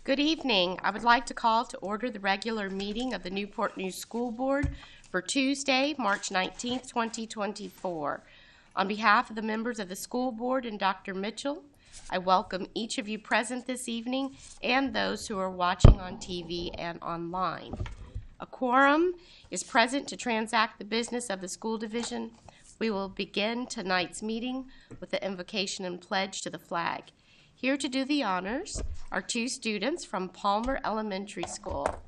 Good evening. I would like to call to order the regular meeting of the Newport News School Board for Tuesday, March 19th, 2024. On behalf of the members of the school board and Dr. Mitchell, I welcome each of you present this evening and those who are watching on TV and online. A quorum is present to transact the business of the school division. We will begin tonight's meeting with the invocation and pledge to the flag. Here to do the honors are two students from Palmer Elementary School,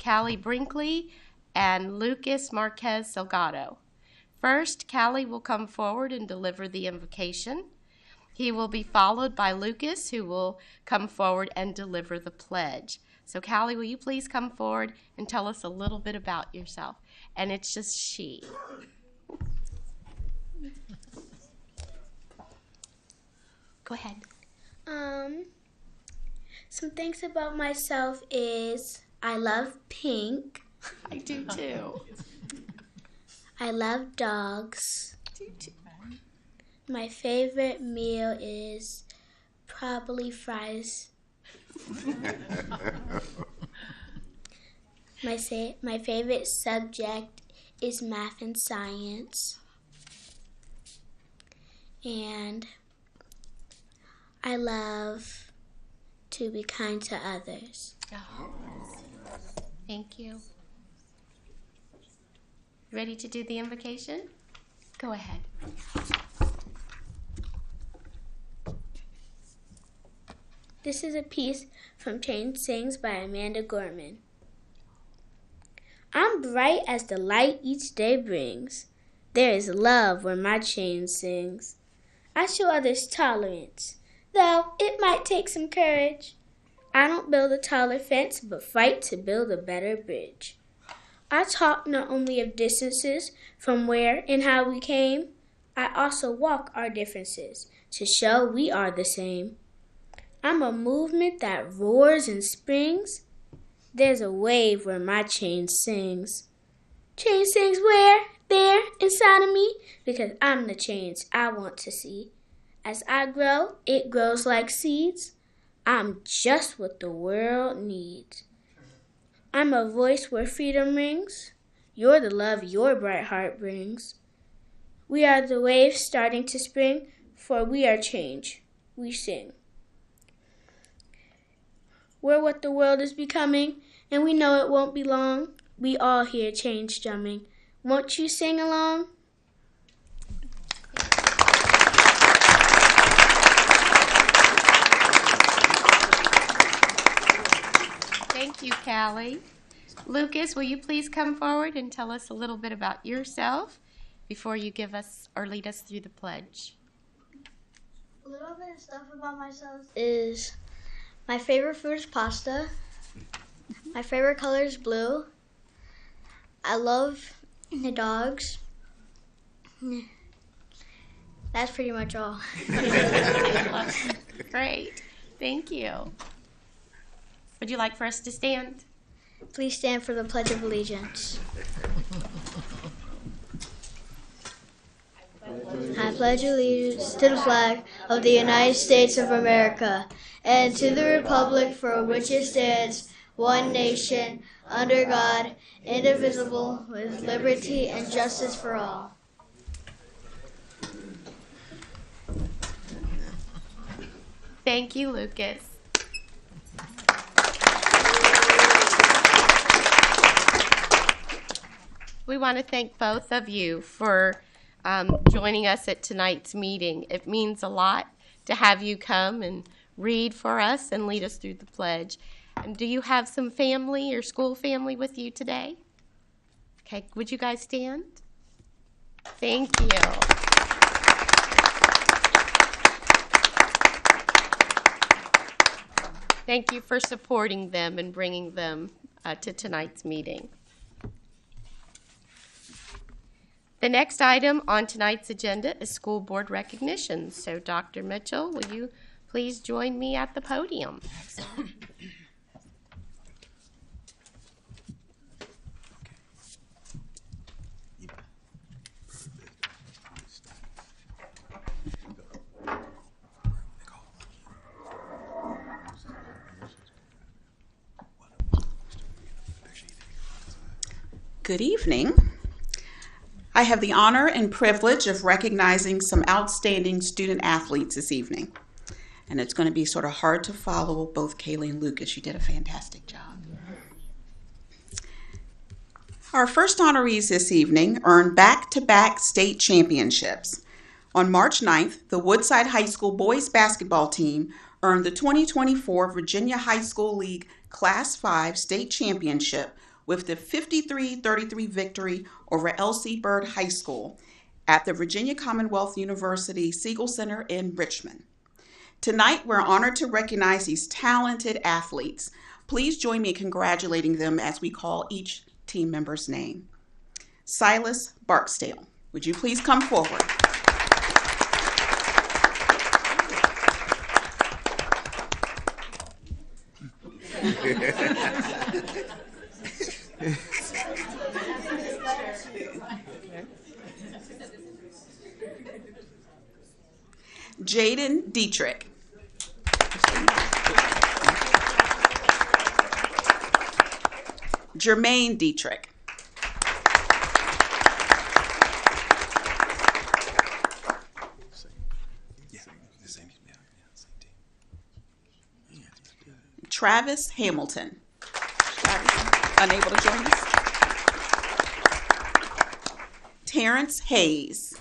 Callie Brinkley and Lucas Marquez Salgado. First, Callie will come forward and deliver the invocation. He will be followed by Lucas, who will come forward and deliver the pledge. So Callie, will you please come forward and tell us a little bit about yourself? And it's just she. Go ahead. Some things about myself is I love pink. I do too. I love dogs. I do too. My favorite meal is probably fries. My favorite subject is math and science. And I love to be kind to others. Oh, thank you. Ready to do the invocation? Go ahead. This is a piece from Chain Sings by Amanda Gorman. I'm bright as the light each day brings. There is love where my chain sings. I show others tolerance, though it might take some courage. I don't build a taller fence, but fight to build a better bridge. I talk not only of distances from where and how we came, I also walk our differences to show we are the same. I'm a movement that roars and springs. There's a wave where my chain sings. Chain sings where? There, inside of me, because I'm the change I want to see. As I grow, it grows like seeds. I'm just what the world needs. I'm a voice where freedom rings. You're the love your bright heart brings. We are the waves starting to spring, for we are change. We sing. We're what the world is becoming, and we know it won't be long. We all hear change drumming. Won't you sing along? Thank you, Callie. Lucas, will you please come forward and tell us a little bit about yourself before you give us or lead us through the pledge? A little bit of stuff about myself is my favorite food is pasta. My favorite color is blue. I love the dogs. That's pretty much all. Great. Thank you. Would you like for us to stand? Please stand for the Pledge of Allegiance. I pledge allegiance to the flag of the United States of America and to the republic for which it stands, one nation, under God, indivisible, with liberty and justice for all. Thank you, Lucas. We want to thank both of you for joining us at tonight's meeting. It means a lot to have you come and read for us and lead us through the pledge. And do you have some family or school family with you today? Okay, would you guys stand? Thank you. Thank you for supporting them and bringing them to tonight's meeting. The next item on tonight's agenda is school board recognitions. So Dr. Mitchell, will you please join me at the podium? Good evening. I have the honor and privilege of recognizing some outstanding student athletes this evening. And it's going to be sort of hard to follow both Kaylee and Lucas. You did a fantastic job. Our first honorees this evening earned back-to-back state championships. On March 9th, the Woodside High School boys basketball team earned the 2024 Virginia High School League Class 5 state championship with the 53-33 victory over L.C. Byrd High School at the Virginia Commonwealth University Siegel Center in Richmond. Tonight, we're honored to recognize these talented athletes. Please join me in congratulating them as we call each team member's name. Silas Barksdale, would you please come forward? Jaden Dietrich. Jermaine Dietrich. Travis Hamilton. Unable to join us. Terrence Hayes.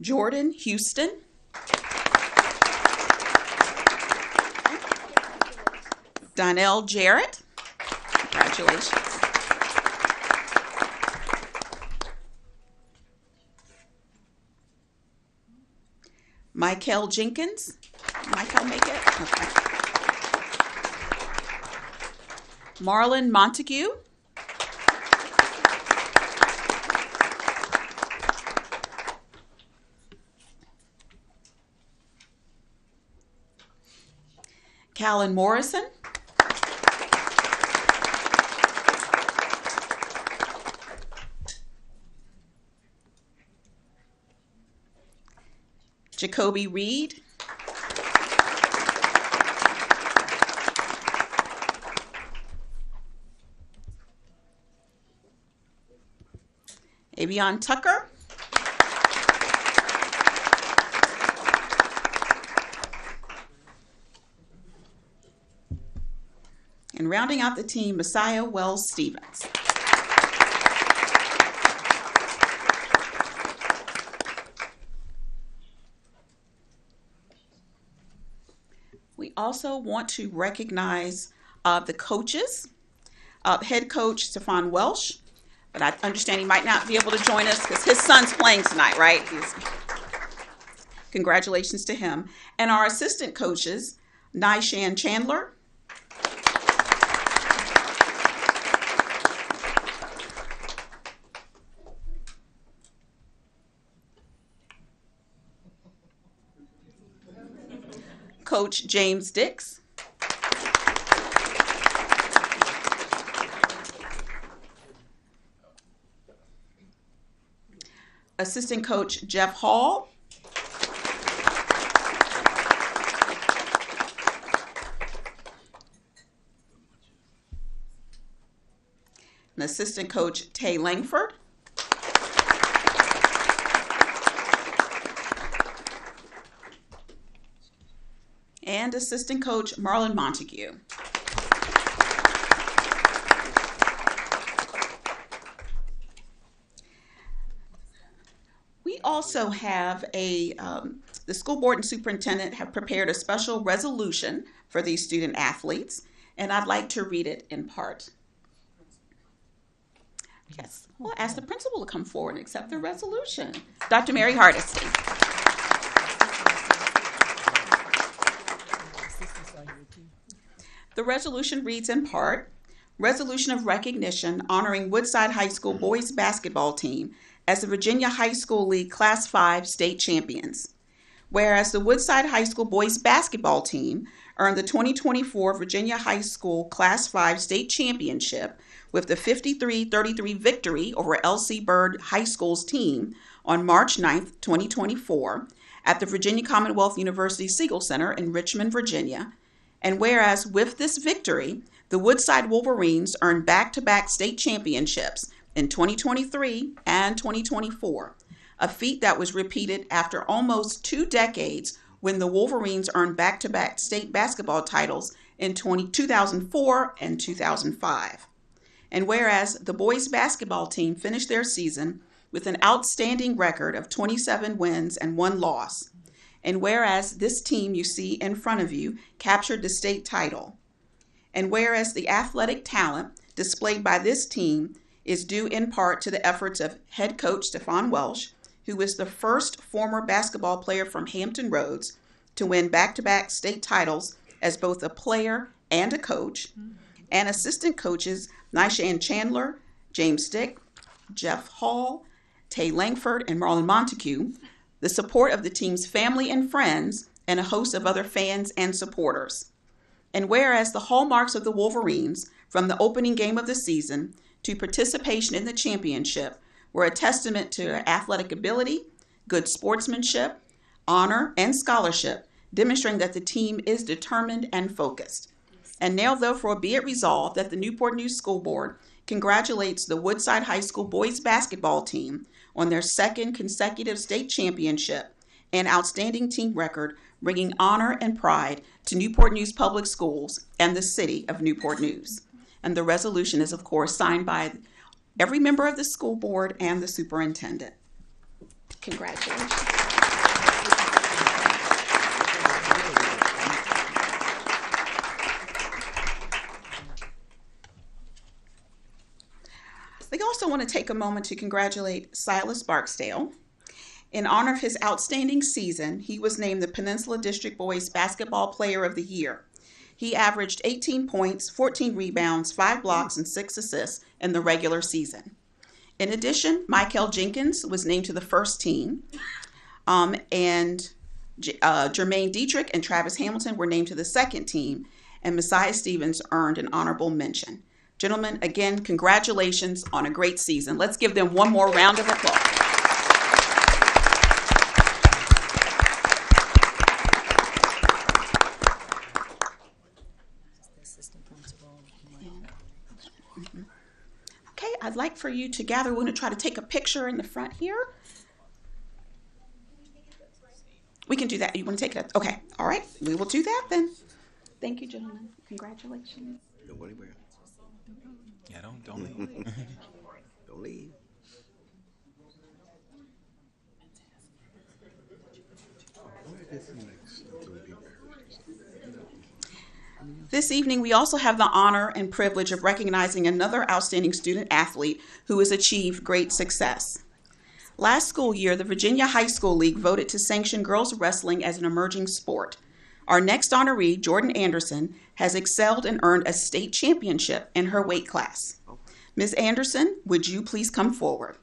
Jordan Houston. Donnell Jarrett. Congratulations. Michael Jenkins. Michael, make it? Okay. Marlon Montague. Callan Morrison. Jacoby Reed. Avion Tucker. And rounding out the team, Messiah Wells Stevens. We also want to recognize the coaches. Head coach Stefan Welsh, but I understand he might not be able to join us because his son's playing tonight, right? Congratulations to him. And our assistant coaches, Nyshan Chandler, Coach James Dix, Assistant Coach Jeff Hall, and Assistant Coach Tay Langford, and Assistant Coach Marlon Montague. We also have the school board and superintendent have prepared a special resolution for these student athletes, and I'd like to read it in part. Yes, we'll ask the principal to come forward and accept the resolution. Dr. Mary Hardesty. The resolution reads in part, Resolution of Recognition honoring Woodside High School boys basketball team as the Virginia High School League Class 5 state champions. Whereas the Woodside High School boys basketball team earned the 2024 Virginia High School Class 5 state championship with the 53-33 victory over L.C. Byrd High School's team on March 9, 2024, at the Virginia Commonwealth University Siegel Center in Richmond, Virginia. And whereas with this victory, the Woodside Wolverines earned back-to-back state championships in 2023 and 2024, a feat that was repeated after almost 2 decades when the Wolverines earned back-to-back state basketball titles in 2004 and 2005. And whereas the boys basketball team finished their season with an outstanding record of 27 wins and 1 loss, and whereas this team you see in front of you captured the state title, and whereas the athletic talent displayed by this team is due in part to the efforts of head coach Stephon Welsh, who is the first former basketball player from Hampton Roads to win back-to-back state titles as both a player and a coach, and assistant coaches Nyshan Chandler, James Dick, Jeff Hall, Tay Langford, and Marlon Montague, the support of the team's family and friends, and a host of other fans and supporters. And whereas the hallmarks of the Wolverines, from the opening game of the season to participation in the championship, were a testament to their athletic ability, good sportsmanship, honor, and scholarship, demonstrating that the team is determined and focused. And now, therefore, be it resolved that the Newport News School Board congratulates the Woodside High School boys basketball team on their 2nd consecutive state championship and outstanding team record, bringing honor and pride to Newport News Public Schools and the city of Newport News. And the resolution is, of course, signed by every member of the school board and the superintendent. Congratulations. We also want to take a moment to congratulate Silas Barksdale. In honor of his outstanding season, he was named the Peninsula District Boys Basketball Player of the Year. He averaged 18 points, 14 rebounds, 5 blocks, and 6 assists in the regular season. In addition, Michael Jenkins was named to the first team, and Jermaine Dietrich and Travis Hamilton were named to the second team, and Messiah Stevens earned an honorable mention. Gentlemen, again, congratulations on a great season. Let's give them one more round of applause. Okay, I'd like for you to gather. We're going to try to take a picture in the front here. We can do that. You want to take it? Okay, all right. We will do that then. Thank you, gentlemen. Congratulations. Yeah, don't leave. Don't leave. This evening, we also have the honor and privilege of recognizing another outstanding student athlete who has achieved great success. Last school year, the Virginia High School League voted to sanction girls wrestling as an emerging sport. Our next honoree, Jordan Anderson, has excelled and earned a state championship in her weight class. Ms. Anderson, would you please come forward?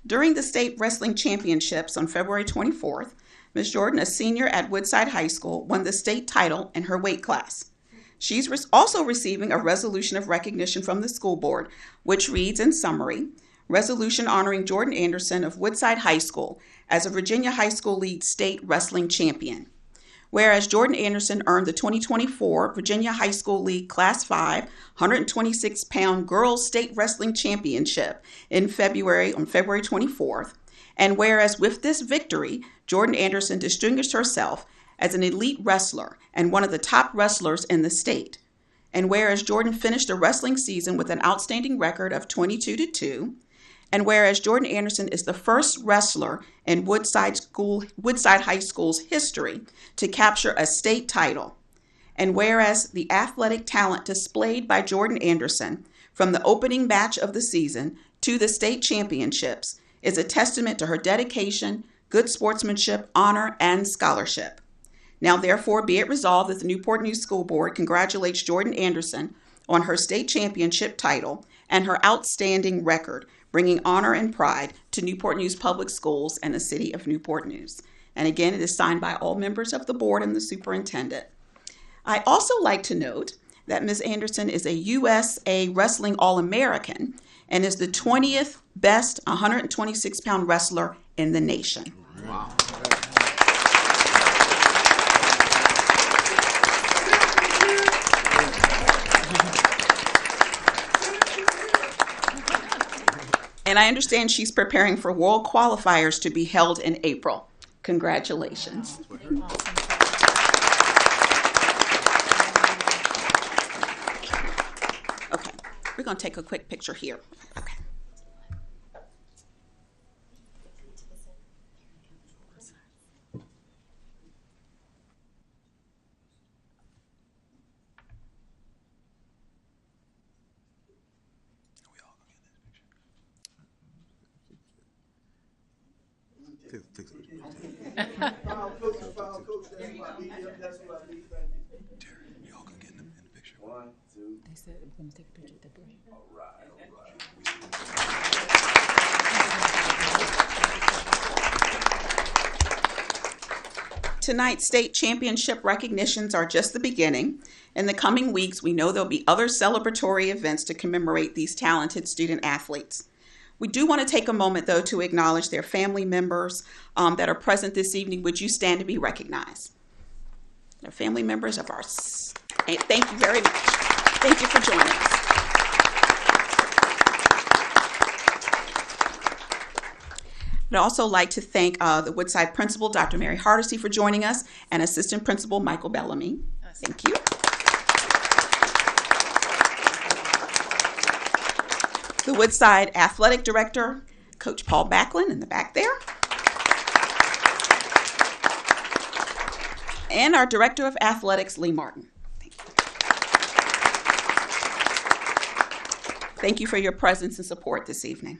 During the state wrestling championships on February 24th, Ms. Jordan, a senior at Woodside High School, won the state title in her weight class. She's also receiving a resolution of recognition from the school board, which reads in summary, resolution honoring Jordan Anderson of Woodside High School as a Virginia High School League state wrestling champion. Whereas Jordan Anderson earned the 2024 Virginia High School League Class 5 126-pound girls state wrestling championship on February 24th, and whereas with this victory, Jordan Anderson distinguished herself as an elite wrestler and one of the top wrestlers in the state. And whereas Jordan finished the wrestling season with an outstanding record of 22-2, and whereas Jordan Anderson is the first wrestler in Woodside High School's history to capture a state title, and whereas the athletic talent displayed by Jordan Anderson from the opening match of the season to the state championships is a testament to her dedication, good sportsmanship, honor, and scholarship. Now, therefore, be it resolved that the Newport News School Board congratulates Jordan Anderson on her state championship title and her outstanding record, bringing honor and pride to Newport News Public Schools and the City of Newport News. And again, it is signed by all members of the board and the superintendent. I also like to note that Ms. Anderson is a USA Wrestling All-American and is the 20th best 126-pound wrestler in the nation. Wow. And I understand she's preparing for world qualifiers to be held in April. Congratulations. Okay, we're going to take a quick picture here. Okay. They said we're going to take a picture at the break. All right. Tonight's state championship recognitions are just the beginning. In the coming weeks, we know there'll be other celebratory events to commemorate these talented student athletes. We do want to take a moment, though, to acknowledge their family members that are present this evening. Would you stand to be recognized? They're family members of ours. Thank you very much. Thank you for joining us. I'd also like to thank the Woodside Principal, Dr. Mary Hardesty, for joining us, and Assistant Principal Michael Bellamy. Thank you. The Woodside Athletic Director, Coach Paul Backlund, in the back there. And our Director of Athletics, Lee Martin. Thank you for your presence and support this evening.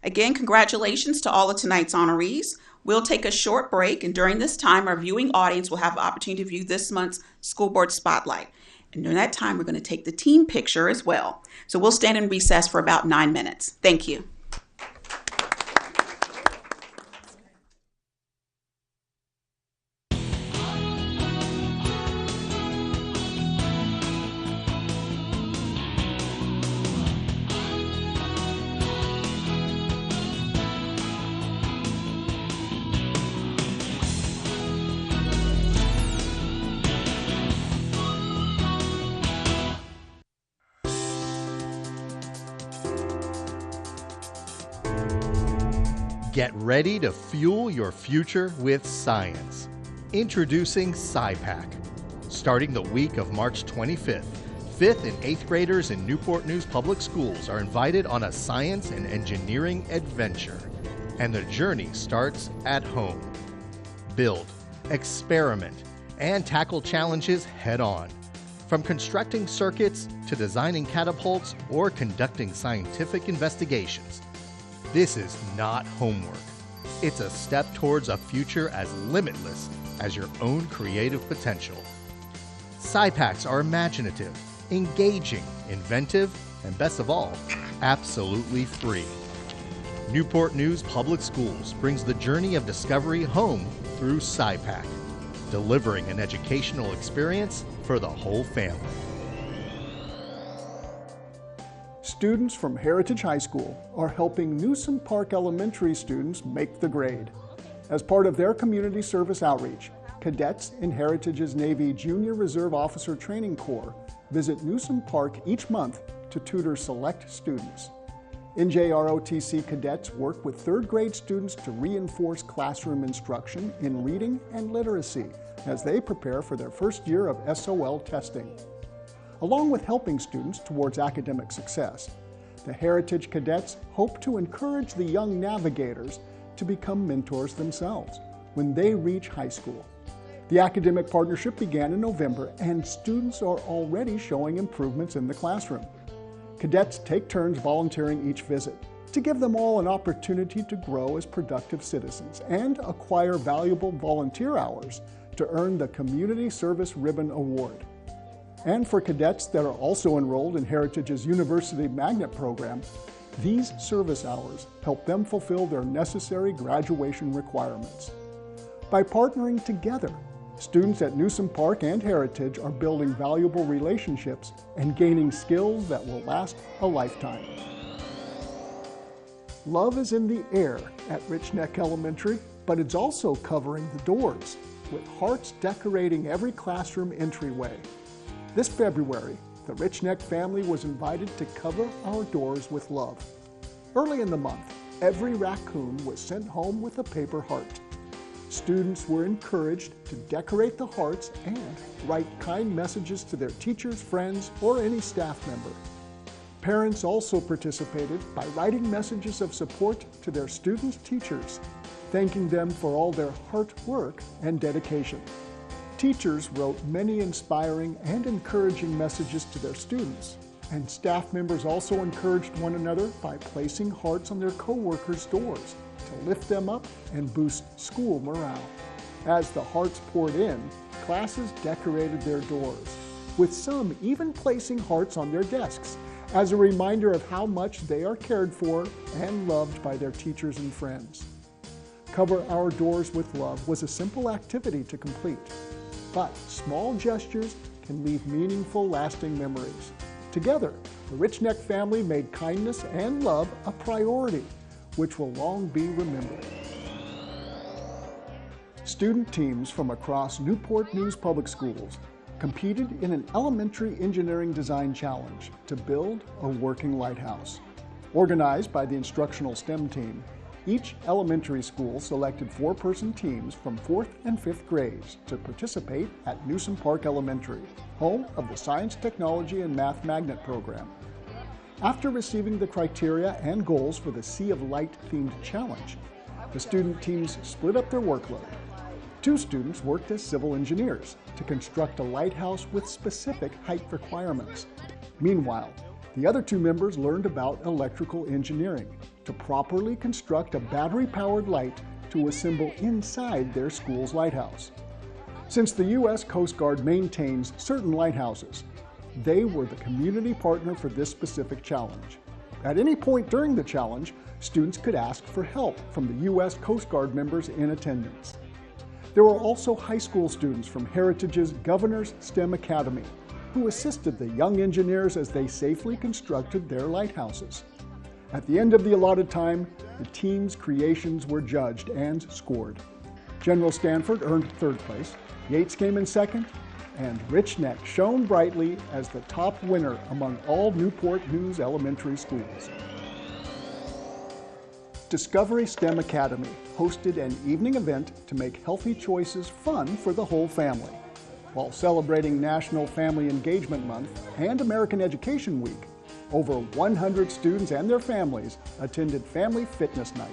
Again, congratulations to all of tonight's honorees. We'll take a short break, and during this time, our viewing audience will have the opportunity to view this month's School Board Spotlight. And during that time, we're going to take the team picture as well. So we'll stand in recess for about 9 minutes. Thank you. Get ready to fuel your future with science. Introducing SciPack. Starting the week of March 25th, 5th and 8th graders in Newport News Public Schools are invited on a science and engineering adventure. And the journey starts at home. Build, experiment, and tackle challenges head on. From constructing circuits to designing catapults or conducting scientific investigations. This is not homework. It's a step towards a future as limitless as your own creative potential. SciPacks are imaginative, engaging, inventive, and best of all, absolutely free. Newport News Public Schools brings the journey of discovery home through SciPack, delivering an educational experience for the whole family. Students from Heritage High School are helping Newsom Park Elementary students make the grade. As part of their community service outreach, cadets in Heritage's Navy Junior Reserve Officer Training Corps visit Newsom Park each month to tutor select students. NJROTC cadets work with third grade students to reinforce classroom instruction in reading and literacy as they prepare for their first year of SOL testing. Along with helping students towards academic success, the Heritage Cadets hope to encourage the young navigators to become mentors themselves when they reach high school. The academic partnership began in November, and students are already showing improvements in the classroom. Cadets take turns volunteering each visit to give them all an opportunity to grow as productive citizens and acquire valuable volunteer hours to earn the Community Service Ribbon Award. And for cadets that are also enrolled in Heritage's University Magnet program, these service hours help them fulfill their necessary graduation requirements. By partnering together, students at Newsom Park and Heritage are building valuable relationships and gaining skills that will last a lifetime. Love is in the air at Rich Neck Elementary, but it's also covering the doors, with hearts decorating every classroom entryway. This February, the Rich Neck family was invited to cover our doors with love. Early in the month, every raccoon was sent home with a paper heart. Students were encouraged to decorate the hearts and write kind messages to their teachers, friends, or any staff member. Parents also participated by writing messages of support to their students' teachers, thanking them for all their hard work and dedication. Teachers wrote many inspiring and encouraging messages to their students, and staff members also encouraged one another by placing hearts on their co-workers' doors to lift them up and boost school morale. As the hearts poured in, classes decorated their doors, with some even placing hearts on their desks as a reminder of how much they are cared for and loved by their teachers and friends. Cover Our Doors with Love was a simple activity to complete, but small gestures can leave meaningful, lasting memories. Together, the Rich Neck family made kindness and love a priority, which will long be remembered. Student teams from across Newport News Public Schools competed in an elementary engineering design challenge to build a working lighthouse. Organized by the instructional STEM team, each elementary school selected 4-person teams from 4th and 5th grades to participate at Newsom Park Elementary, home of the Science, Technology, and Math Magnet program. After receiving the criteria and goals for the Sea of Light themed challenge, the student teams split up their workload. 2 students worked as civil engineers to construct a lighthouse with specific height requirements. Meanwhile, the other 2 members learned about electrical engineering to properly construct a battery-powered light to assemble inside their school's lighthouse. Since the U.S. Coast Guard maintains certain lighthouses, they were the community partner for this specific challenge. At any point during the challenge, students could ask for help from the U.S. Coast Guard members in attendance. There were also high school students from Heritage's Governor's STEM Academy who assisted the young engineers as they safely constructed their lighthouses. At the end of the allotted time, the team's creations were judged and scored. General Stanford earned 3rd place, Yates came in 2nd, and Rich Neck shone brightly as the top winner among all Newport News elementary schools. Discovery STEM Academy hosted an evening event to make healthy choices fun for the whole family. While celebrating National Family Engagement Month and American Education Week, over 100 students and their families attended Family Fitness Night.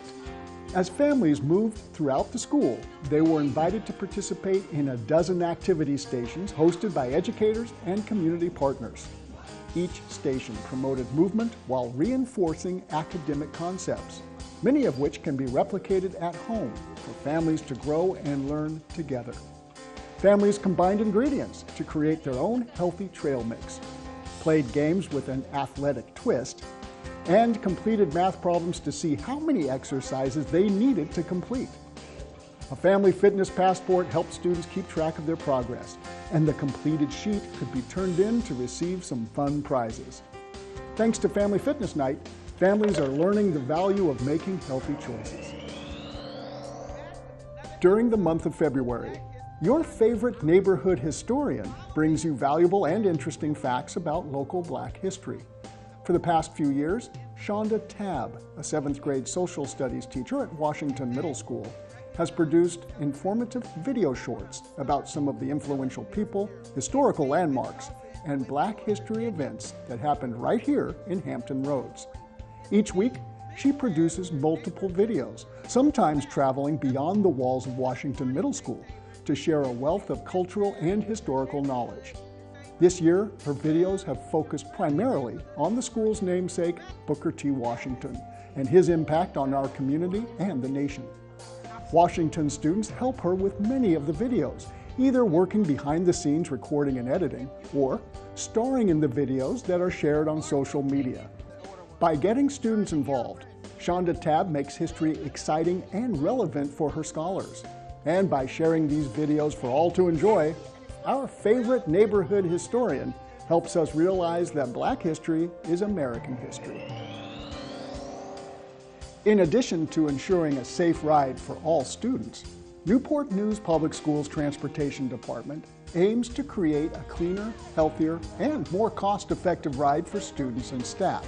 As families moved throughout the school, they were invited to participate in a dozen activity stations hosted by educators and community partners. Each station promoted movement while reinforcing academic concepts, many of which can be replicated at home for families to grow and learn together. Families combined ingredients to create their own healthy trail mix, played games with an athletic twist, and completed math problems to see how many exercises they needed to complete. A family fitness passport helped students keep track of their progress, and the completed sheet could be turned in to receive some fun prizes. Thanks to Family Fitness Night, families are learning the value of making healthy choices. During the month of February, your favorite neighborhood historian brings you valuable and interesting facts about local Black history. For the past few years, Shonda Tabb, a 7th grade social studies teacher at Washington Middle School, has produced informative video shorts about some of the influential people, historical landmarks, and Black history events that happened right here in Hampton Roads. Each week, she produces multiple videos, sometimes traveling beyond the walls of Washington Middle School to share a wealth of cultural and historical knowledge. This year, her videos have focused primarily on the school's namesake, Booker T. Washington, and his impact on our community and the nation. Washington students help her with many of the videos, either working behind the scenes recording and editing, or starring in the videos that are shared on social media. By getting students involved, Shonda Tabb makes history exciting and relevant for her scholars. And by sharing these videos for all to enjoy, our favorite neighborhood historian helps us realize that Black history is American history. In addition to ensuring a safe ride for all students, Newport News Public Schools Transportation Department aims to create a cleaner, healthier, and more cost-effective ride for students and staff.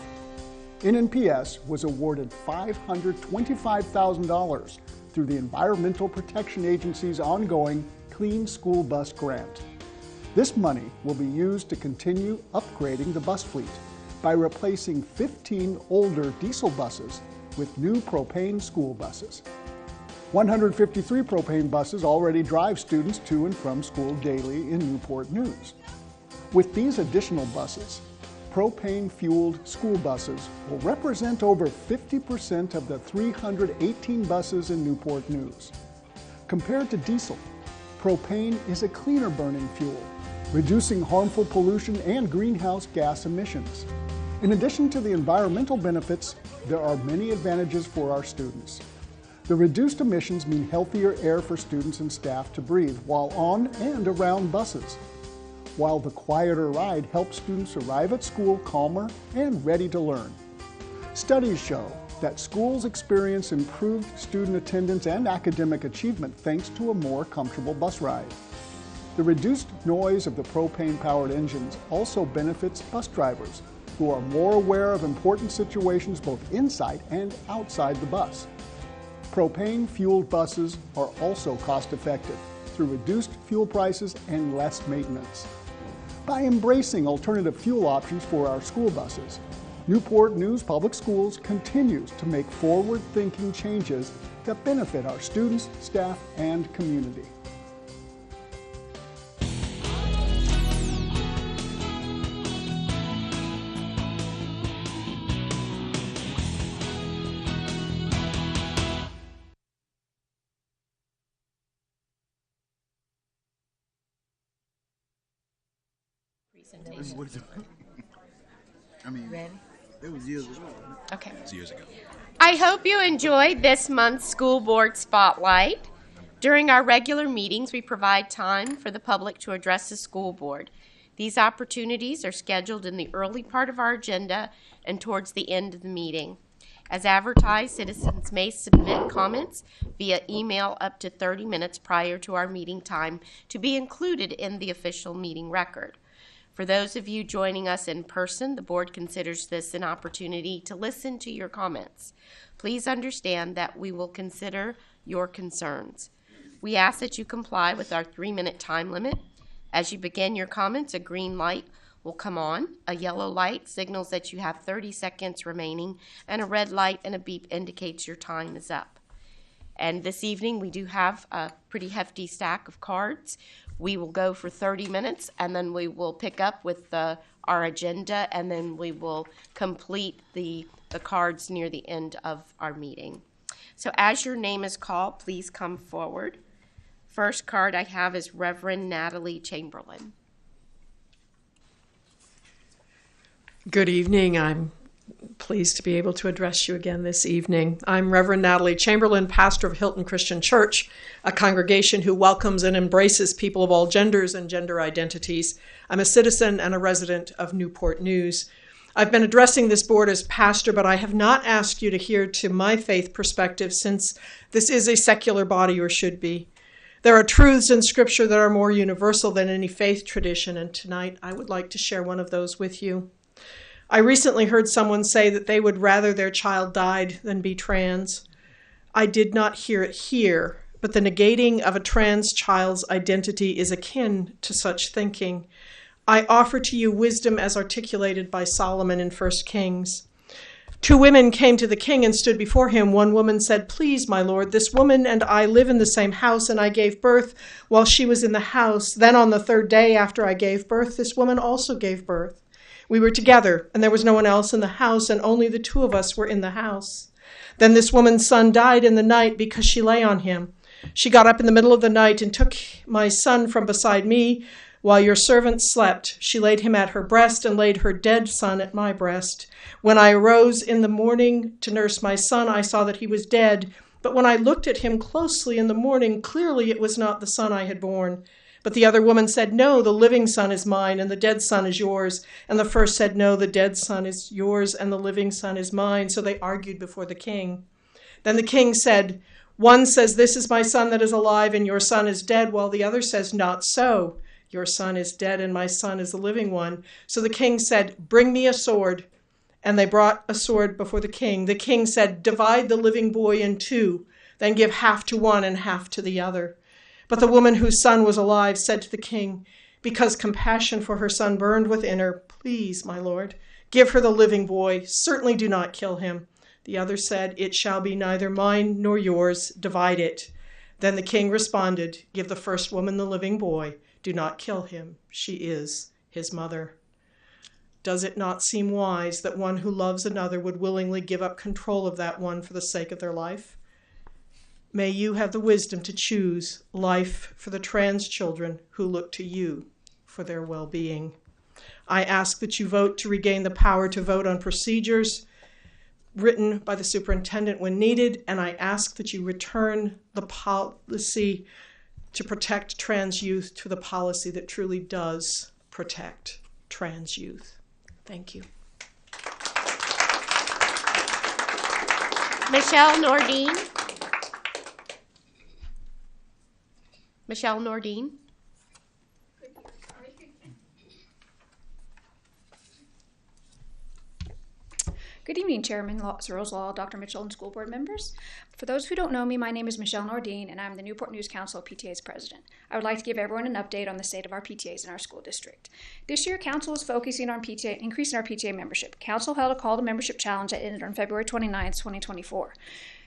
NNPS was awarded $525,000 through the Environmental Protection Agency's ongoing Clean School Bus Grant. This money will be used to continue upgrading the bus fleet by replacing 15 older diesel buses with new propane school buses. 153 propane buses already drive students to and from school daily in Newport News. With these additional buses, propane-fueled school buses will represent over 50% of the 318 buses in Newport News. Compared to diesel, propane is a cleaner burning fuel, reducing harmful pollution and greenhouse gas emissions. In addition to the environmental benefits, there are many advantages for our students. The reduced emissions mean healthier air for students and staff to breathe while on and around buses, while the quieter ride helps students arrive at school calmer and ready to learn. Studies show that schools experience improved student attendance and academic achievement thanks to a more comfortable bus ride. The reduced noise of the propane-powered engines also benefits bus drivers, who are more aware of important situations both inside and outside the bus. Propane-fueled buses are also cost-effective through reduced fuel prices and less maintenance. By embracing alternative fuel options for our school buses, Newport News Public Schools continues to make forward-thinking changes that benefit our students, staff, and community. I mean, it was years ago. Okay. It was years ago. I hope you enjoyed this month's School Board Spotlight. During our regular meetings, we provide time for the public to address the school board. These opportunities are scheduled in the early part of our agenda and towards the end of the meeting. As advertised, citizens may submit comments via email up to 30 minutes prior to our meeting time to be included in the official meeting record. For those of you joining us in person, the board considers this an opportunity to listen to your comments. Please understand that we will consider your concerns. We ask that you comply with our 3-minute time limit. As you begin your comments, a green light will come on. A yellow light signals that you have 30 seconds remaining, and a red light and a beep indicates your time is up. And this evening, we do have a pretty hefty stack of cards. We will go for 30 minutes, and then we will pick up with our agenda, and then we will complete the cards near the end of our meeting. So as your name is called, please come forward. First card I have is Reverend Natalie Chamberlain. Good evening. I'm pleased to be able to address you again this evening. I'm Reverend Natalie Chamberlain, pastor of Hilton Christian Church, a congregation who welcomes and embraces people of all genders and gender identities. I'm a citizen and a resident of Newport News. I've been addressing this board as pastor, but I have not asked you to hear to my faith perspective, since this is a secular body, or should be. There are truths in Scripture that are more universal than any faith tradition, and tonight I would like to share one of those with you. I recently heard someone say that they would rather their child died than be trans. I did not hear it here, but the negating of a trans child's identity is akin to such thinking. I offer to you wisdom as articulated by Solomon in 1 Kings. 2 women came to the king and stood before him. One woman said, "Please, my lord, this woman and I live in the same house, and I gave birth while she was in the house. Then on the 3rd day after I gave birth, this woman also gave birth. We were together, and there was no one else in the house, and only the 2 of us were in the house. Then this woman's son died in the night because she lay on him. She got up in the middle of the night and took my son from beside me while your servant slept. She laid him at her breast and laid her dead son at my breast. When I arose in the morning to nurse my son, I saw that he was dead. But when I looked at him closely in the morning, clearly it was not the son I had borne. But the other woman said, no, the living son is mine, and the dead son is yours. And the first said, no, the dead son is yours, and the living son is mine. So they argued before the king. Then the king said, one says, this is my son that is alive, and your son is dead, while the other says, not so. Your son is dead, and my son is the living one. So the king said, bring me a sword. And they brought a sword before the king. The king said, divide the living boy in two, then give half to one and half to the other. But the woman whose son was alive said to the king, because compassion for her son burned within her, please, my lord, give her the living boy. Certainly do not kill him. The other said, it shall be neither mine nor yours. Divide it. Then the king responded, give the first woman the living boy. Do not kill him. She is his mother. Does it not seem wise that one who loves another would willingly give up control of that one for the sake of their life? May you have the wisdom to choose life for the trans children who look to you for their well-being. I ask that you vote to regain the power to vote on procedures written by the superintendent when needed, and I ask that you return the policy to protect trans youth to the policy that truly does protect trans youth. Thank you. Michelle Nordine. Michelle Nordine. Good evening, Chairman Searles Law, Dr. Mitchell, and school board members. For those who don't know me, my name is Michelle Nordine, and I'm the Newport News Council PTA's president. I would like to give everyone an update on the state of our PTAs in our school district. This year, Council is focusing on increasing our PTA membership. Council held a call to membership challenge that ended on February 29, 2024.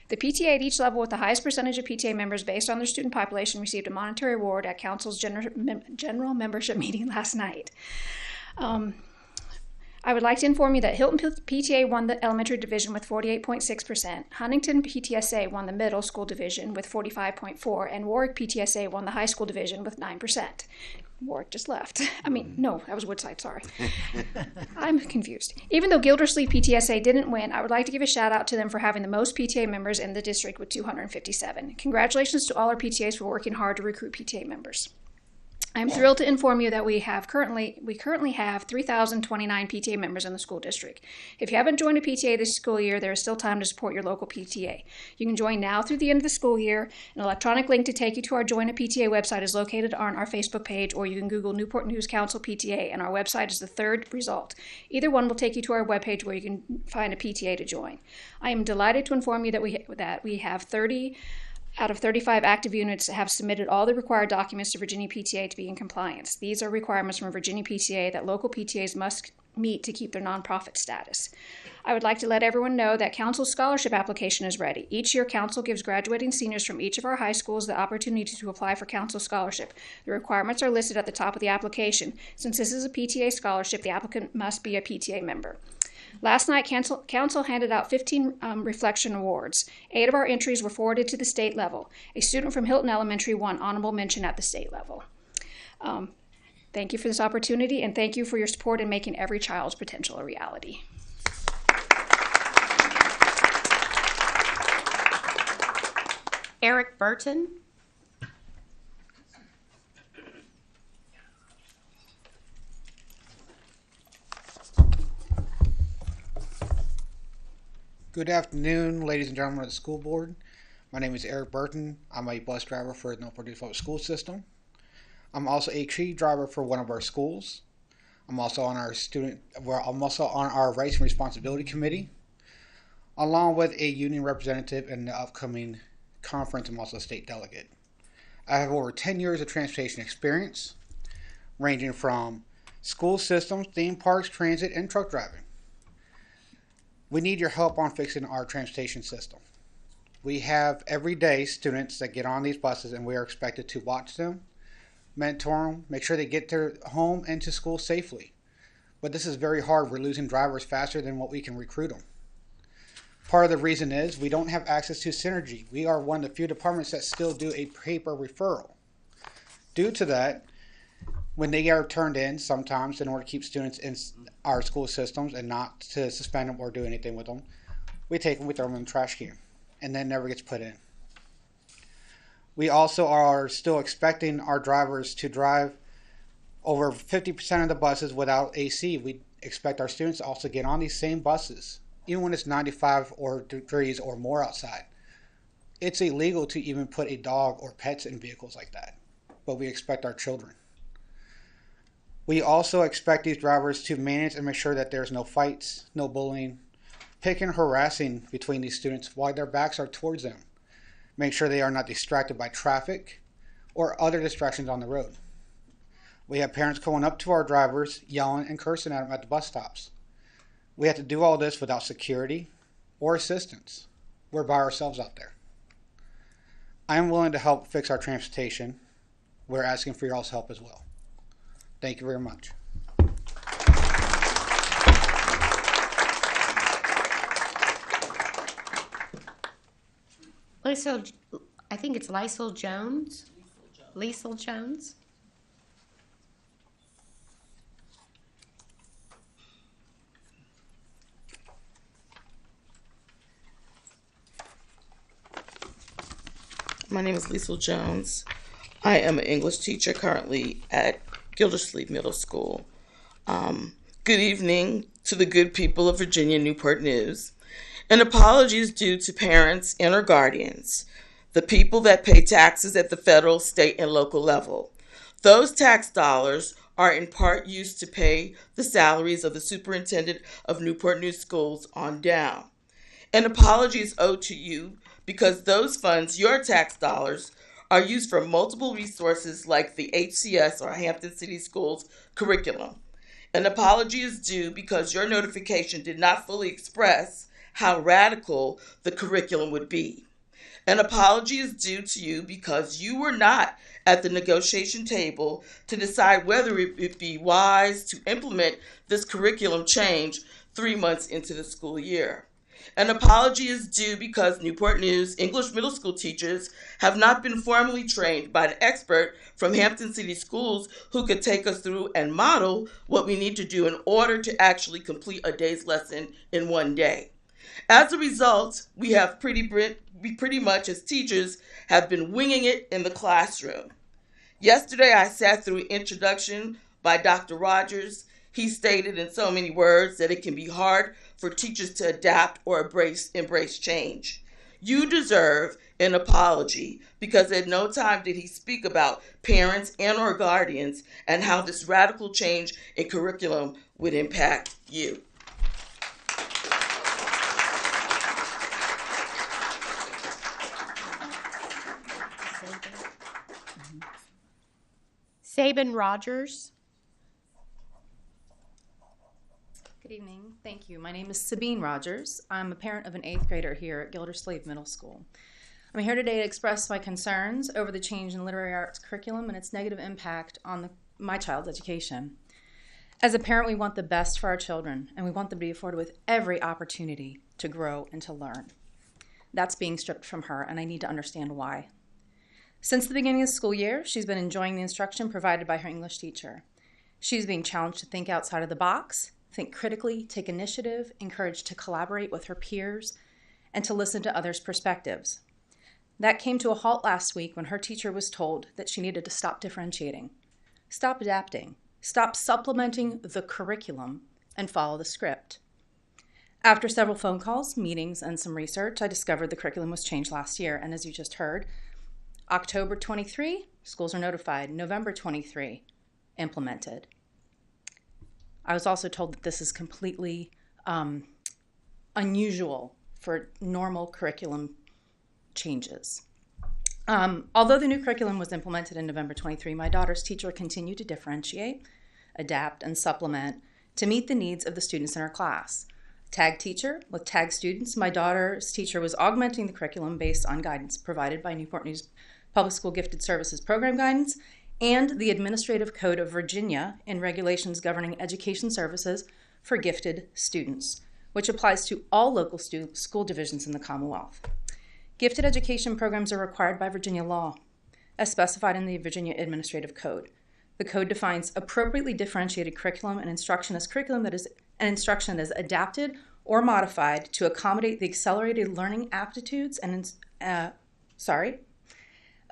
The PTA at each level with the highest percentage of PTA members based on their student population received a monetary award at Council's general membership meeting last night. I would like to inform you that Hilton PTA won the elementary division with 48.6%, Huntington PTSA won the middle school division with 45.4%, and Warwick PTSA won the high school division with 9%. Warwick just left. No, that was Woodside, sorry. I'm confused. Even though Gildersleeve PTSA didn't win, I would like to give a shout out to them for having the most PTA members in the district with 257. Congratulations to all our PTAs for working hard to recruit PTA members. I'm thrilled to inform you that we currently have 3,029 PTA members in the school district. If you haven't joined a PTA this school year, there is still time to support your local PTA. You can join now through the end of the school year. An electronic link to take you to our Join a PTA website is located on our Facebook page, or you can Google Newport News Council PTA, and our website is the third result. Either one will take you to our webpage where you can find a PTA to join. I am delighted to inform you that we have 30 out of 35 active units have submitted all the required documents to Virginia PTA to be in compliance. These are requirements from Virginia PTA that local PTAs must meet to keep their nonprofit status. I would like to let everyone know that Council's scholarship application is ready. Each year, Council gives graduating seniors from each of our high schools the opportunity to apply for Council scholarship. The requirements are listed at the top of the application. Since this is a PTA scholarship, the applicant must be a PTA member. Last night, Council handed out 15 reflection awards. 8 of our entries were forwarded to the state level. A student from Hilton Elementary won honorable mention at the state level. Thank you for this opportunity, and thank you for your support in making every child's potential a reality. Eric Burton. Good afternoon, ladies and gentlemen of the school board. My name is Eric Burton. I'm a bus driver for the Newport News Public School System. I'm also a tree driver for one of our schools. I'm also on our Rights and Responsibility Committee, along with a union representative in the upcoming conference. I'm also a state delegate. I have over 10 years of transportation experience, ranging from school systems, theme parks, transit, and truck driving. We need your help on fixing our transportation system. We have everyday students that get on these buses, and we are expected to watch them, mentor them, make sure they get their home and to school safely. But this is very hard. We're losing drivers faster than what we can recruit them. Part of the reason is we don't have access to Synergy. We are one of the few departments that still do a paper referral. Due to that, when they are turned in, sometimes in order to keep students in our school systems and not to suspend them or do anything with them, we take them, we throw them in the trash can, and then never gets put in. We also are still expecting our drivers to drive over 50% of the buses without AC. We expect our students to also get on these same buses, even when it's 95 degrees or more outside. It's illegal to even put a dog or pets in vehicles like that, but we expect our children. We also expect these drivers to manage and make sure that there's no fights, no bullying, picking and harassing between these students while their backs are towards them. Make sure they are not distracted by traffic or other distractions on the road. We have parents going up to our drivers, yelling and cursing at them at the bus stops. We have to do all this without security or assistance. We're by ourselves out there. I am willing to help fix our transportation. We're asking for your all's help as well. Thank you very much. I think it's Lysel Jones. Liesel Jones. My name is Liesel Jones. I am an English teacher currently at Gildersleeve Middle School. Good evening to the good people of Virginia Newport News. An apology is due to parents and or guardians, the people that pay taxes at the federal, state, and local level. Those tax dollars are in part used to pay the salaries of the superintendent of Newport News Schools on down. An apology is owed to you because those funds, your tax dollars, are used for multiple resources like the HCS or Hampton City Schools curriculum. An apology is due because your notification did not fully express how radical the curriculum would be. An apology is due to you because you were not at the negotiation table to decide whether it would be wise to implement this curriculum change 3 months into the school year. An apology is due because Newport News English middle school teachers have not been formally trained by an expert from Hampton City Schools who could take us through and model what we need to do in order to actually complete a day's lesson in one day. As a result, we pretty much as teachers have been winging it in the classroom. Yesterday, I sat through an introduction by Dr. Rogers. He stated in so many words that it can be hard for teachers to adapt or embrace change. You deserve an apology because at no time did he speak about parents and or guardians and how this radical change in curriculum would impact you. Sabin Rogers. Good evening. Thank you. My name is Sabine Rogers. I'm a parent of an 8th grader here at Gildersleeve Middle School. I'm here today to express my concerns over the change in literary arts curriculum and its negative impact on my child's education. As a parent, we want the best for our children, and we want them to be afforded with every opportunity to grow and to learn. That's being stripped from her, and I need to understand why. Since the beginning of the school year, she's been enjoying the instruction provided by her English teacher. She's being challenged to think outside of the box, think critically, take initiative, encouraged to collaborate with her peers, and to listen to others' perspectives. That came to a halt last week when her teacher was told that she needed to stop differentiating, stop adapting, stop supplementing the curriculum, and follow the script. After several phone calls, meetings, and some research, I discovered the curriculum was changed last year, and as you just heard, October 23, schools are notified. November 23, implemented. I was also told that this is completely unusual for normal curriculum changes. Although the new curriculum was implemented in November 23, my daughter's teacher continued to differentiate, adapt, and supplement to meet the needs of the students in her class. Tag teacher with tag students, my daughter's teacher was augmenting the curriculum based on guidance provided by Newport News Public School Gifted Services Program Guidance and the Administrative Code of Virginia and regulations governing education services for gifted students, which which applies to all local school divisions in the Commonwealth. Gifted education programs are required by Virginia law, as specified in the Virginia Administrative Code. The code defines appropriately differentiated curriculum and instruction as curriculum that is an instruction that is adapted or modified to accommodate the accelerated learning aptitudes and of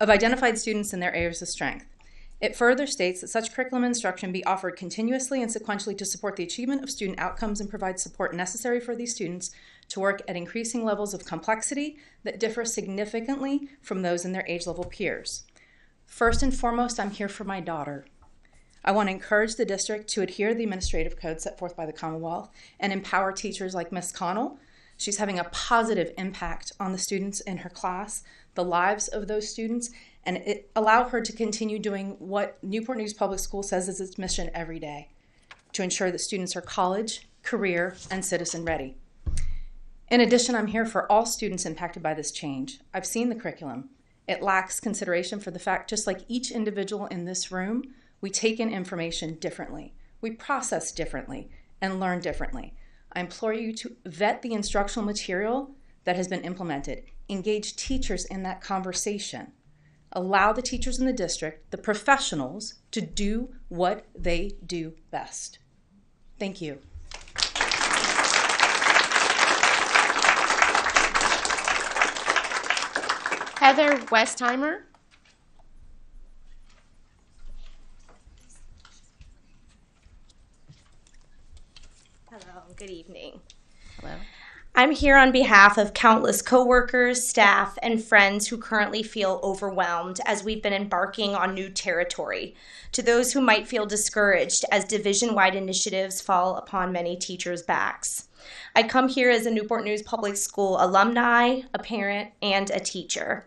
identified students in their areas of strength. It further states that such curriculum instruction be offered continuously and sequentially to support the achievement of student outcomes and provide support necessary for these students to work at increasing levels of complexity that differ significantly from those in their age-level peers. First and foremost, I'm here for my daughter. I want to encourage the district to adhere to the administrative code set forth by the Commonwealth and empower teachers like Ms. Connell. She's having a positive impact on the students in her class, the lives of those students, and it allow her to continue doing what Newport News Public School says is its mission every day, to ensure that students are college, career, and citizen ready. In addition, I'm here for all students impacted by this change. I've seen the curriculum. It lacks consideration for the fact, just like each individual in this room, we take in information differently, we process differently, and learn differently. I implore you to vet the instructional material that has been implemented. Engage teachers in that conversation. Allow the teachers in the district, the professionals, to do what they do best. Thank you. Heather Westheimer. Hello, good evening. Hello. I'm here on behalf of countless coworkers, staff, and friends who currently feel overwhelmed as we've been embarking on new territory. To those who might feel discouraged as division-wide initiatives fall upon many teachers' backs. I come here as a Newport News Public School alumni, a parent, and a teacher.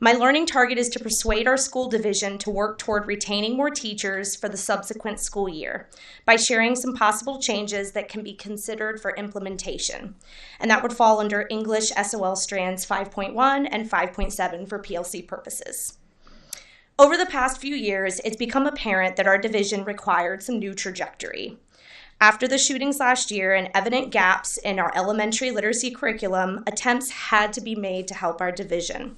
My learning target is to persuade our school division to work toward retaining more teachers for the subsequent school year by sharing some possible changes that can be considered for implementation. And that would fall under English SOL strands 5.1 and 5.7 for PLC purposes. Over the past few years, it's become apparent that our division required some new trajectory. After the shootings last year and evident gaps in our elementary literacy curriculum, attempts had to be made to help our division.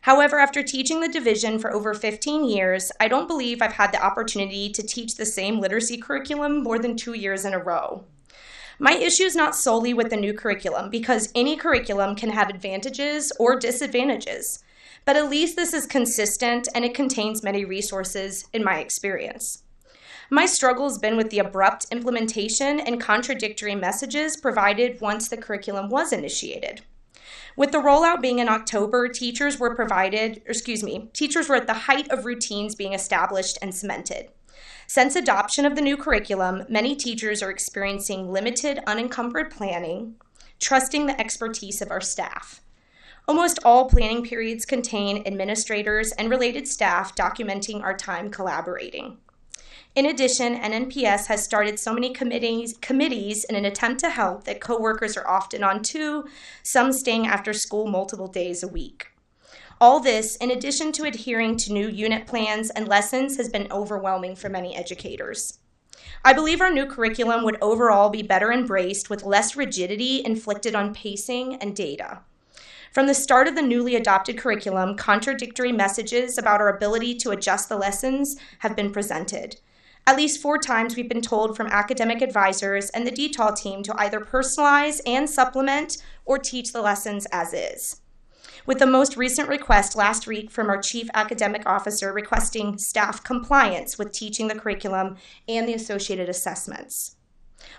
However, after teaching the division for over 15 years, I don't believe I've had the opportunity to teach the same literacy curriculum more than 2 years in a row. My issue is not solely with the new curriculum, because any curriculum can have advantages or disadvantages, but at least this is consistent and it contains many resources in my experience. My struggle has been with the abrupt implementation and contradictory messages provided once the curriculum was initiated. With the rollout being in October, teachers were at the height of routines being established and cemented. Since adoption of the new curriculum, many teachers are experiencing limited, unencumbered planning, trusting the expertise of our staff. Almost all planning periods contain administrators and related staff documenting our time collaborating. In addition, NNPS has started so many committees in an attempt to help that coworkers are often on 2, some staying after school multiple days a week. All this, in addition to adhering to new unit plans and lessons, has been overwhelming for many educators. I believe our new curriculum would overall be better embraced with less rigidity inflicted on pacing and data. From the start of the newly adopted curriculum, contradictory messages about our ability to adjust the lessons have been presented. At least 4 times we've been told from academic advisors and the DTAL team to either personalize and supplement or teach the lessons as is. With the most recent request last week from our Chief Academic Officer requesting staff compliance with teaching the curriculum and the associated assessments.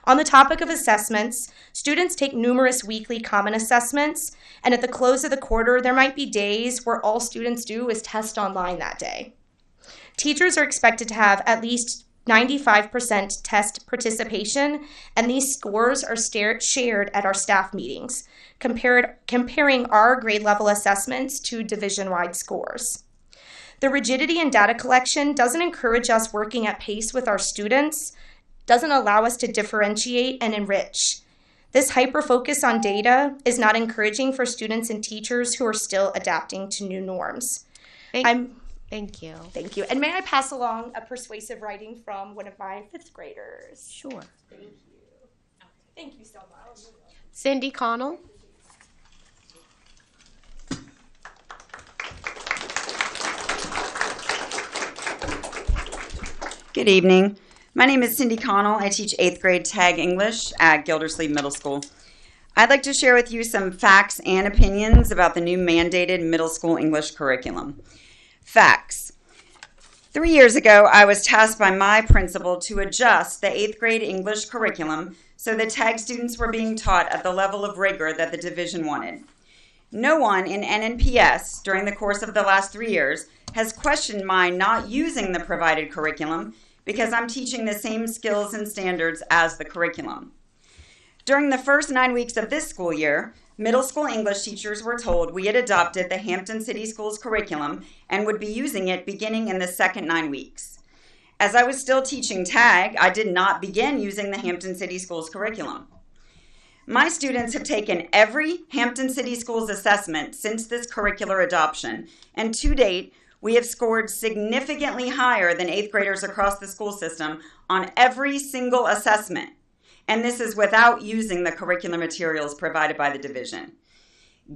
On the topic of assessments, students take numerous weekly common assessments, and at the close of the quarter, there might be days where all students do is test online that day. Teachers are expected to have at least 95% test participation, and these scores are shared at our staff meetings, comparing our grade level assessments to division-wide scores. The rigidity in data collection doesn't encourage us working at pace with our students, doesn't allow us to differentiate and enrich. This hyper-focus on data is not encouraging for students and teachers who are still adapting to new norms. Thank you. Thank you. And may I pass along a persuasive writing from one of my 5th graders? Sure. Thank you. Thank you so much. Cindy Connell. Good evening. My name is Cindy Connell. I teach 8th grade tag English at Gildersleeve Middle School. I'd like to share with you some facts and opinions about the new mandated middle school English curriculum. Facts. 3 years ago, I was tasked by my principal to adjust the 8th grade English curriculum so that tag students were being taught at the level of rigor that the division wanted. No one in NNPS during the course of the last 3 years has questioned my not using the provided curriculum because I'm teaching the same skills and standards as the curriculum. During the first 9 weeks of this school year, middle school English teachers were told we had adopted the Hampton City Schools curriculum and would be using it beginning in the second 9 weeks. As I was still teaching tag, I did not begin using the Hampton City Schools curriculum. My students have taken every Hampton City Schools assessment since this curricular adoption, and to date, we have scored significantly higher than 8th graders across the school system on every single assessment. And this is without using the curricular materials provided by the division.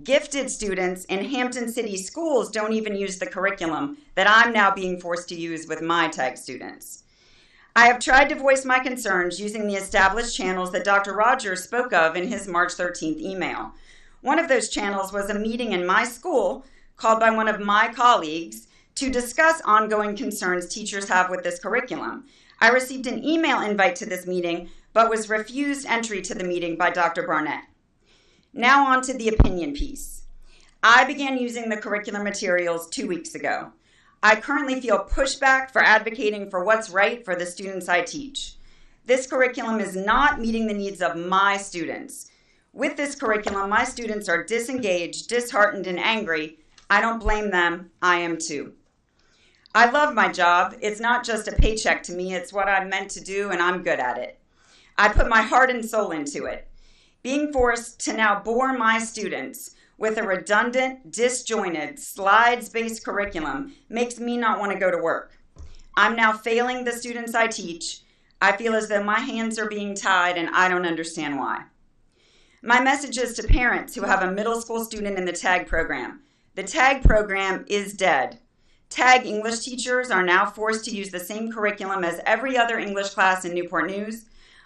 Gifted students in Hampton City Schools don't even use the curriculum that I'm now being forced to use with my tag students. I have tried to voice my concerns using the established channels that Dr. Rogers spoke of in his March 13th email. One of those channels was a meeting in my school called by one of my colleagues to discuss ongoing concerns teachers have with this curriculum. I received an email invite to this meeting, but was refused entry to the meeting by Dr. Barnett. Now on to the opinion piece. I began using the curricular materials 2 weeks ago. I currently feel pushback for advocating for what's right for the students I teach. This curriculum is not meeting the needs of my students. With this curriculum, my students are disengaged, disheartened, and angry. I don't blame them. I am too. I love my job. It's not just a paycheck to me. It's what I'm meant to do, and I'm good at it. I put my heart and soul into it. Being forced to now bore my students with a redundant, disjointed, slides-based curriculum makes me not want to go to work. I'm now failing the students I teach. I feel as though my hands are being tied, and I don't understand why. My message is to parents who have a middle school student in the TAG program. The TAG program is dead. TAG English teachers are now forced to use the same curriculum as every other English class in Newport News,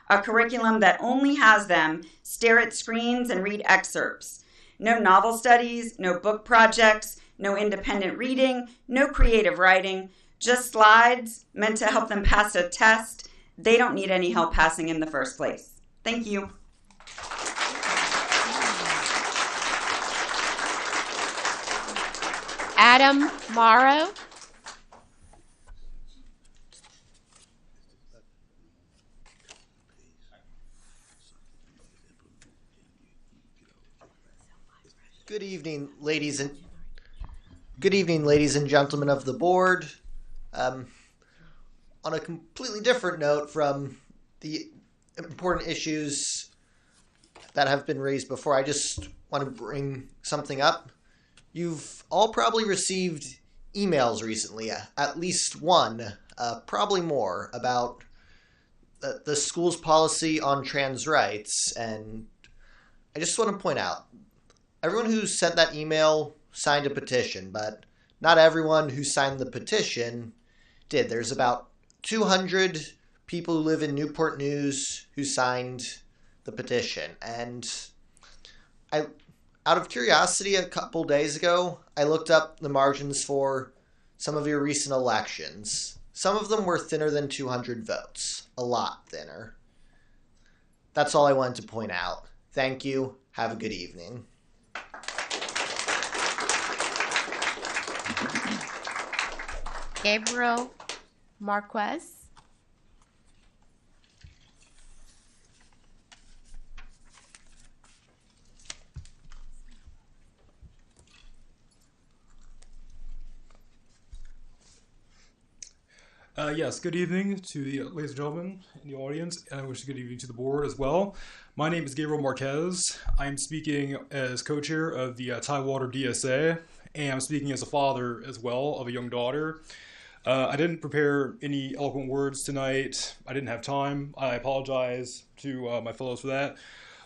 a curriculum that only has them stare at screens and read excerpts. No novel studies, no book projects, no independent reading, no creative writing, just slides meant to help them pass a test. They don't need any help passing in the first place. Thank you. Adam Morrow. Good evening, ladies and gentlemen of the board. On a completely different note from the important issues that have been raised before, I just want to bring something up. You've all probably received emails recently, at least one, probably more, about the school's policy on trans rights. And I just want to point out, everyone who sent that email signed a petition, but not everyone who signed the petition did. There's about 200 people who live in Newport News who signed the petition. And out of curiosity, a couple days ago, I looked up the margins for some of your recent elections. Some of them were thinner than 200 votes. A lot thinner. That's all I wanted to point out. Thank you. Have a good evening. Gabriel Marquez. Yes, good evening to the ladies and gentlemen in the audience, and I wish a good evening to the board as well. My name is Gabriel Marquez. I'm speaking as co-chair of the Tidewater DSA, and I'm speaking as a father as well of a young daughter. I didn't prepare any eloquent words tonight. I didn't have time. I apologize to my fellows for that.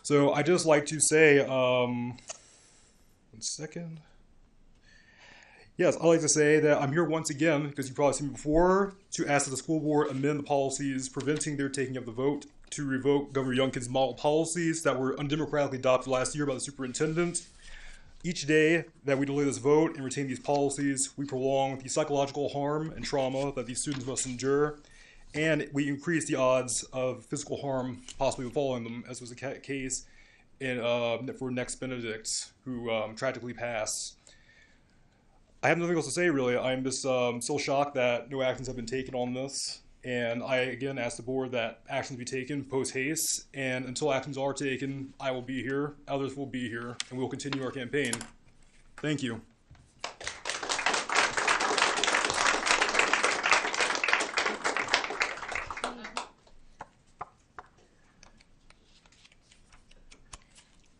So I just like to say, 1 second. Yes, I'd like to say that I'm here once again, because you've probably seen me before, to ask that the school board amend the policies preventing their taking of the vote to revoke Governor Youngkin's model policies that were undemocratically adopted last year by the superintendent. Each day that we delay this vote and retain these policies, we prolong the psychological harm and trauma that these students must endure, and we increase the odds of physical harm possibly befalling them, as was the case for Next Benedict, who tragically passed. I have nothing else to say, really. I'm just so shocked that no actions have been taken on this. And I, again, ask the board that actions be taken post-haste. And until actions are taken, I will be here, others will be here, and we will continue our campaign. Thank you.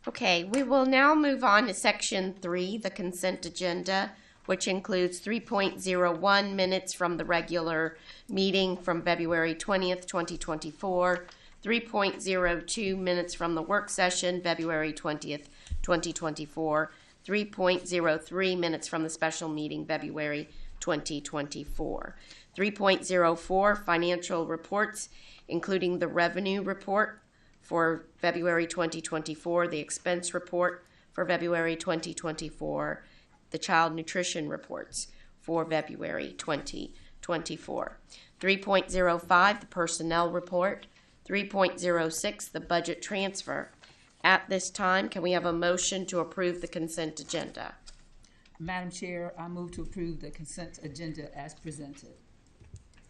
Okay, we will now move on to Section 3, the consent agenda, which includes 3.01 minutes from the regular meeting from February 20th, 2024, 3.02 minutes from the work session, February 20th, 2024, 3.03 minutes from the special meeting, February 2024, 3.04 financial reports, including the revenue report for February 2024, the expense report for February 2024, the child nutrition reports for February 2024. 3.05, the personnel report. 3.06, the budget transfer. At this time, can we have a motion to approve the consent agenda? Madam Chair, I move to approve the consent agenda as presented.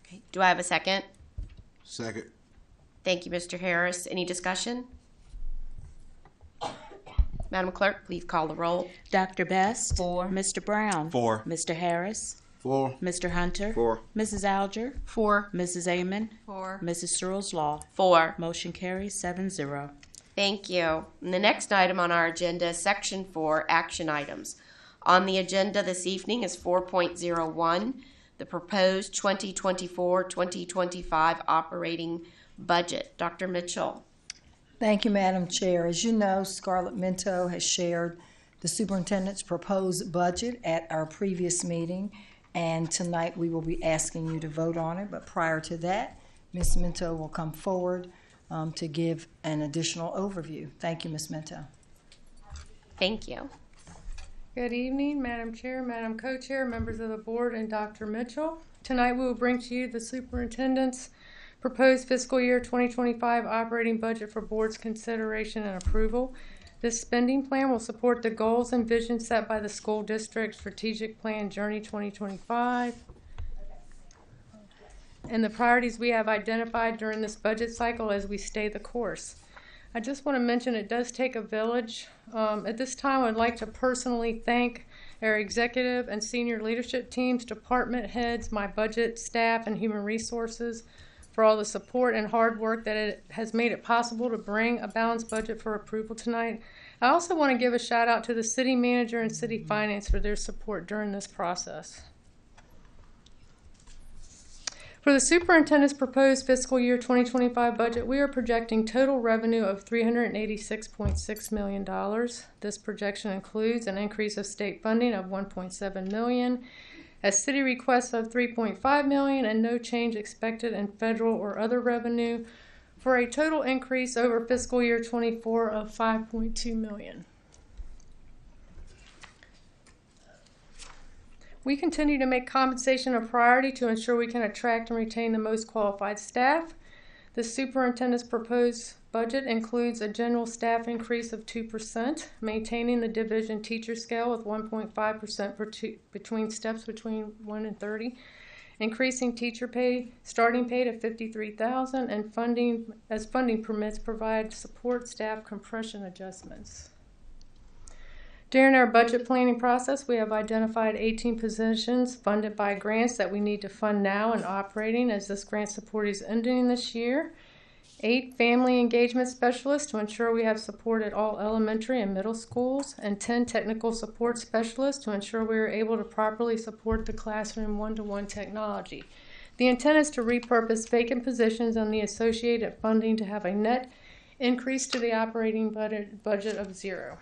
Okay. Do I have a second? Second. Thank you, Mr. Harris. Any discussion? Madam Clerk, please call the roll. Dr. Best. 4. Mr. Brown. 4. Mr. Harris. 4. Mr. Hunter. 4. Mrs. Alger. 4. Mrs. Amon. 4. Mrs. Searles Law. 4. Motion carries 7-0. Thank you. And the next item on our agenda is Section 4, action items. On the agenda this evening is 4.01, the proposed 2024-2025 operating budget. Dr. Mitchell. Thank you, Madam Chair. As you know, Scarlett Minto has shared the superintendent's proposed budget at our previous meeting, and tonight we will be asking you to vote on it. But prior to that, Ms. Minto will come forward to give an additional overview. Thank you, Ms. Minto. Thank you. Good evening, Madam Chair, Madam Co-Chair, members of the board, and Dr. Mitchell. Tonight we will bring to you the superintendent's proposed fiscal year 2025 operating budget for board's consideration and approval. This spending plan will support the goals and vision set by the school district strategic plan Journey 2025 and the priorities we have identified during this budget cycle as we stay the course. I just want to mention it does take a village. At this time, I'd like to personally thank our executive and senior leadership teams, department heads, my budget staff, and human resources for all the support and hard work that it has made it possible to bring a balanced budget for approval tonight. I also want to give a shout out to the city manager and city finance for their support during this process. For the superintendent's proposed fiscal year 2025 budget, we are projecting total revenue of $386.6 million. This projection includes an increase of state funding of $1.7 million, a city request of $3.5 million, and no change expected in federal or other revenue, for a total increase over fiscal year 24 of $5.2 million. We continue to make compensation a priority to ensure we can attract and retain the most qualified staff. The superintendent's proposed budget includes a general staff increase of 2%, maintaining the division teacher scale with 1.5% between steps between 1 and 30, increasing teacher pay, starting pay to $53,000, and funding as funding permits provide support staff compression adjustments. During our budget planning process, we have identified 18 positions funded by grants that we need to fund now and operating as this grant support is ending this year. 8 family engagement specialists to ensure we have support at all elementary and middle schools, and 10 technical support specialists to ensure we are able to properly support the classroom one-to-one technology. The intent is to repurpose vacant positions and the associated funding to have a net increase to the operating budget of 0.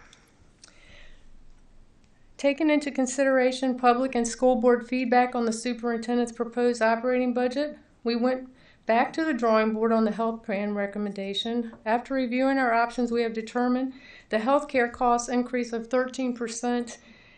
Taking into consideration public and school board feedback on the superintendent's proposed operating budget, we went back to the drawing board on the health plan recommendation. After reviewing our options, we have determined the health care cost increase of 13%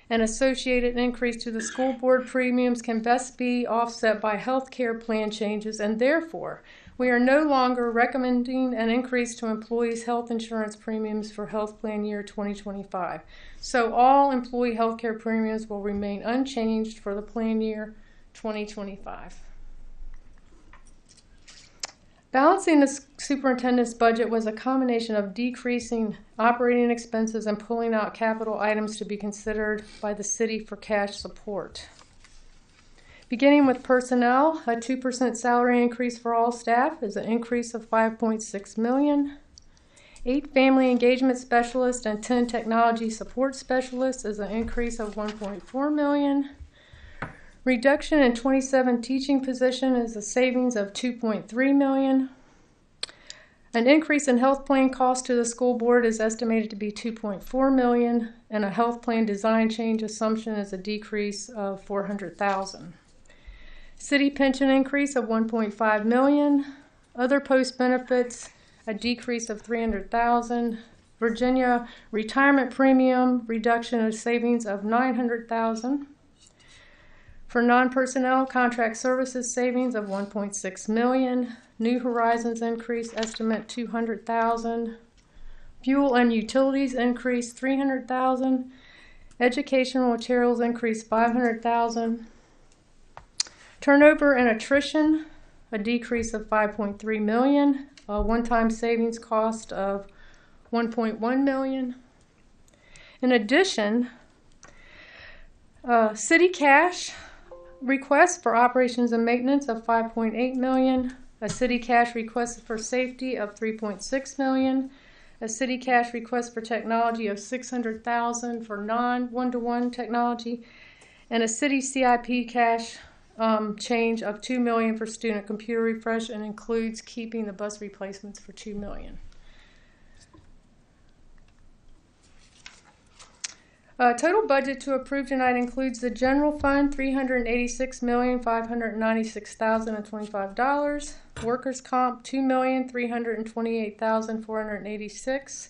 and associated increase to the school board premiums can best be offset by health care plan changes, and therefore we are no longer recommending an increase to employees' health insurance premiums for health plan year 2025. So all employee health care premiums will remain unchanged for the plan year 2025. Balancing the superintendent's budget was a combination of decreasing operating expenses and pulling out capital items to be considered by the city for cash support. Beginning with personnel, a 2% salary increase for all staff is an increase of $5.6 million. 8 family engagement specialists and 10 technology support specialists is an increase of $1.4 million. Reduction in 27 teaching position is a savings of $2.3 million. An increase in health plan cost to the school board is estimated to be $2.4 million, and a health plan design change assumption is a decrease of $400,000. City pension increase of $1.5 million. Other post benefits, a decrease of $300,000. Virginia retirement premium reduction of savings of $900,000. For non-personnel contract services savings of $1.6 million. New Horizons increase estimate $200,000. Fuel and utilities increase $300,000. Educational materials increase $500,000. Turnover and attrition, a decrease of $5.3 million. A one-time savings cost of $1.1 million. In addition, city cash request for operations and maintenance of $5.8 million, a city cash request for safety of $3.6 million, a city cash request for technology of $600,000 for non-one-to-one technology, and a city CIP cash change of $2 million for student computer refresh, and includes keeping the bus replacements for $2 million. Total budget to approve tonight includes the general fund, $386,596,025. Workers' comp, $2,328,486.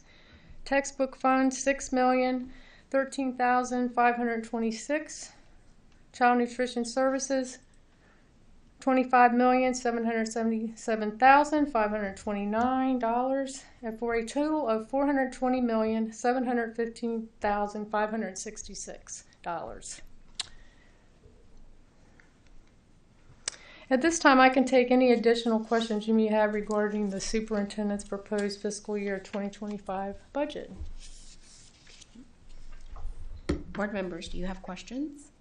Textbook fund, $6,013,526. Child nutrition services, $25,777,529, and for a total of $420,715,566. At this time, I can take any additional questions you may have regarding the superintendent's proposed fiscal year 2025 budget. Board members, do you have questions?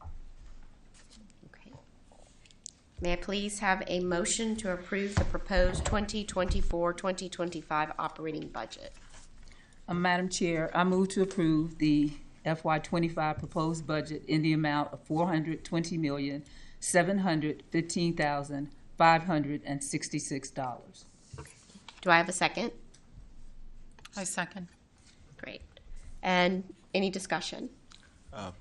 May I please have a motion to approve the proposed 2024-2025 operating budget? Madam Chair, I move to approve the FY25 proposed budget in the amount of $420,715,566. Do I have a second? I second. Great. And any discussion?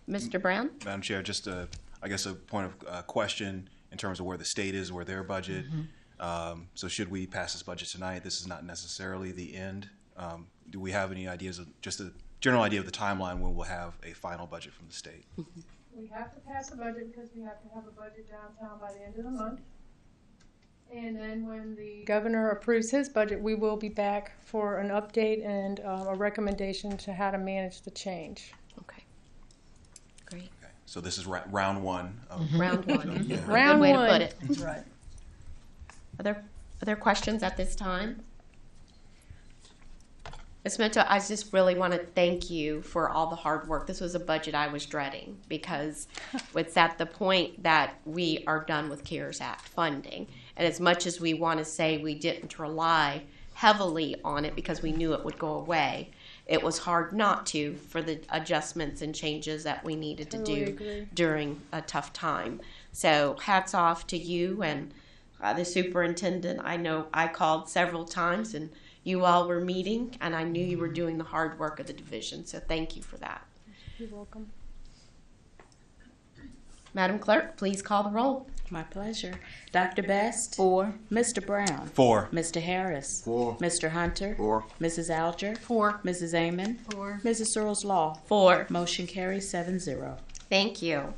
Mr. Brown? Madam Chair, just I guess a point of question in terms of where the state is, where their budget. So should we pass this budget tonight? This is not necessarily the end. Do we have any ideas of just a general idea of the timeline when we'll have a final budget from the state? We have to pass a budget because we have to have a budget downtown by the end of the month. And then when the governor approves his budget, we will be back for an update and a recommendation to how to manage the change. Okay. Great. Okay. So this is round one. Round one. Yeah. Round one. Good way to put it. That's right. Other questions at this time? Ms. Minto, I just really want to thank you for all the hard work. This was a budget I was dreading because it's at the point that we are done with CARES Act funding. And as much as we want to say we didn't rely heavily on it because we knew it would go away. It was hard not to for the adjustments and changes that we needed to do during a tough time. So hats off to you and the superintendent. I know I called several times and you all were meeting, and I knew you were doing the hard work of the division. So thank you for that. You're welcome. Madam Clerk, please call the roll. My pleasure. Dr. Best? 4. Mr. Brown? 4. Mr. Harris? 4. Mr. Hunter? 4. Mrs. Alger? 4. Mrs. Amon? 4. Mrs. Searles Law? 4. Motion carries 7-0. Thank you.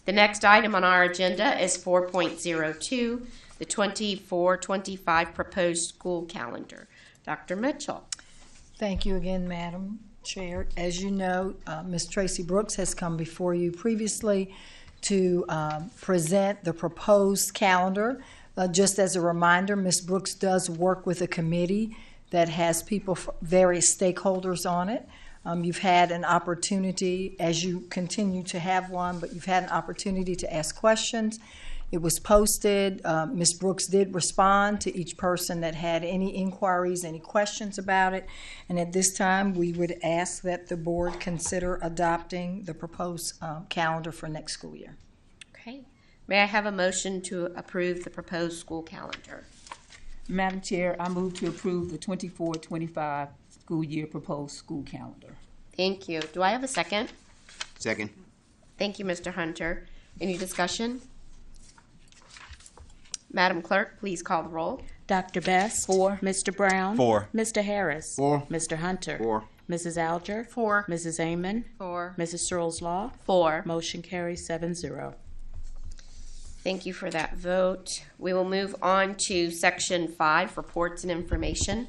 The next item on our agenda is 4.02, the 24-25 proposed school calendar. Dr. Mitchell. Thank you again, Madam Chair. As you know, Ms. Tracy Brooks has come before you previously to present the proposed calendar. Just as a reminder, Ms. Brooks does work with a committee that has people, various stakeholders on it. You've had an opportunity, as you continue to have one, but you've had an opportunity to ask questions. It was posted. Ms. Brooks did respond to each person that had any inquiries, any questions about it. And at this time, we would ask that the board consider adopting the proposed calendar for next school year. Okay. May I have a motion to approve the proposed school calendar? Madam Chair, I move to approve the 24-25 school year proposed school calendar. Thank you. Do I have a second? Second. Thank you, Mr. Hunter. Any discussion? Madam Clerk, please call the roll. Dr. Best? 4. Mr. Brown? 4. Mr. Harris? 4. Mr. Hunter? 4. Mrs. Alger? 4. Mrs. Amon? 4. Mrs. Searles Law? 4. Motion carries 7-0. Thank you for that vote. We will move on to Section 5, Reports and Information.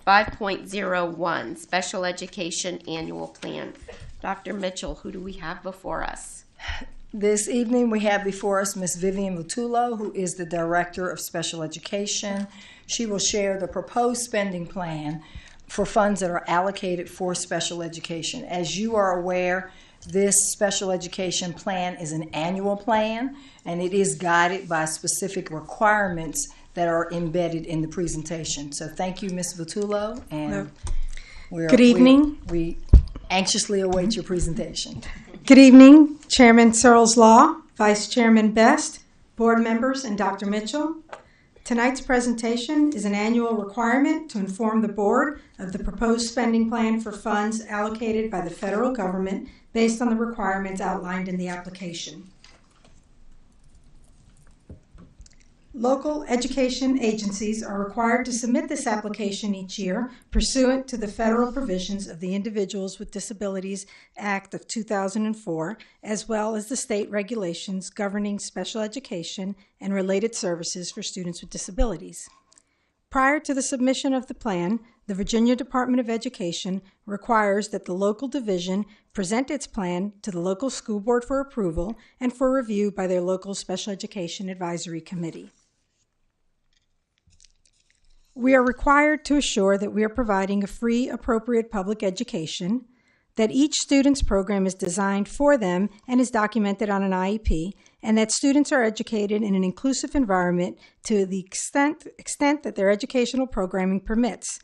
5.01, Special Education Annual Plan. Dr. Mitchell, who do we have before us? This evening, we have before us Ms. Vivian Vitullo, who is the Director of Special Education. She will share the proposed spending plan for funds that are allocated for special education. As you are aware, this special education plan is an annual plan, and it is guided by specific requirements that are embedded in the presentation. So thank you, Ms. Vitullo, and good evening. We anxiously await your presentation. Good evening, Chairman Searles Law, Vice Chairman Best, board members, and Dr. Mitchell. Tonight's presentation is an annual requirement to inform the board of the proposed spending plan for funds allocated by the federal government based on the requirements outlined in the application. Local education agencies are required to submit this application each year pursuant to the federal provisions of the Individuals with Disabilities Act of 2004, as well as the state regulations governing special education and related services for students with disabilities. Prior to the submission of the plan, the Virginia Department of Education requires that the local division present its plan to the local school board for approval and for review by their local special education advisory committee. We are required to assure that we are providing a free, appropriate public education, that each student's program is designed for them and is documented on an IEP, and that students are educated in an inclusive environment to the extent that their educational programming permits.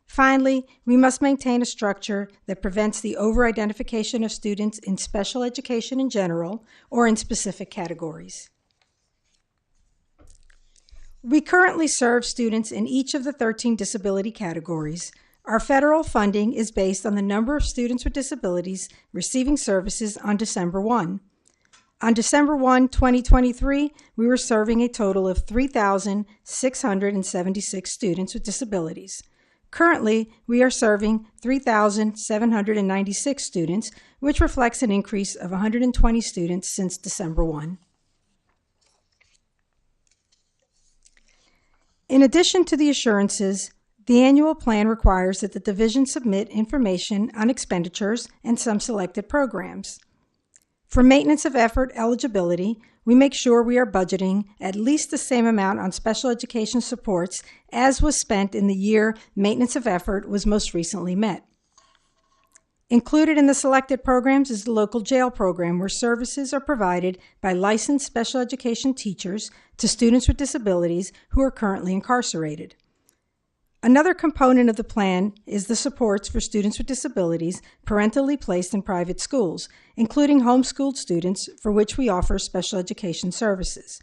Finally, we must maintain a structure that prevents the over-identification of students in special education in general or in specific categories. We currently serve students in each of the 13 disability categories. Our federal funding is based on the number of students with disabilities receiving services on December 1. On December 1, 2023, we were serving a total of 3,676 students with disabilities. Currently, we are serving 3,796 students, which reflects an increase of 120 students since December 1. In addition to the assurances, the annual plan requires that the division submit information on expenditures and some selected programs. For maintenance of effort eligibility, we make sure we are budgeting at least the same amount on special education supports as was spent in the year maintenance of effort was most recently met. Included in the selected programs is the local jail program, where services are provided by licensed special education teachers to students with disabilities who are currently incarcerated. Another component of the plan is the supports for students with disabilities parentally placed in private schools, including homeschooled students for which we offer special education services.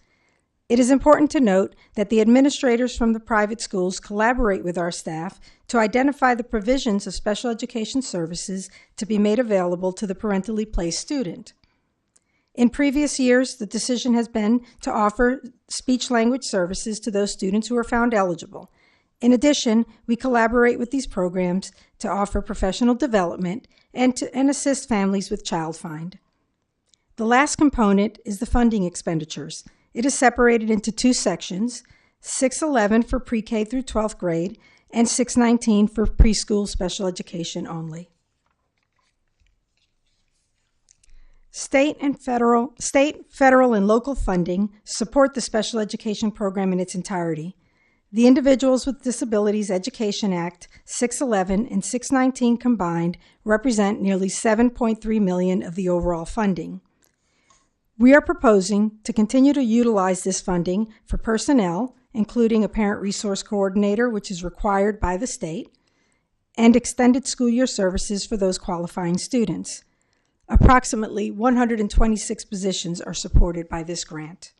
It is important to note that the administrators from the private schools collaborate with our staff to identify the provisions of special education services to be made available to the parentally placed student. In previous years, the decision has been to offer speech-language services to those students who are found eligible. In addition, we collaborate with these programs to offer professional development and assist families with child find. The last component is the funding expenditures. It is separated into two sections, 611 for pre-K through 12th grade and 619 for preschool special education only. State, federal, and local funding support the special education program in its entirety. The Individuals with Disabilities Education Act 611 and 619 combined represent nearly $7.3 million of the overall funding. We are proposing to continue to utilize this funding for personnel, including a parent resource coordinator, which is required by the state, and extended school year services for those qualifying students. Approximately 126 positions are supported by this grant.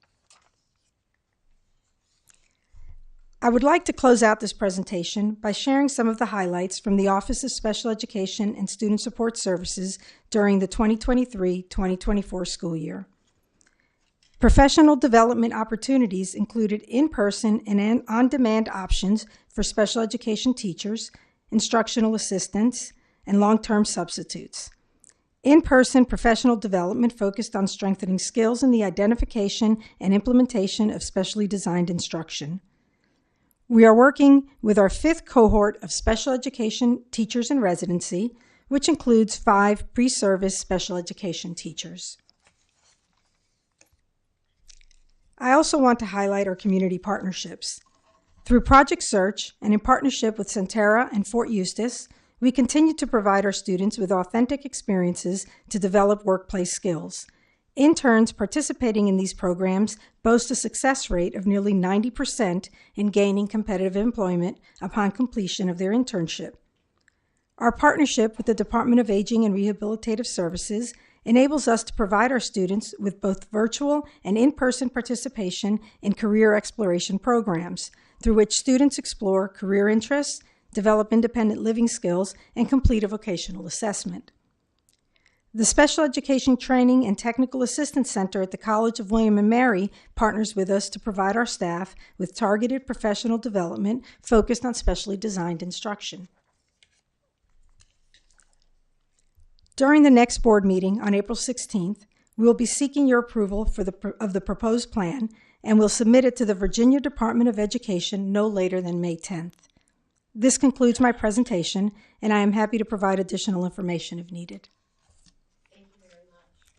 I would like to close out this presentation by sharing some of the highlights from the Office of Special Education and Student Support Services during the 2023-2024 school year. Professional development opportunities included in-person and on-demand options for special education teachers, instructional assistants, and long-term substitutes. In-person professional development focused on strengthening skills in the identification and implementation of specially designed instruction. We are working with our 5th cohort of special education teachers in residency, which includes 5 pre-service special education teachers. I also want to highlight our community partnerships. Through Project Search and in partnership with Centera and Fort Eustis, we continue to provide our students with authentic experiences to develop workplace skills. Interns participating in these programs boast a success rate of nearly 90% in gaining competitive employment upon completion of their internship. Our partnership with the Department of Aging and Rehabilitative Services enables us to provide our students with both virtual and in-person participation in career exploration programs, through which students explore career interests, develop independent living skills, and complete a vocational assessment. The Special Education Training and Technical Assistance Center at the College of William and Mary partners with us to provide our staff with targeted professional development focused on specially designed instruction. During the next board meeting on April 16th, we will be seeking your approval of the proposed plan and will submit it to the Virginia Department of Education no later than May 10th. This concludes my presentation, and I am happy to provide additional information if needed.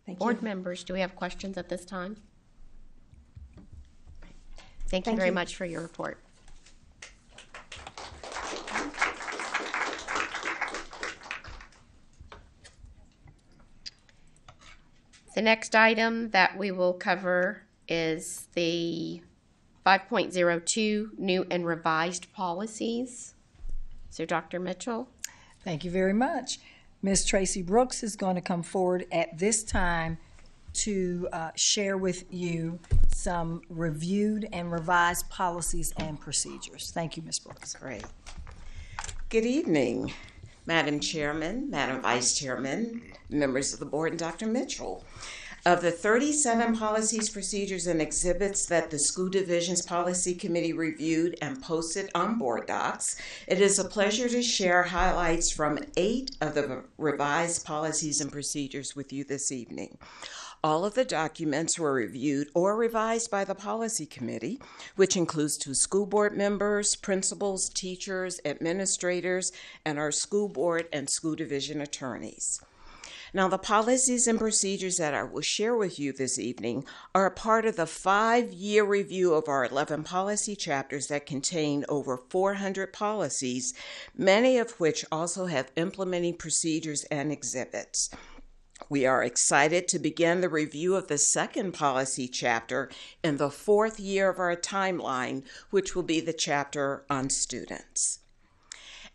Thank you. Board members, do we have questions at this time? Thank you very much for your report. The next item that we will cover is the 5.02 new and revised policies. So Dr. Mitchell. Thank you very much. Ms. Tracy Brooks is going to come forward at this time to share with you some reviewed and revised policies and procedures. Thank you, Ms. Brooks. Great. Good evening, Madam Chairman, Madam Vice Chairman, members of the board, and Dr. Mitchell. Of the 37 policies, procedures, and exhibits that the School Division's Policy Committee reviewed and posted on board docs, it is a pleasure to share highlights from 8 of the revised policies and procedures with you this evening. All of the documents were reviewed or revised by the Policy Committee, which includes 2 school board members, principals, teachers, administrators, and our school board and school division attorneys. Now, the policies and procedures that I will share with you this evening are a part of the 5-year review of our 11 policy chapters that contain over 400 policies, many of which also have implementing procedures and exhibits. We are excited to begin the review of the 2nd policy chapter in the 4th year of our timeline, which will be the chapter on students.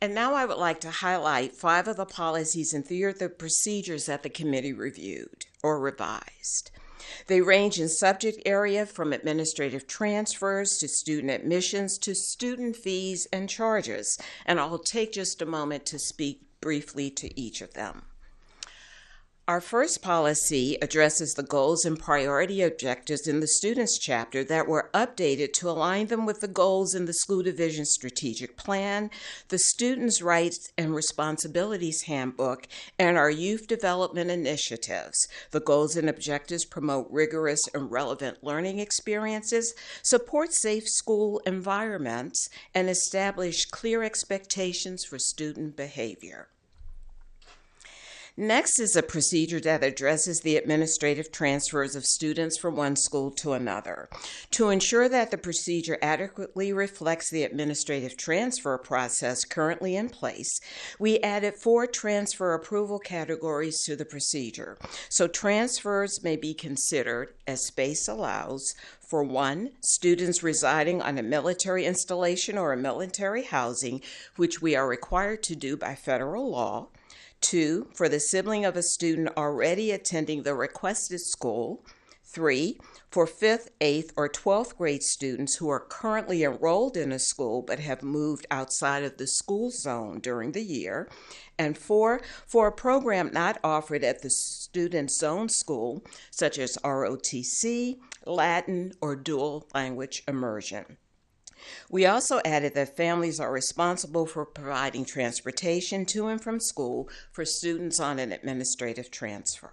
And now I would like to highlight 5 of the policies and 3 of the procedures that the committee reviewed or revised. They range in subject area from administrative transfers to student admissions to student fees and charges, and I'll take just a moment to speak briefly to each of them. Our first policy addresses the goals and priority objectives in the students chapter that were updated to align them with the goals in the school division strategic plan, the Students' Rights and Responsibilities Handbook, and our youth development initiatives. The goals and objectives promote rigorous and relevant learning experiences, support safe school environments, and establish clear expectations for student behavior. Next is a procedure that addresses the administrative transfers of students from one school to another. To ensure that the procedure adequately reflects the administrative transfer process currently in place, we added 4 transfer approval categories to the procedure. So transfers may be considered, as space allows, for 1, students residing on a military installation or a military housing, which we are required to do by federal law. 2, for the sibling of a student already attending the requested school. 3, for 5th, 8th, or 12th grade students who are currently enrolled in a school but have moved outside of the school zone during the year. And 4, for a program not offered at the student zone school, such as ROTC, Latin, or dual language immersion. We also added that families are responsible for providing transportation to and from school for students on an administrative transfer.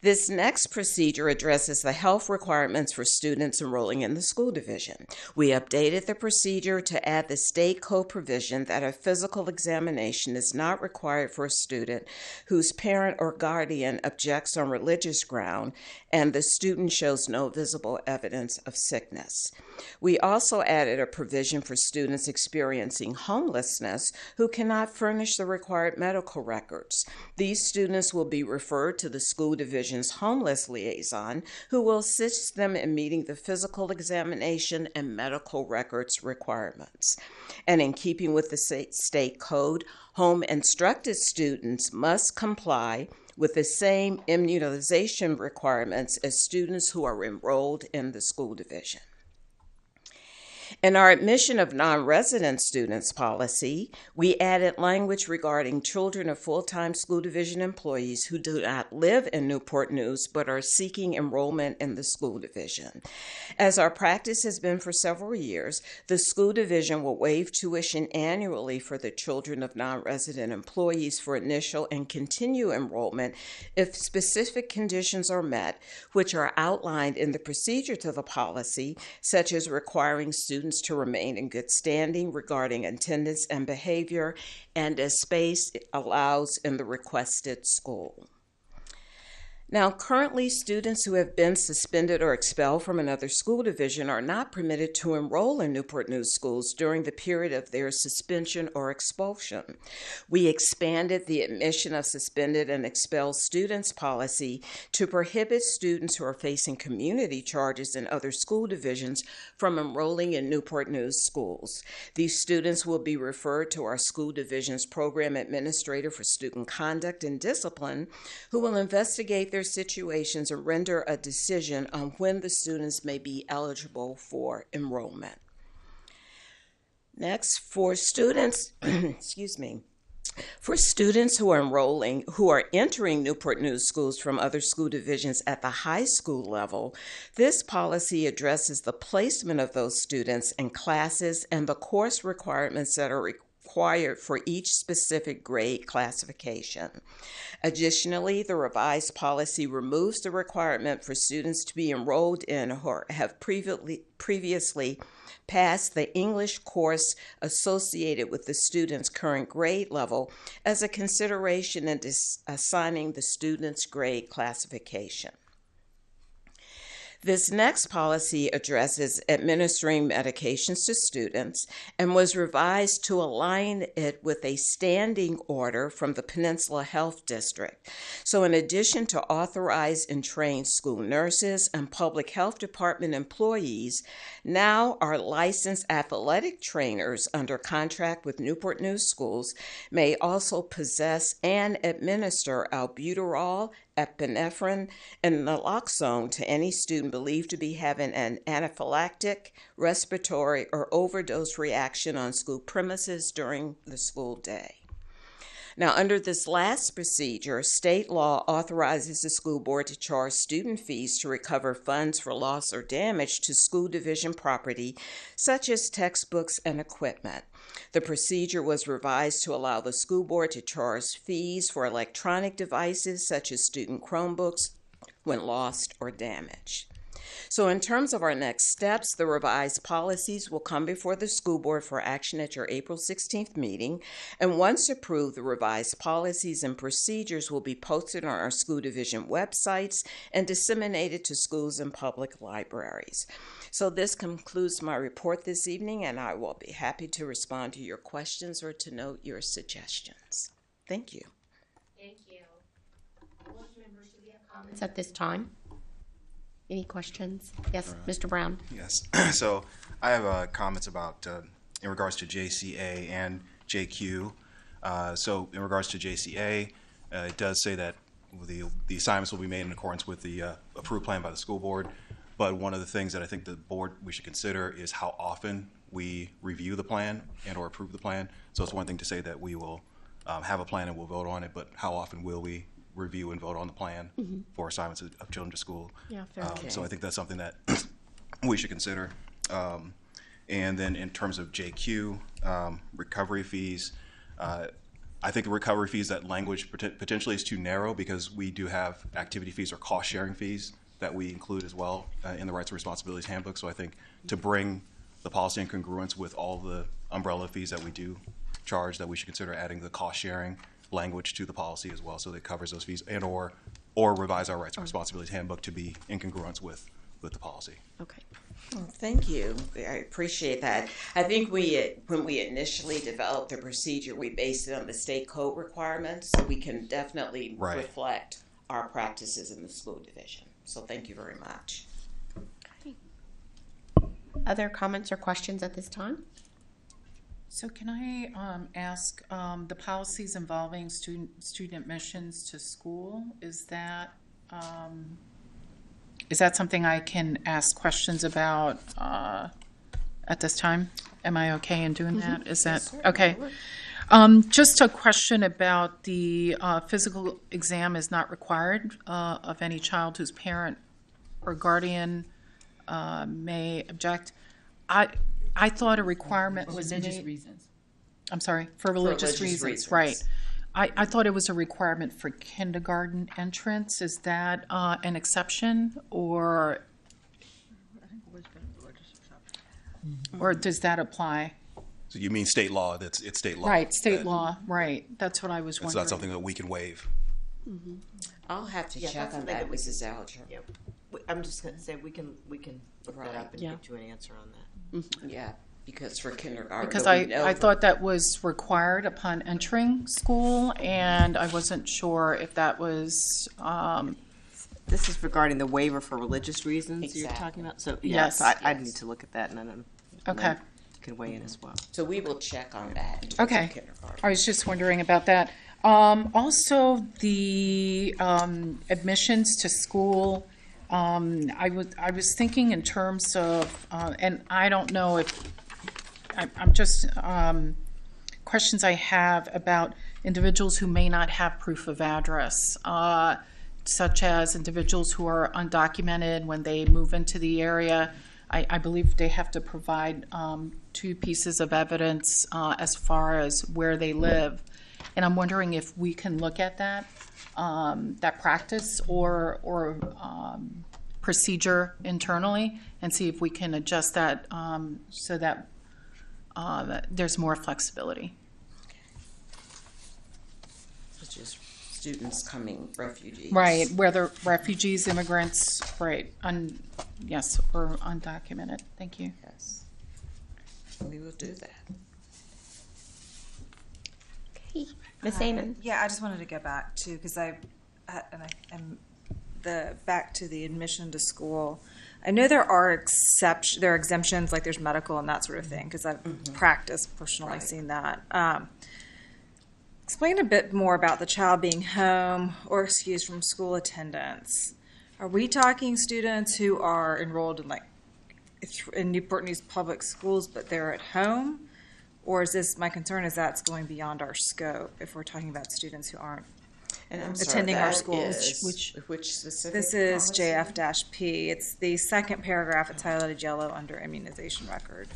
This next procedure addresses the health requirements for students enrolling in the school division. We updated the procedure to add the state code provision that a physical examination is not required for a student whose parent or guardian objects on religious ground and the student shows no visible evidence of sickness. We also added a provision for students experiencing homelessness who cannot furnish the required medical records. These students will be referred to the school division's homeless liaison, who will assist them in meeting the physical examination and medical records requirements. And in keeping with the state code, home instructed students must comply with the same immunization requirements as students who are enrolled in the school division. In our admission of non-resident students policy, we added language regarding children of full-time school division employees who do not live in Newport News but are seeking enrollment in the school division. As our practice has been for several years, the school division will waive tuition annually for the children of non-resident employees for initial and continue enrollment if specific conditions are met, which are outlined in the procedure to the policy, such as requiring students to remain in good standing regarding attendance and behavior, and as space allows in the requested school. Now, currently, students who have been suspended or expelled from another school division are not permitted to enroll in Newport News schools during the period of their suspension or expulsion. We expanded the admission of suspended and expelled students policy to prohibit students who are facing community charges in other school divisions from enrolling in Newport News schools. These students will be referred to our school division's program administrator for student conduct and discipline, who will investigate their situations and render a decision on when the students may be eligible for enrollment. Next, for students, for students who are entering Newport News schools from other school divisions at the high school level, this policy addresses the placement of those students in classes and the course requirements that are required for each specific grade classification. Additionally, the revised policy removes the requirement for students to be enrolled in or have previously passed the English course associated with the student's current grade level as a consideration in assigning the student's grade classification. This next policy addresses administering medications to students and was revised to align it with a standing order from the Peninsula Health District. So in addition to authorized and trained school nurses and public health department employees, now our licensed athletic trainers under contract with Newport News Schools may also possess and administer albuterol, epinephrine, and naloxone to any student believed to be having an anaphylactic, respiratory, or overdose reaction on school premises during the school day. Now, under this last procedure, state law authorizes the school board to charge student fees to recover funds for loss or damage to school division property, such as textbooks and equipment. The procedure was revised to allow the school board to charge fees for electronic devices, such as student Chromebooks, when lost or damaged. So in terms of our next steps, the revised policies will come before the school board for action at your April 16th meeting. And once approved, the revised policies and procedures will be posted on our school division websites and disseminated to schools and public libraries. So this concludes my report this evening, and I will be happy to respond to your questions or to note your suggestions. Thank you. Thank you. Board members, do we have comments at this time? Any questions? Yes, Mr. Brown. Yes. So I have comments about in regards to JCA and JQ. So in regards to JCA, it does say that the assignments will be made in accordance with the approved plan by the school board. But one of the things that I think the board we should consider is how often we review the plan and or approve the plan. So it's one thing to say that we will have a plan and we'll vote on it, but how often will we review and vote on the plan for assignments of children to school? Yeah, fair enough. So I think that's something that we should consider. And then in terms of JQ, recovery fees, I think the recovery fees, that language potentially is too narrow because we do have activity fees or cost sharing fees that we include as well in the Rights and Responsibilities Handbook. So I think to bring the policy in congruence with all the umbrella fees that we do charge, that we should consider adding the cost sharing language to the policy as well, so that it covers those fees, and or revise our Rights and Responsibilities Handbook to be in congruence with the policy. Okay. Well, thank you. I appreciate that. I think when we initially developed the procedure, we based it on the state code requirements, so we can definitely reflect our practices in the school division. So thank you very much. Okay. Other comments or questions at this time? So can I ask, the policies involving student admissions to school, is that something I can ask questions about at this time? Am I okay in doing that? Is that okay? Just a question about the physical exam is not required of any child whose parent or guardian may object. I thought a requirement was made. Religious reasons. I'm sorry, for religious reasons, right. I thought it was a requirement for kindergarten entrance. Is that an exception, or does that apply? So you mean state law? It's state law. Right, state law, right. That's what I was wondering. It's not something that we can waive. I'll have to check on that, Mrs. Alger. Yeah. I'm just going to say we can look that up and get you an answer on that. Yeah, because for kindergarten. Because I thought that was required upon entering school, and I wasn't sure if that was. This is regarding the waiver for religious reasons you're talking about. So yes, I need to look at that, and then okay, you can weigh in as well. So we will check on that. Okay, I was just wondering about that. Also, the admissions to school. I was thinking in terms of, and I don't know if I'm just questions I have about individuals who may not have proof of address, such as individuals who are undocumented when they move into the area. I believe they have to provide 2 pieces of evidence as far as where they live, and I'm wondering if we can look at that. That practice or procedure internally and see if we can adjust that so that there's more flexibility. Such as students coming, refugees. Right, whether refugees, immigrants, right, yes, or undocumented. Thank you. Yes, we will do that. Okay, Ms. Amon. Yeah, I just wanted to get back to, because I'm back to the admission to school. I know there are exemptions, like there's medical and that sort of thing, because I've practiced personally seen that. Explain a bit more about the child being home or excused from school attendance. Are we talking students who are enrolled in Newport News public schools, but they're at home? Or is this, my concern is that's going beyond our scope if we're talking about students who aren't attending our schools. Which specific This is policy? JF-P. It's the second paragraph. It's highlighted yellow under immunization record.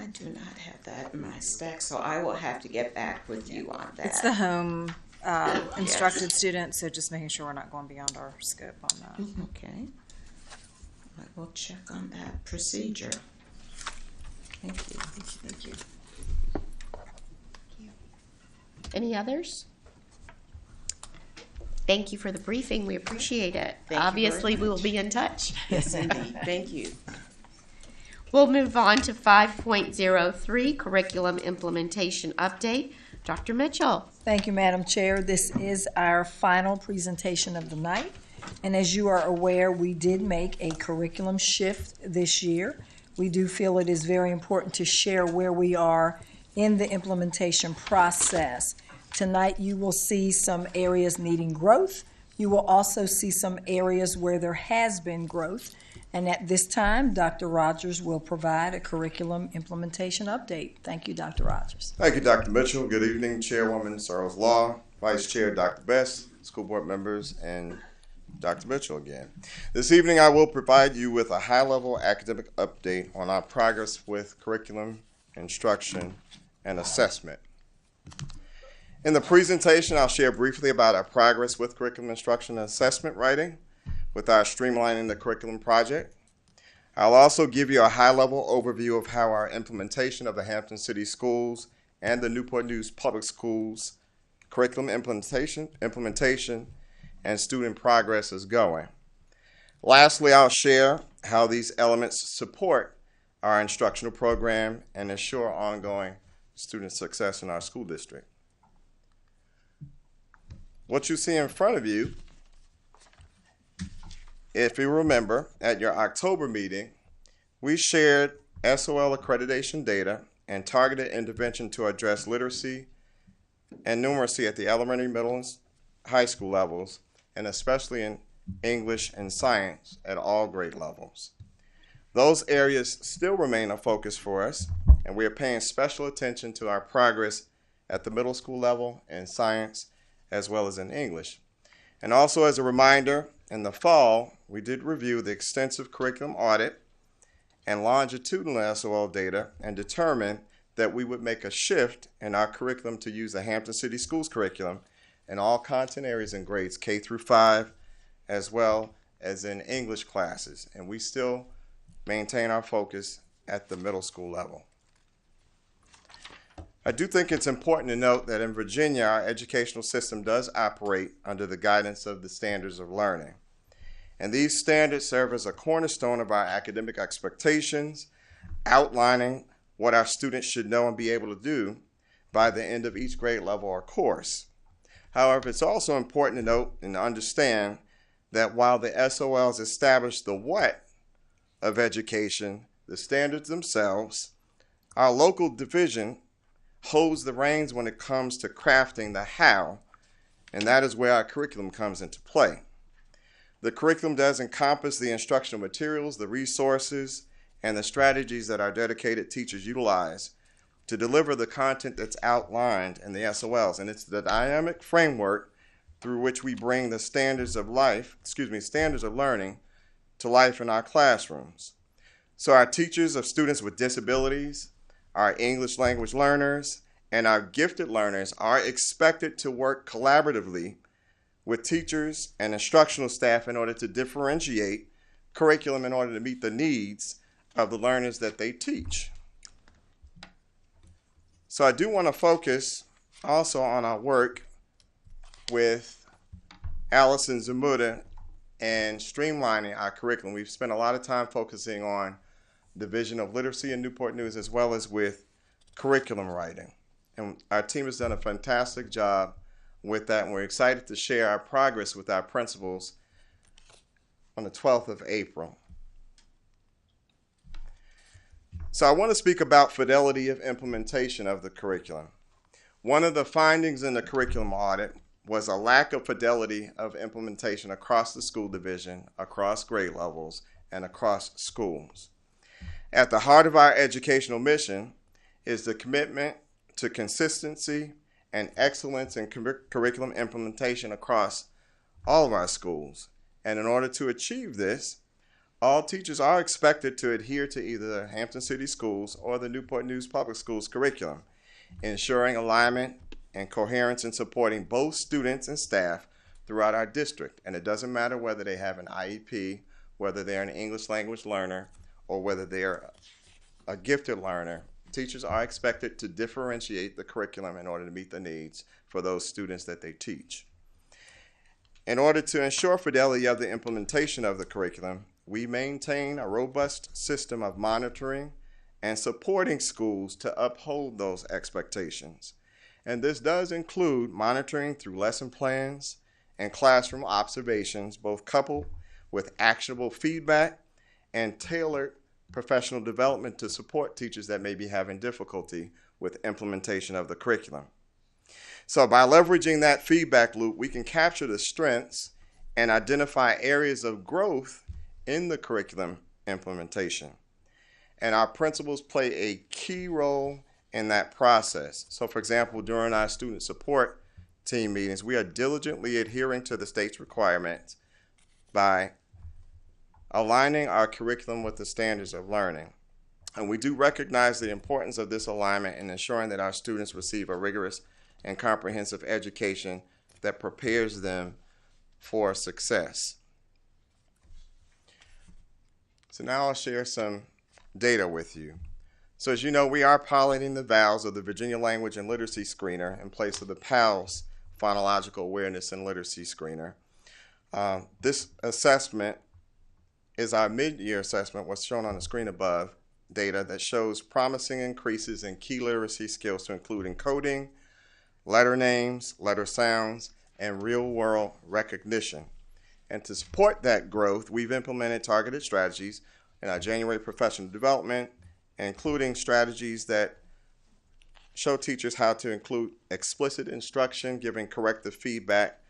I do not have that in my stack, so I will have to get back with you on that. It's the home instructed students, so just making sure we're not going beyond our scope on that. Okay. I will check on that procedure. Thank you. Thank you. Any others? Thank you for the briefing. We appreciate it. Thank you Obviously, very we will much. be in touch. Yes, indeed. Thank you. We'll move on to 5.03, Curriculum Implementation Update. Dr. Mitchell. Thank you, Madam Chair. This is our final presentation of the night. And as you are aware, we did make a curriculum shift this year. We do feel it is very important to share where we are in the implementation process. Tonight, you will see some areas needing growth. You will also see some areas where there has been growth. And at this time, Dr. Rogers will provide a curriculum implementation update. Thank you, Dr. Rogers. Thank you, Dr. Mitchell. Good evening, Chairwoman Searles Law, Vice Chair Dr. Best, school board members, and Dr. Mitchell again. This evening, I will provide you with a high-level academic update on our progress with curriculum, instruction, and assessment. In the presentation, I'll share briefly about our progress with curriculum, instruction, and assessment writing with our Streamlining the Curriculum project. I'll also give you a high-level overview of how our implementation of the Hampton City Schools and the Newport News Public Schools curriculum implementation and student progress is going. Lastly, I'll share how these elements support our instructional program and ensure ongoing student success in our school district. What you see in front of you, if you remember, at your October meeting, we shared SOL accreditation data and targeted intervention to address literacy and numeracy at the elementary, middle, and high school levels, and especially in English and science at all grade levels. Those areas still remain a focus for us, and we are paying special attention to our progress at the middle school level in science as well as in English. And also as a reminder, in the fall, we did review the extensive curriculum audit and longitudinal SOL data and determined that we would make a shift in our curriculum to use the Hampton City Schools curriculum in all content areas in grades K through 5, as well as in English classes. And we still maintain our focus at the middle school level. I do think it's important to note that in Virginia, our educational system does operate under the guidance of the standards of learning. And these standards serve as a cornerstone of our academic expectations, outlining what our students should know and be able to do by the end of each grade level or course. However, it's also important to note and understand that while the SOLs establish the what of education, the standards themselves, our local division holds the reins when it comes to crafting the how, and that is where our curriculum comes into play. The curriculum does encompass the instructional materials, the resources, and the strategies that our dedicated teachers utilize to deliver the content that's outlined in the SOLs. And it's the dynamic framework through which we bring the standards of learning to life in our classrooms. So our teachers of students with disabilities, our English language learners, and our gifted learners are expected to work collaboratively with teachers and instructional staff in order to differentiate curriculum in order to meet the needs of the learners that they teach. So I do want to focus also on our work with Allison Zamuda and streamlining our curriculum. We've spent a lot of time focusing on Division of Literacy in Newport News, as well as with curriculum writing. And our team has done a fantastic job with that, and we're excited to share our progress with our principals on the 12th of April. So I want to speak about fidelity of implementation of the curriculum. One of the findings in the curriculum audit was a lack of fidelity of implementation across the school division, across grade levels, and across schools. At the heart of our educational mission is the commitment to consistency and excellence in curriculum implementation across all of our schools. And in order to achieve this, all teachers are expected to adhere to either the Hampton City Schools or the Newport News Public Schools curriculum, ensuring alignment and coherence in supporting both students and staff throughout our district. And it doesn't matter whether they have an IEP, whether they're an English language learner, or whether they're a gifted learner. Teachers are expected to differentiate the curriculum in order to meet the needs for those students that they teach. In order to ensure fidelity of the implementation of the curriculum, we maintain a robust system of monitoring and supporting schools to uphold those expectations. And this does include monitoring through lesson plans and classroom observations, both coupled with actionable feedback and tailored professional development to support teachers that may be having difficulty with implementation of the curriculum. So by leveraging that feedback loop, we can capture the strengths and identify areas of growth in the curriculum implementation. And our principals play a key role in that process. So for example, during our student support team meetings, we are diligently adhering to the state's requirements by aligning our curriculum with the standards of learning. And we do recognize the importance of this alignment in ensuring that our students receive a rigorous and comprehensive education that prepares them for success. So now I'll share some data with you. So as you know, we are piloting the VALS, of the Virginia Language and Literacy Screener, in place of the PALS, Phonological Awareness and Literacy Screener. This assessment is our mid-year assessment, what's shown on the screen above, data that shows promising increases in key literacy skills to include encoding, letter names, letter sounds, and real-world recognition. And to support that growth, we've implemented targeted strategies in our January professional development, including strategies that show teachers how to include explicit instruction, giving corrective feedback,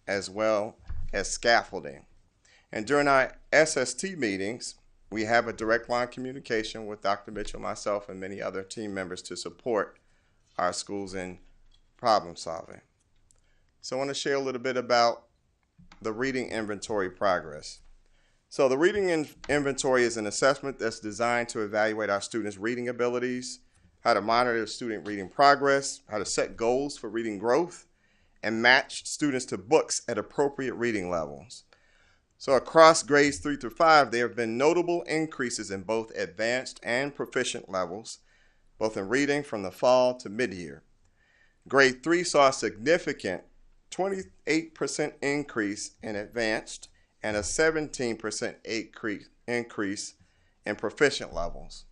as well as scaffolding. And during our SST meetings, we have a direct line communication with Dr. Mitchell, myself, and many other team members to support our schools in problem solving. So I want to share a little bit about the reading inventory progress. So the reading inventory is an assessment that's designed to evaluate our students' reading abilities, how to monitor student reading progress, how to set goals for reading growth, and match students to books at appropriate reading levels. So across grades 3 through 5, there have been notable increases in both advanced and proficient levels, both in reading from the fall to mid-year. Grade 3 saw a significant 28% increase in advanced and a 17% increase in proficient levels.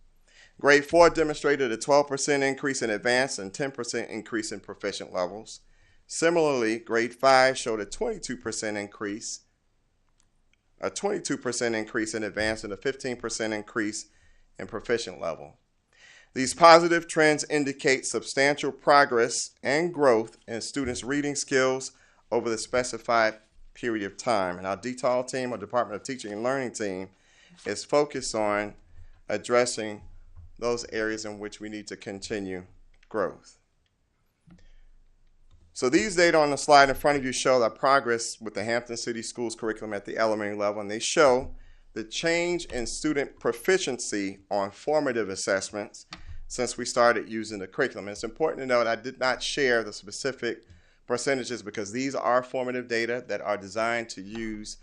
Grade 4 demonstrated a 12% increase in advanced and 10% increase in proficient levels. Similarly, grade 5 showed a 22% increase in advanced and a 15% increase in proficient level. These positive trends indicate substantial progress and growth in students' reading skills over the specified period of time. And our DTAL team, or Department of Teaching and Learning team, is focused on addressing those areas in which we need to continue growth. So these data on the slide in front of you show the progress with the Hampton City Schools curriculum at the elementary level, and they show the change in student proficiency on formative assessments since we started using the curriculum. And it's important to note I did not share the specific percentages because these are formative data that are designed to use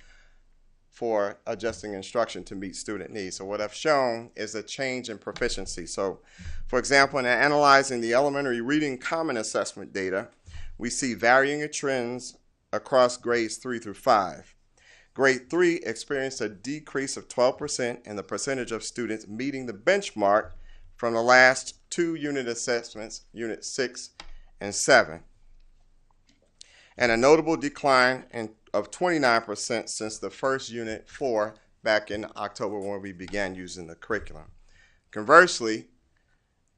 for adjusting instruction to meet student needs. So what I've shown is a change in proficiency. So, for example, in analyzing the elementary reading common assessment data, we see varying trends across grades 3 through 5. Grade 3 experienced a decrease of 12% in the percentage of students meeting the benchmark from the last 2 unit assessments, Unit 6 and 7, and a notable decline of 29% since the first Unit 4 back in October when we began using the curriculum. Conversely,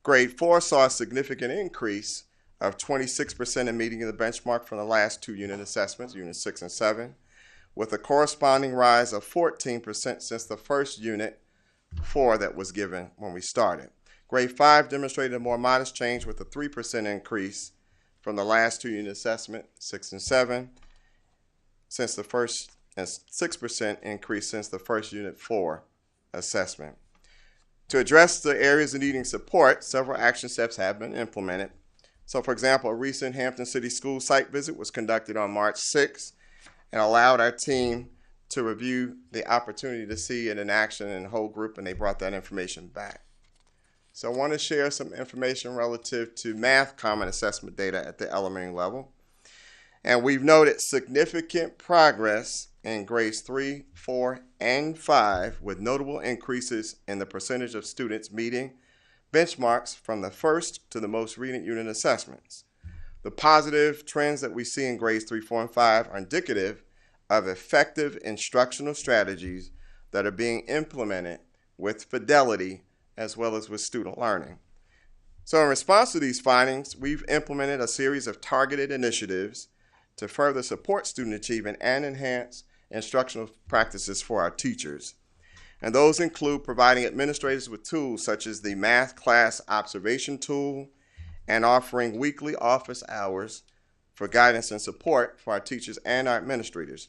Grade 4 saw a significant increase of 26% in meeting the benchmark from the last 2 unit assessments, Unit 6 and 7, with a corresponding rise of 14% since the first Unit 4 that was given when we started. Grade 5 demonstrated a more modest change with a 3% increase from the last 2 unit assessment, 6 and 7, since the first, and 6% increase since the first Unit 4 assessment. To address the areas needing support, several action steps have been implemented. So, for example, a recent Hampton City School site visit was conducted on March 6th and allowed our team to review the opportunity to see it in action in the whole group, and they brought that information back. So I want to share some information relative to math common assessment data at the elementary level. And we've noted significant progress in grades 3, 4, and 5 with notable increases in the percentage of students meeting benchmarks from the first to the most recent unit assessments. The positive trends that we see in grades 3, 4, and 5 are indicative of effective instructional strategies that are being implemented with fidelity as well as with student learning. So in response to these findings, we've implemented a series of targeted initiatives to further support student achievement and enhance instructional practices for our teachers. And those include providing administrators with tools such as the math class observation tool and offering weekly office hours for guidance and support for our teachers and our administrators.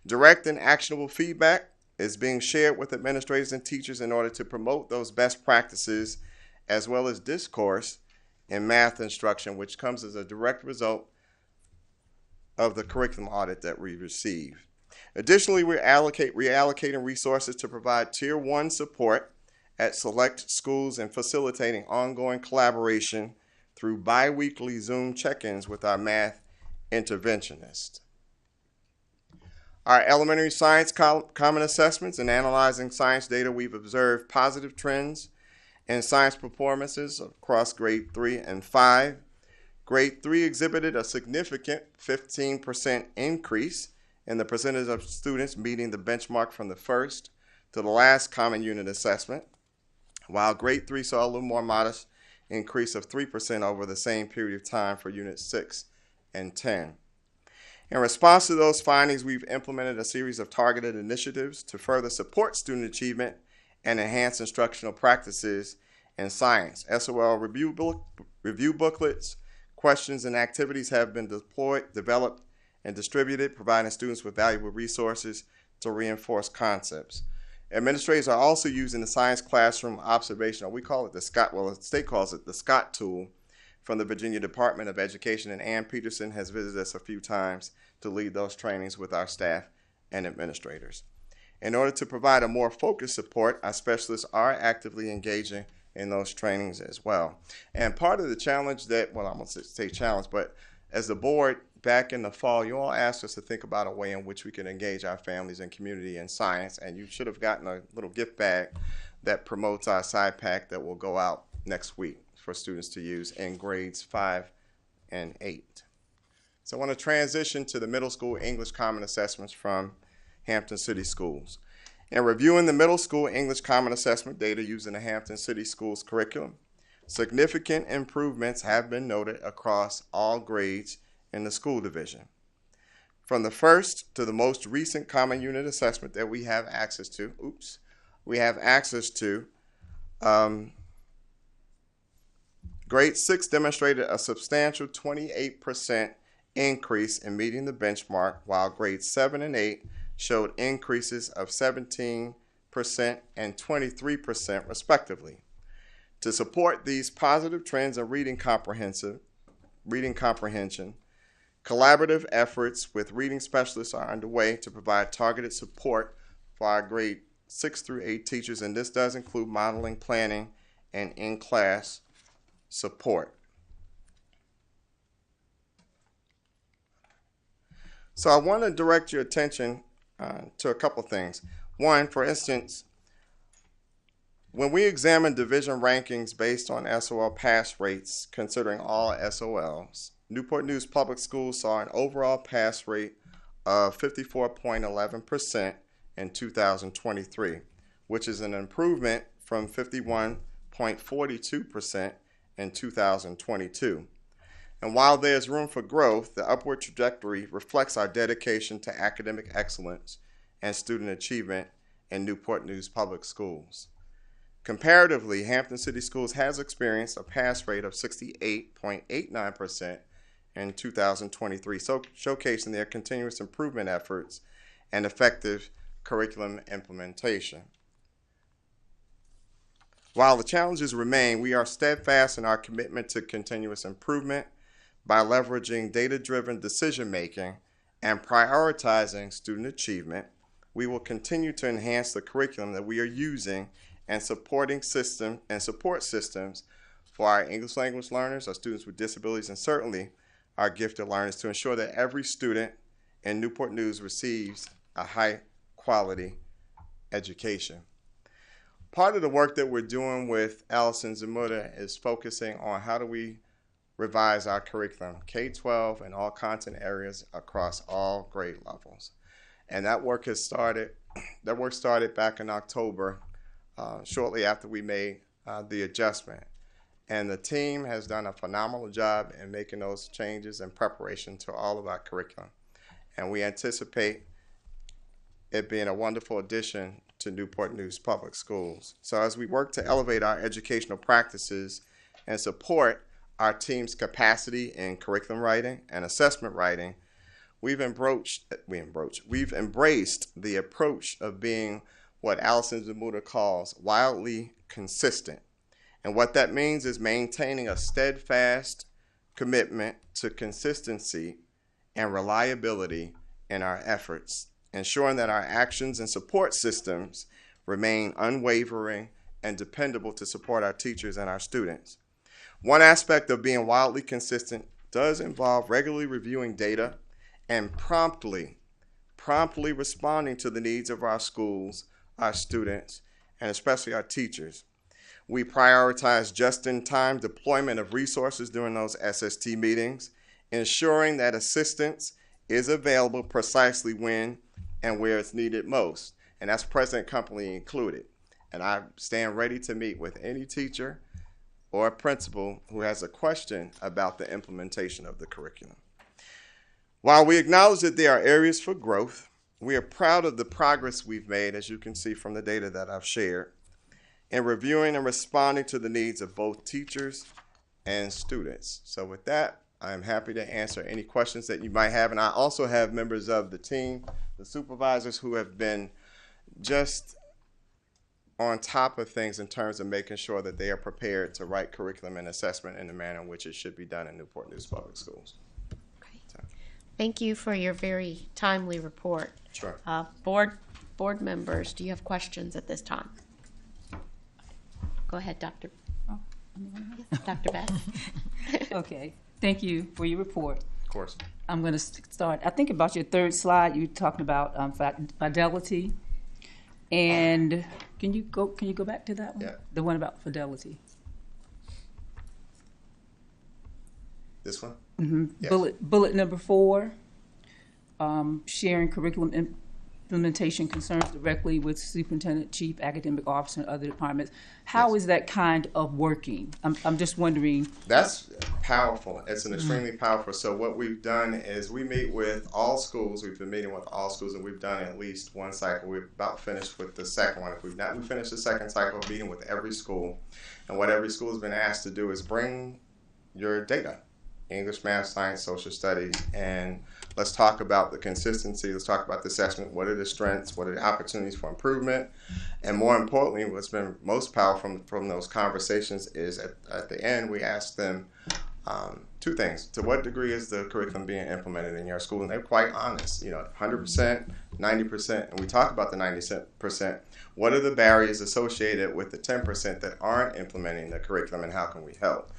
Direct and actionable feedback is being shared with administrators and teachers in order to promote those best practices as well as discourse in math instruction, which comes as a direct result of the curriculum audit that we received. Additionally, we're reallocating resources to provide Tier 1 support at select schools and facilitating ongoing collaboration through bi-weekly Zoom check-ins with our math interventionists. Our elementary science common assessments and analyzing science data, we've observed positive trends in science performances across grade 3 and 5. Grade 3 exhibited a significant 15% increase in the percentage of students meeting the benchmark from the first to the last common unit assessment, while grade 3 saw a little more modest increase of 3% over the same period of time for unit 6 and 10. In response to those findings, we've implemented a series of targeted initiatives to further support student achievement and enhance instructional practices in science. SOL review booklets, questions, and activities have been developed, and distributed, providing students with valuable resources to reinforce concepts. Administrators are also using the science classroom observation, or we call it the Scott, well, the state calls it the Scott tool, from the Virginia Department of Education, and Ann Peterson has visited us a few times to lead those trainings with our staff and administrators. In order to provide a more focused support, our specialists are actively engaging in those trainings as well. And part of the challenge that, well, I'm going to say challenge, but as the board back in the fall, you all asked us to think about a way in which we can engage our families and community in science, and you should have gotten a little gift bag that promotes our side pack that will go out next week for students to use in grades 5 and 8. So I want to transition to the middle school English Common Assessments from Hampton City Schools. In reviewing the middle school English Common Assessment data using the Hampton City Schools curriculum, significant improvements have been noted across all grades in the school division. From the first to the most recent common unit assessment that we have access to, grade 6 demonstrated a substantial 28% increase in meeting the benchmark, while grades 7 and 8 showed increases of 17% and 23% respectively. To support these positive trends in reading comprehension, collaborative efforts with reading specialists are underway to provide targeted support for our grade 6 through 8 teachers, and this does include modeling, planning, and in-class support. So I want to direct your attention to a couple things. One, for instance, when we examine division rankings based on SOL pass rates, considering all SOLs, Newport News Public Schools saw an overall pass rate of 54.11% in 2023, which is an improvement from 51.42% in 2022. And while there's room for growth, the upward trajectory reflects our dedication to academic excellence and student achievement in Newport News Public Schools. Comparatively, Hampton City Schools has experienced a pass rate of 68.89% in 2023, so showcasing their continuous improvement efforts and effective curriculum implementation. While the challenges remain, we are steadfast in our commitment to continuous improvement by leveraging data-driven decision-making and prioritizing student achievement. We will continue to enhance the curriculum that we are using and support systems for our English language learners, our students with disabilities, and certainly our gifted learners to ensure that every student in Newport News receives a high-quality education. Part of the work that we're doing with Allison Zamora is focusing on how do we revise our curriculum, K-12 and all content areas across all grade levels. And that work started back in October, shortly after we made the adjustment. And the team has done a phenomenal job in making those changes in preparation to all of our curriculum. And we anticipate it being a wonderful addition to Newport News Public Schools. So as we work to elevate our educational practices and support our team's capacity in curriculum writing and assessment writing, we've embraced the approach of being what Allison Zamora calls wildly consistent. And what that means is maintaining a steadfast commitment to consistency and reliability in our efforts, ensuring that our actions and support systems remain unwavering and dependable to support our teachers and our students. One aspect of being wildly consistent does involve regularly reviewing data and promptly responding to the needs of our schools, our students, and especially our teachers. We prioritize just-in-time deployment of resources during those SST meetings, ensuring that assistance is available precisely when and where it's needed most, and that's present company included. And I stand ready to meet with any teacher or a principal who has a question about the implementation of the curriculum. While we acknowledge that there are areas for growth, we are proud of the progress we've made, as you can see from the data that I've shared, in reviewing and responding to the needs of both teachers and students. So with that, I'm happy to answer any questions that you might have. And I also have members of the team, the supervisors, who have been just on top of things in terms of making sure that they are prepared to write curriculum and assessment in the manner in which it should be done in Newport News Public Schools. Okay. Thank you for your very timely report. Sure. Board members, do you have questions at this time? Go ahead, Dr. Best. Okay. Thank you for your report. Of course. I'm going to start. I think about your third slide. You're talking about fidelity. And can you go back to that one? Yeah. The one about fidelity. This one? Mm-hmm. Yes. Bullet number 4, sharing curriculum implementation concerns directly with superintendent, chief academic officer, and other departments. How is that kind of working? I'm just wondering. That's powerful. It's an extremely powerful. So what we've done is we meet with all schools. We've been meeting with all schools, and we've done at least one cycle. We're about finished with the second one. If we've not, we finished the second cycle of meeting with every school. And what every school has been asked to do is bring your data, English, math, science, social studies, and let's talk about the consistency. Let's talk about the assessment. What are the strengths? What are the opportunities for improvement? And more importantly, what's been most powerful from those conversations is at the end, we asked them two things. To what degree is the curriculum being implemented in your school? And they're quite honest. 100%, 90%, and we talk about the 90%, what are the barriers associated with the 10% that aren't implementing the curriculum, and how can we help?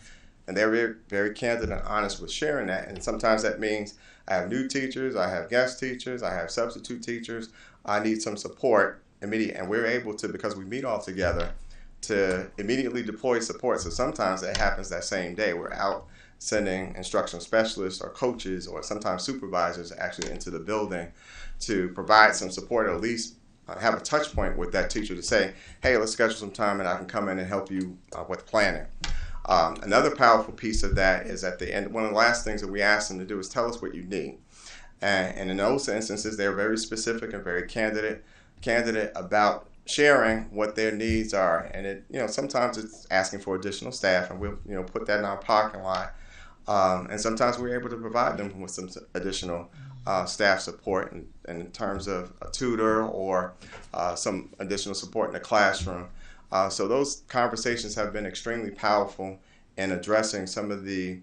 And they're very, very candid and honest with sharing that. And sometimes that means I have new teachers, I have guest teachers, I have substitute teachers, I need some support immediate. And we're able to, because we meet all together, to immediately deploy support. So sometimes it happens that same day. We're out sending instructional specialists or coaches or sometimes supervisors actually into the building to provide some support, or at least have a touch point with that teacher to say, hey, let's schedule some time and I can come in and help you with planning. Another powerful piece of that is at the end, one of the last things that we ask them to do is tell us what you need. And in those instances, they're very specific and very candid about sharing what their needs are. And it, sometimes it's asking for additional staff, and we'll, put that in our parking lot. And sometimes we're able to provide them with some additional staff support in terms of a tutor or some additional support in the classroom. So those conversations have been extremely powerful in addressing some of the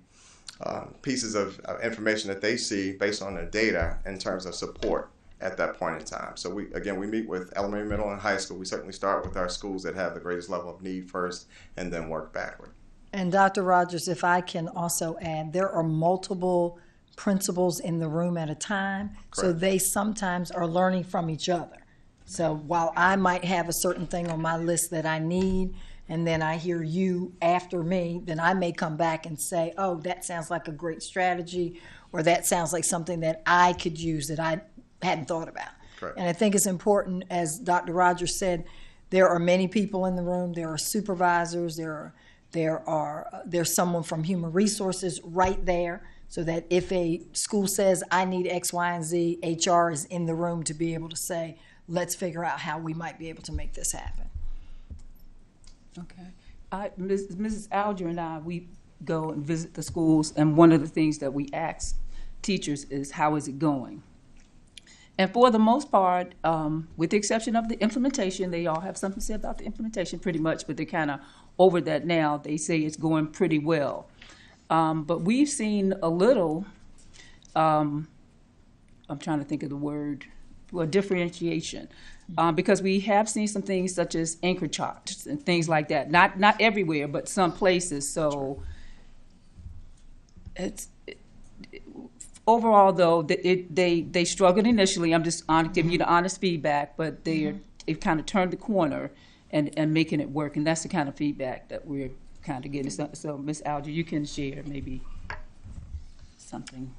pieces of information that they see based on their data in terms of support at that point in time. So we meet with elementary, middle, and high school. We certainly start with our schools that have the greatest level of need first and then work backward. And Dr. Rogers, if I can also add, there are multiple principals in the room at a time, so they sometimes are learning from each other. So while I might have a certain thing on my list that I need, and then I hear you after me, then I may come back and say, oh, that sounds like a great strategy, or that sounds like something that I could use that I hadn't thought about. Correct. And I think it's important, as Dr. Rogers said, there are many people in the room. There are supervisors. There's someone from Human Resources right there, so that if a school says, I need X, Y, and Z, HR is in the room to be able to say, let's figure out how we might be able to make this happen. Okay. Mrs. Alger and I, we go and visit the schools, and one of the things that we ask teachers is, how is it going? And for the most part, with the exception of the implementation, they all have something to say about the implementation pretty much, but they're kind of over that now. They say it's going pretty well. But we've seen a little, I'm trying to think of the word, differentiation. Because we have seen some things such as anchor charts and things like that. Not everywhere, but some places. So overall, though, they struggled initially. I'm just giving you the honest feedback, but they've kind of turned the corner and making it work. And that's the kind of feedback that we're kind of getting. So Ms. Alger, you can share maybe something.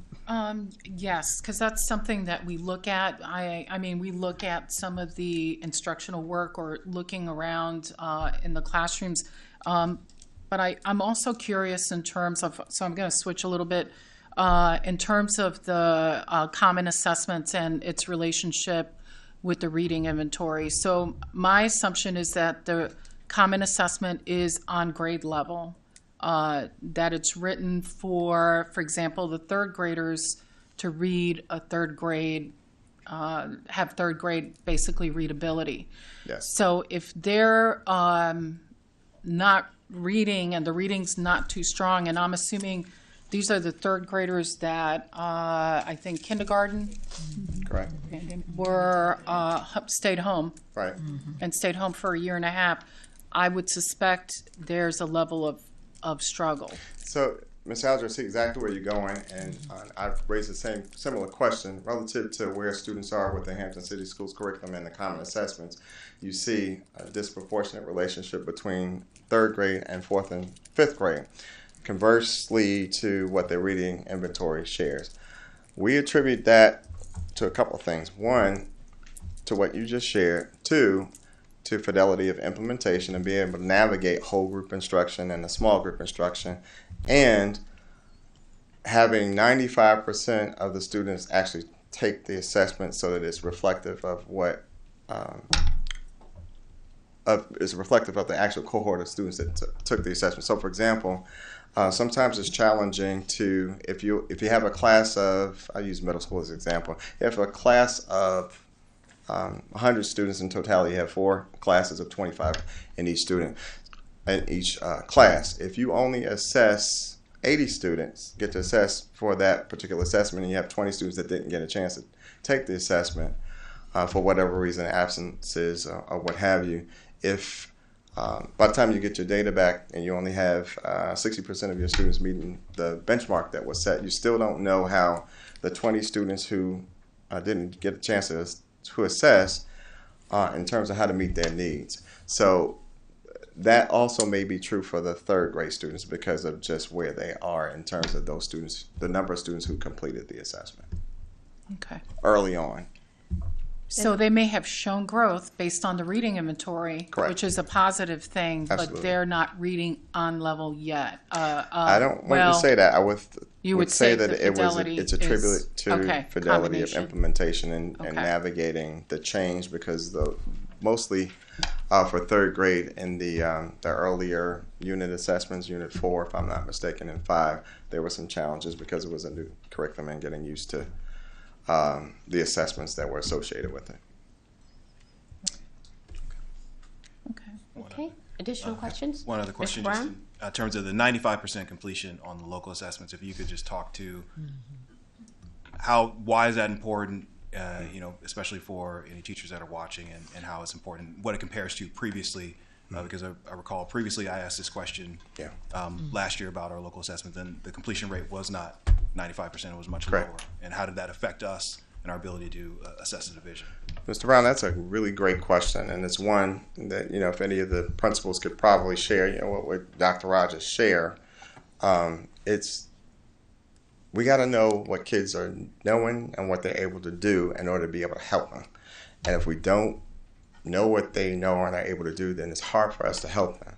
Yes, because that's something that we look at. I mean, we look at some of the instructional work or looking around in the classrooms. But I'm also curious in terms of, so I'm going to switch a little bit, in terms of the common assessments and its relationship with the reading inventory. So my assumption is that the common assessment is on grade level. That it's written for example, the third graders to read a third grade, have third grade basically readability. Yes. So if they're not reading and the reading's not too strong, and I'm assuming these are the third graders that I think kindergarten Correct. were stayed home. Right. And stayed home for a year and a half, I would suspect there's a level of struggle. So, Ms. Alger, I see exactly where you're going, and I've raised the similar question relative to where students are with the Hampton City Schools curriculum and the common assessments. You see a disproportionate relationship between third grade and fourth and fifth grade, conversely to what the reading inventory shares. We attribute that to a couple of things. One, to what you just shared. Two, to fidelity of implementation and being able to navigate whole group instruction and the small group instruction, and having 95% of the students actually take the assessment so that it's reflective of what is reflective of the actual cohort of students that took the assessment. So, for example, sometimes it's challenging to, if you have a class of, I use middle school as an example, you have a class of 100 students in totality, you have 4 classes of 25 in each student, in each class. If you only assess 80 students, get to assess for that particular assessment, and you have 20 students that didn't get a chance to take the assessment, for whatever reason, absences or what have you. If by the time you get your data back and you only have 60% of your students meeting the benchmark that was set, you still don't know how the 20 students who didn't get a chance to assess in terms of how to meet their needs. So that also may be true for the third grade students because of just where they are in terms of those students, the number of students who completed the assessment Okay. early on. So they may have shown growth based on the reading inventory, Correct. which is a positive thing, Absolutely. but they're not reading on level yet. I don't want to say that. I would You would say say that the it's attributed to okay, fidelity of combination. implementation and Okay. navigating the change because mostly for third grade in the earlier unit assessments, unit 4, if I'm not mistaken, and 5, there were some challenges because it was a new curriculum and getting used to the assessments that were associated with it. Okay, additional questions? One other question, Mr. just Brown? in terms of the 95% completion on the local assessments, if you could just talk to why is that important, especially for any teachers that are watching and how it's important, what it compares to previously, because I recall previously I asked this question last year about our local assessment, and the completion rate was not 95%, it was much Correct. lower. And how did that affect us and our ability to assess the division? Mr. Brown, that's a really great question, and it's one that, if any of the principals could probably share, what Dr. Rogers share, we got to know what kids are knowing and what they're able to do in order to be able to help them. And if we don't know what they know and are able to do, then it's hard for us to help them.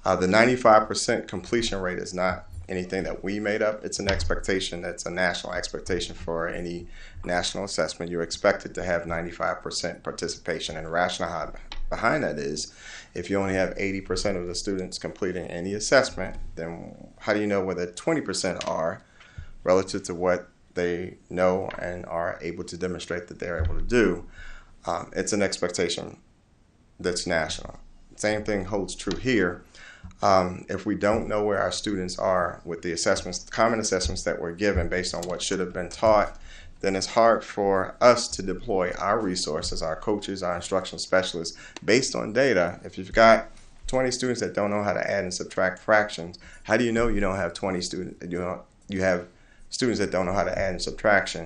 The 95% completion rate is not anything that we made up. It's an expectation. That's a national expectation for any national assessment. You're expected to have 95% participation, and the rationale behind that is if you only have 80% of the students completing any assessment, then how do you know where the 20% are relative to what they know and are able to demonstrate that they're able to do? It's an expectation that's national. Same thing holds true here. If we don't know where our students are with the assessments, common assessments that were given based on what should have been taught, then it's hard for us to deploy our resources, our coaches, our instructional specialists, based on data. If you've got 20 students that don't know how to add and subtract fractions, how do you know you don't have 20 students? You have students that don't know how to add and subtract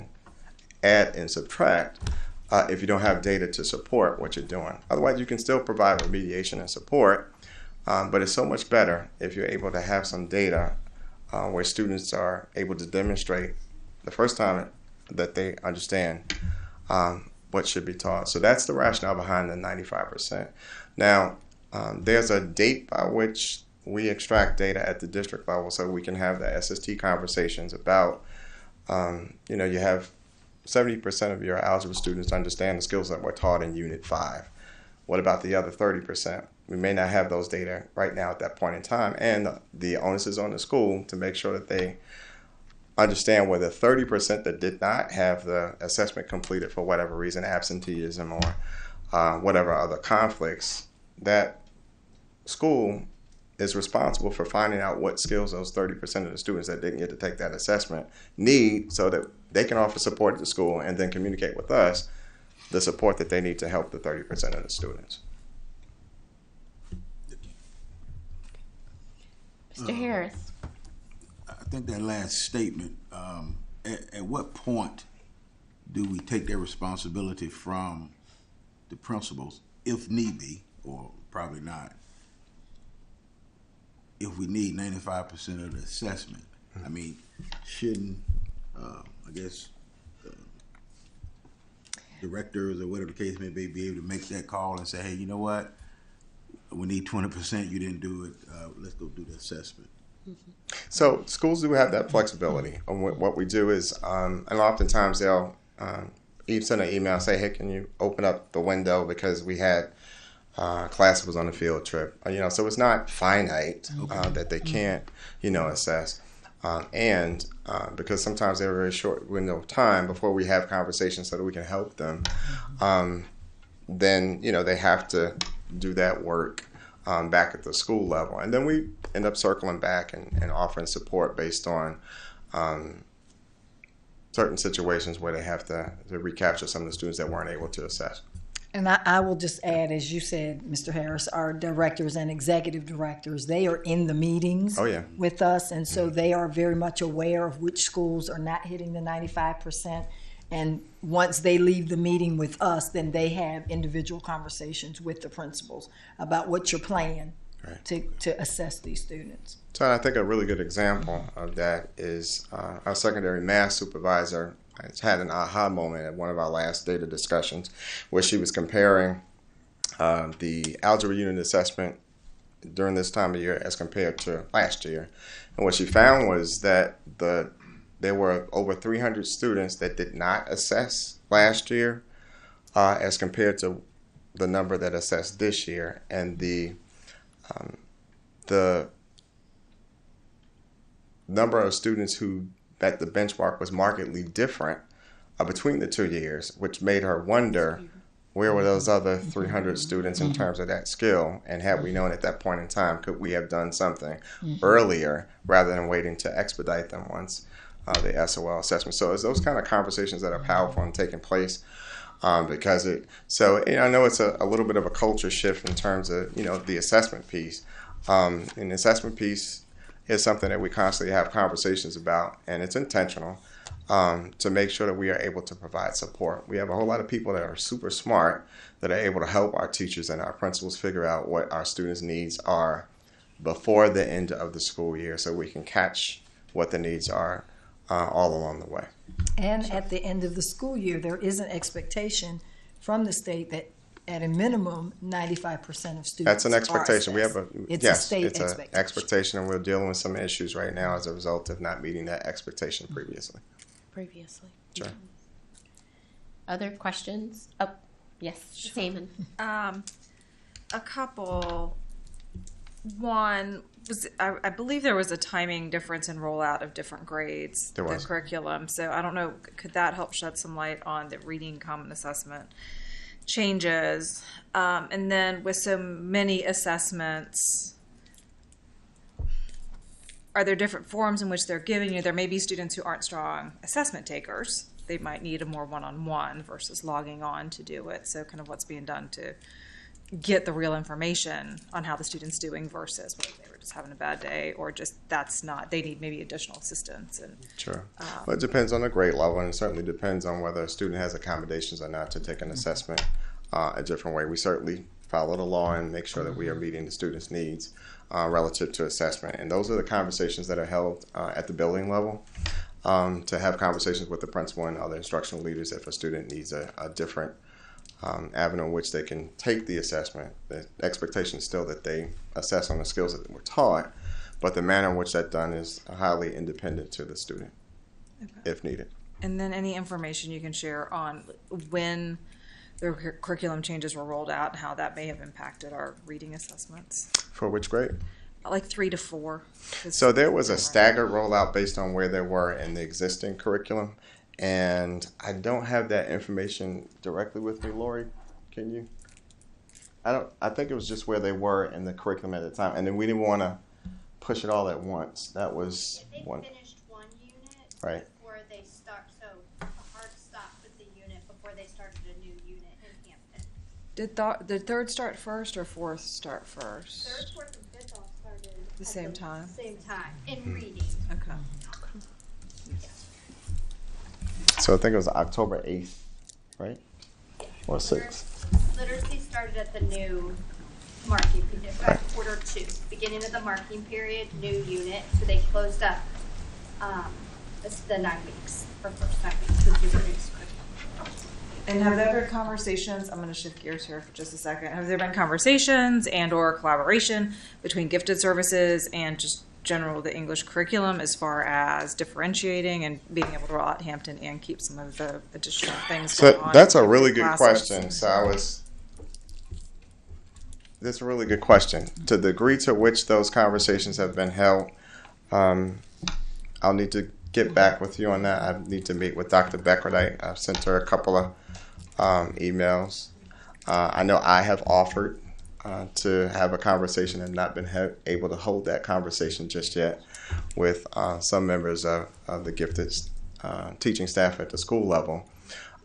if you don't have data to support what you're doing. Otherwise, you can still provide remediation and support, but it's so much better if you're able to have some data where students are able to demonstrate the first time that they understand what should be taught. So that's the rationale behind the 95%. Now, there's a date by which we extract data at the district level so we can have the SST conversations about, you have 70% of your algebra students understand the skills that were taught in Unit 5. What about the other 30%? We may not have those data right now at that point in time, and the onus is on the school to make sure that they understand whether 30% that did not have the assessment completed for whatever reason, absenteeism or whatever other conflicts, that school is responsible for finding out what skills those 30% of the students that didn't get to take that assessment need so that they can offer support at the school and then communicate with us the support that they need to help the 30% of the students. Mr. Harris. I think that last statement, at what point do we take that responsibility from the principals, if need be, or probably not, if we need 95% of the assessment? I mean, shouldn't, I guess, directors or whatever the case may be able to make that call and say, hey, you know what? We need 20%, you didn't do it, let's go do the assessment. So schools do have that flexibility. And what we do is, and oftentimes they'll send an email and say, hey, can you open up the window because we had class that was on a field trip. So it's not finite that they can't, assess. And because sometimes they have a very short window of time before we have conversations so that we can help them, then, they have to do that work back at the school level. And then we end up circling back and offering support based on, certain situations where they have to recapture some of the students that weren't able to assess. And I will just add, as you said, Mr. Harris, our directors and executive directors, they are in the meetings with us, and so they are very much aware of which schools are not hitting the 95%. And once they leave the meeting with us, then they have individual conversations with the principals about what you're planning to assess these students. So I think a really good example of that is our secondary math supervisor had an aha moment at one of our last data discussions where she was comparing the algebra unit assessment during this time of year as compared to last year. And what she found was that there were over 300 students that did not assess last year as compared to the number that assessed this year. And the number of students who that the benchmark was markedly different between the 2 years, which made her wonder where were those other 300 students in terms of that skill, and had we known at that point in time, could we have done something earlier rather than waiting to expedite them once the SOL assessment. So it's those kind of conversations that are powerful and taking place because I know it's a little bit of a culture shift in terms of the assessment piece. And the assessment piece is something that we constantly have conversations about, and it's intentional to make sure that we are able to provide support. We have a whole lot of people that are super smart that are able to help our teachers and our principals figure out what our students' needs are before the end of the school year so we can catch what the needs are all along the way. And at the end of the school year, there is an expectation from the state that at a minimum, 95% of students. That's an expectation. We have it's a state expectation, and we're dealing with some issues right now as a result of not meeting that expectation previously. Sure. Other questions? Oh, yes, Damon. A couple. One was, I believe there was a timing difference in rollout of different grades, the curriculum. So I don't know, could that help shed some light on the reading common assessment changes? And then with so many assessments, are there different forms in which they're giving you? There may be students who aren't strong assessment takers. They might need a more one-on-one versus logging on to do it. So kind of what's being done to get the real information on how the student's doing versus whether they were just having a bad day or just they need maybe additional assistance. And sure. Well, it depends on the grade level, and it certainly depends on whether a student has accommodations or not to take an assessment a different way. We certainly follow the law and make sure that we are meeting the students' needs relative to assessment. And those are the conversations that are held at the building level to have conversations with the principal and other instructional leaders if a student needs a different avenue in which they can take the assessment. The expectation is still that they assess on the skills that were taught, but the manner in which that's done is highly independent to the student, if needed. And then any information you can share on when the curriculum changes were rolled out and how that may have impacted our reading assessments. For which grade? Like 3 to 4. So there was a staggered rollout based on where they were in the existing curriculum. And I don't have that information directly with me, Lori. Can you? I think it was just where they were in the curriculum at the time, and then we didn't want to push it all at once. That was one. They finished one unit before they start. So a hard stop with the unit before they started a new unit in Hampton. Did the third start first or fourth start first? Third, fourth, and fifth all started the same time. Same time in reading. Okay. So I think it was October 8th, right? Or 6th. Literacy started at the new marking period, quarter 2, beginning of the marking period, new unit. So they closed up the 9 weeks, or first 9 weeks with the reduced curriculum. And have there been conversations, I'm going to shift gears here for just a second, have there been conversations and or collaboration between gifted services and just general the English curriculum as far as differentiating and being able to roll out Hampton and keep some of the additional things going on? That's a really good question. That's a really good question. To the degree to which those conversations have been held, I'll need to get back with you on that. I need to meet with Dr. Beckert. I've sent her a couple of emails. I know I have offered to have a conversation and not been able to hold that conversation just yet with some members of the gifted teaching staff at the school level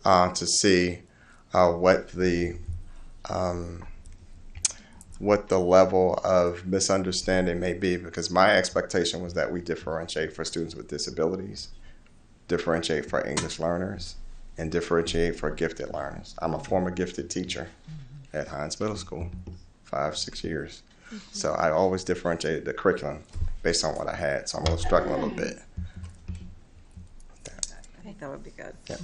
to see what the level of misunderstanding may be, because my expectation was that we differentiate for students with disabilities, differentiate for English learners, and differentiate for gifted learners. I'm a former gifted teacher at Hines Middle School, 5-6 years. So I always differentiated the curriculum based on what I had. So I'm a little struggling a little bit. I think that would be good. Yeah.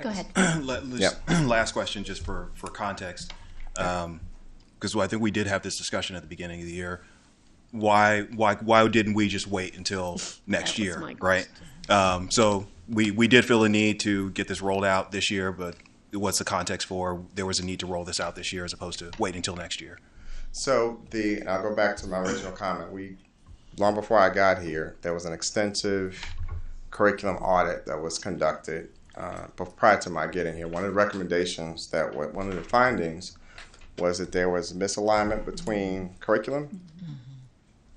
Go ahead. Last question, just for context, because I think we did have this discussion at the beginning of the year. Why didn't we just wait until next year, right? So we did feel a need to get this rolled out this year, but what's the context for there was a need to roll this out this year as opposed to waiting until next year? So I'll go back to my original comment. Long before I got here, there was an extensive curriculum audit that was conducted prior to my getting here. One of the findings was that there was misalignment between curriculum,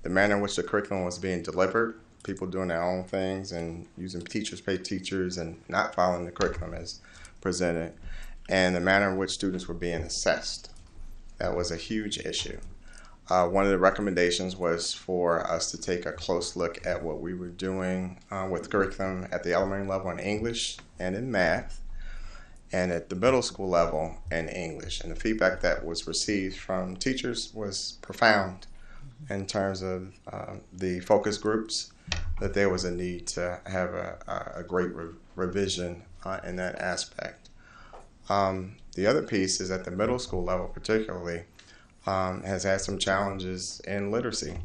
the manner in which the curriculum was being delivered, people doing their own things and using teachers, paid teachers, and not following the curriculum as presented, and the manner in which students were being assessed. That was a huge issue. One of the recommendations was for us to take a close look at what we were doing with curriculum at the elementary level in English and in math, and at the middle school level in English. And the feedback that was received from teachers was profound in terms of the focus groups, that there was a need to have a great revision in that aspect. The other piece is at the middle school level particularly has had some challenges in literacy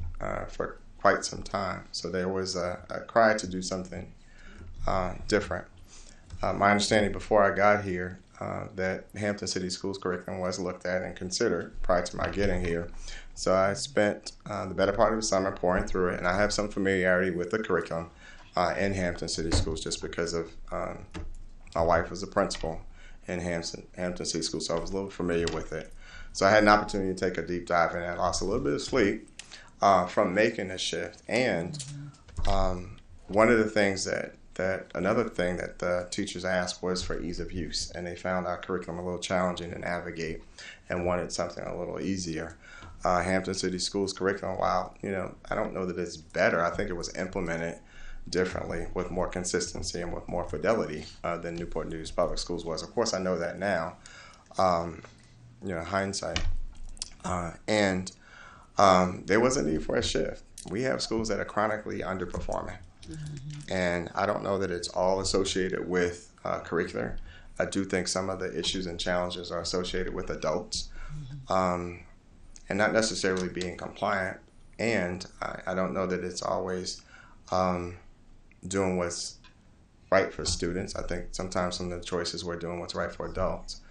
for quite some time. So there was a cry to do something different. My understanding before I got here that Hampton City Schools curriculum was looked at and considered prior to my getting here. So I spent the better part of the summer pouring through it, and I have some familiarity with the curriculum in Hampton City Schools just because of my wife was a principal in Hampton City Schools, so I was a little familiar with it. So I had an opportunity to take a deep dive, and I lost a little bit of sleep from making the shift. And one of the things another thing that the teachers asked was for ease of use, and they found our curriculum a little challenging to navigate and wanted something a little easier. Hampton City Schools curriculum, while I don't know that it's better, I think it was implemented differently with more consistency and with more fidelity than Newport News Public Schools was. Of course, I know that now, hindsight. And there was a need for a shift. We have schools that are chronically underperforming. And I don't know that it's all associated with curricular. I do think some of the issues and challenges are associated with adults and not necessarily being compliant. And I don't know that it's always doing what's right for students. I think sometimes some of the choices we're doing what's right for adults.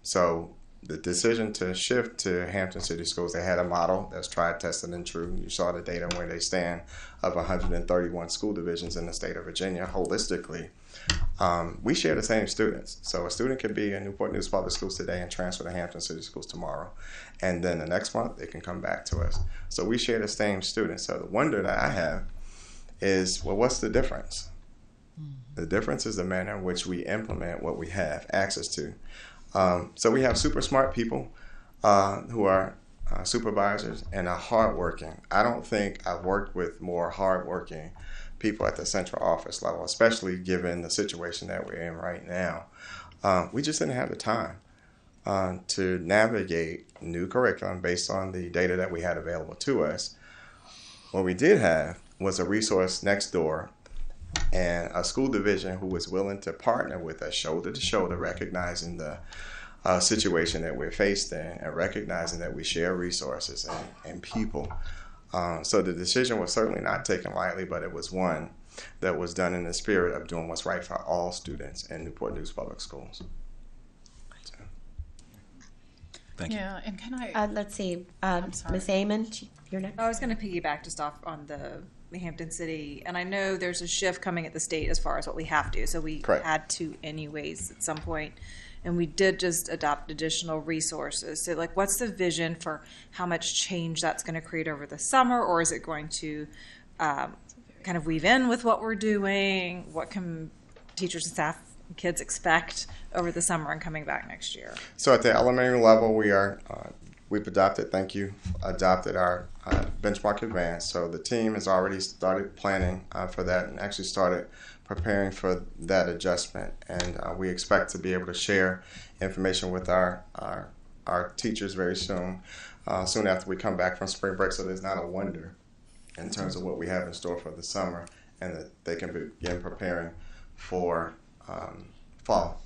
So the decision to shift to Hampton City Schools, they had a model that's tried, tested, and true. You saw the data where they stand of 131 school divisions in the state of Virginia holistically. We share the same students. So a student could be in Newport News Public Schools today and transfer to Hampton City Schools tomorrow. And then the next month, they can come back to us. So we share the same students. So the wonder that I have is, well, what's the difference? The difference is the manner in which we implement what we have access to. So we have super smart people who are supervisors and are hardworking. I don't think I've worked with more hardworking people at the central office level, especially given the situation that we're in right now. We just didn't have the time to navigate new curriculum based on the data that we had available to us. What we did have was a resource next door and a school division who was willing to partner with us shoulder to shoulder, recognizing the situation that we're faced in and recognizing that we share resources and people. So the decision was certainly not taken lightly, but it was one that was done in the spirit of doing what's right for all students in Newport News Public Schools. So, thank you. Yeah, and can I? Let's see, Ms. Amon, you're next. I was going to piggyback just off on the Hampton City, and I know there's a shift coming at the state as far as what we have to, so we had to anyways at some point, and we did just adopt additional resources. So like, what's the vision for how much change that's going to create over the summer, or is it going to kind of weave in with what we're doing? What can teachers and staff and kids expect over the summer and coming back next year? So at the elementary level, we've adopted our benchmark advance. So the team has already started planning for that and actually started preparing for that adjustment. And we expect to be able to share information with our teachers very soon, soon after we come back from spring break. So there's not a wonder in terms of what we have in store for the summer, and that they can begin preparing for fall.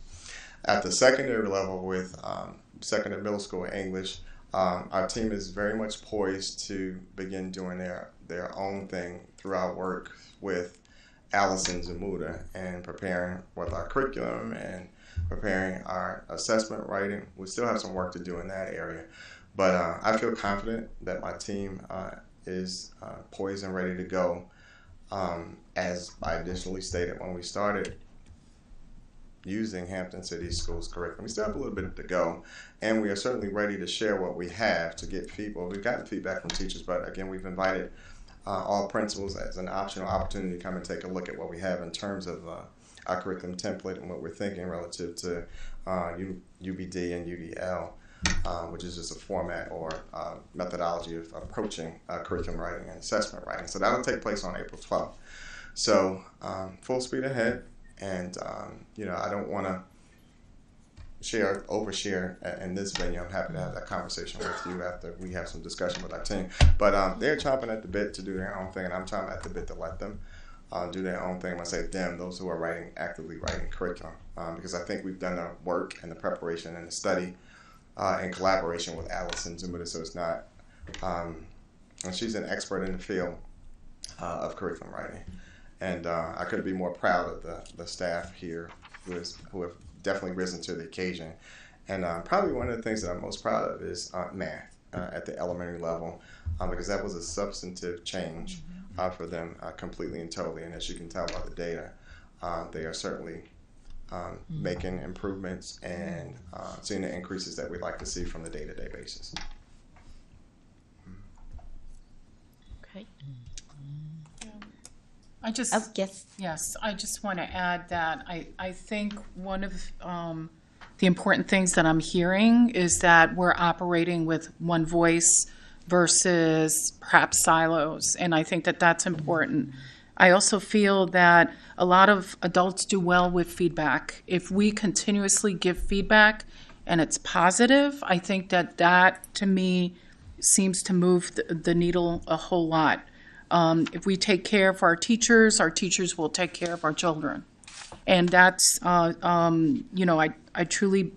At the secondary level with secondary middle school English, our team is very much poised to begin doing their own thing through our work with Allison Zamuda and preparing with our curriculum and preparing our assessment writing. We still have some work to do in that area, but I feel confident that my team is poised and ready to go. As I initially stated when we started using Hampton City Schools curriculum, we still have a little bit to go, and we are certainly ready to share what we have to get feedback. We've gotten feedback from teachers, but again, we've invited all principals as an optional opportunity to come and take a look at what we have in terms of our curriculum template and what we're thinking relative to UBD and UDL, which is just a format or methodology of approaching curriculum writing and assessment writing. So that'll take place on April 12th. So full speed ahead, and I don't want to overshare in this venue. I'm happy to have that conversation with you after we have some discussion with our team. But they're chomping at the bit to do their own thing, and I'm chomping at the bit to let them do their own thing. When I say them, those who are actively writing curriculum, because I think we've done the work and the preparation and the study in collaboration with Allison Zamuda. So it's not, and she's an expert in the field of curriculum writing, and I couldn't be more proud of the staff here who have definitely risen to the occasion. And probably one of the things that I'm most proud of is math at the elementary level, because that was a substantive change for them completely and totally. And as you can tell by the data, they are certainly making improvements and seeing the increases that we'd like to see from the day-to-day basis. Okay. I just I just want to add that I think one of the important things that I'm hearing is that we're operating with one voice versus perhaps silos, and I think that that's important. I also feel that a lot of adults do well with feedback. If we continuously give feedback and it's positive, I think that to me seems to move the needle a whole lot. If we take care of our teachers will take care of our children. And that's, I truly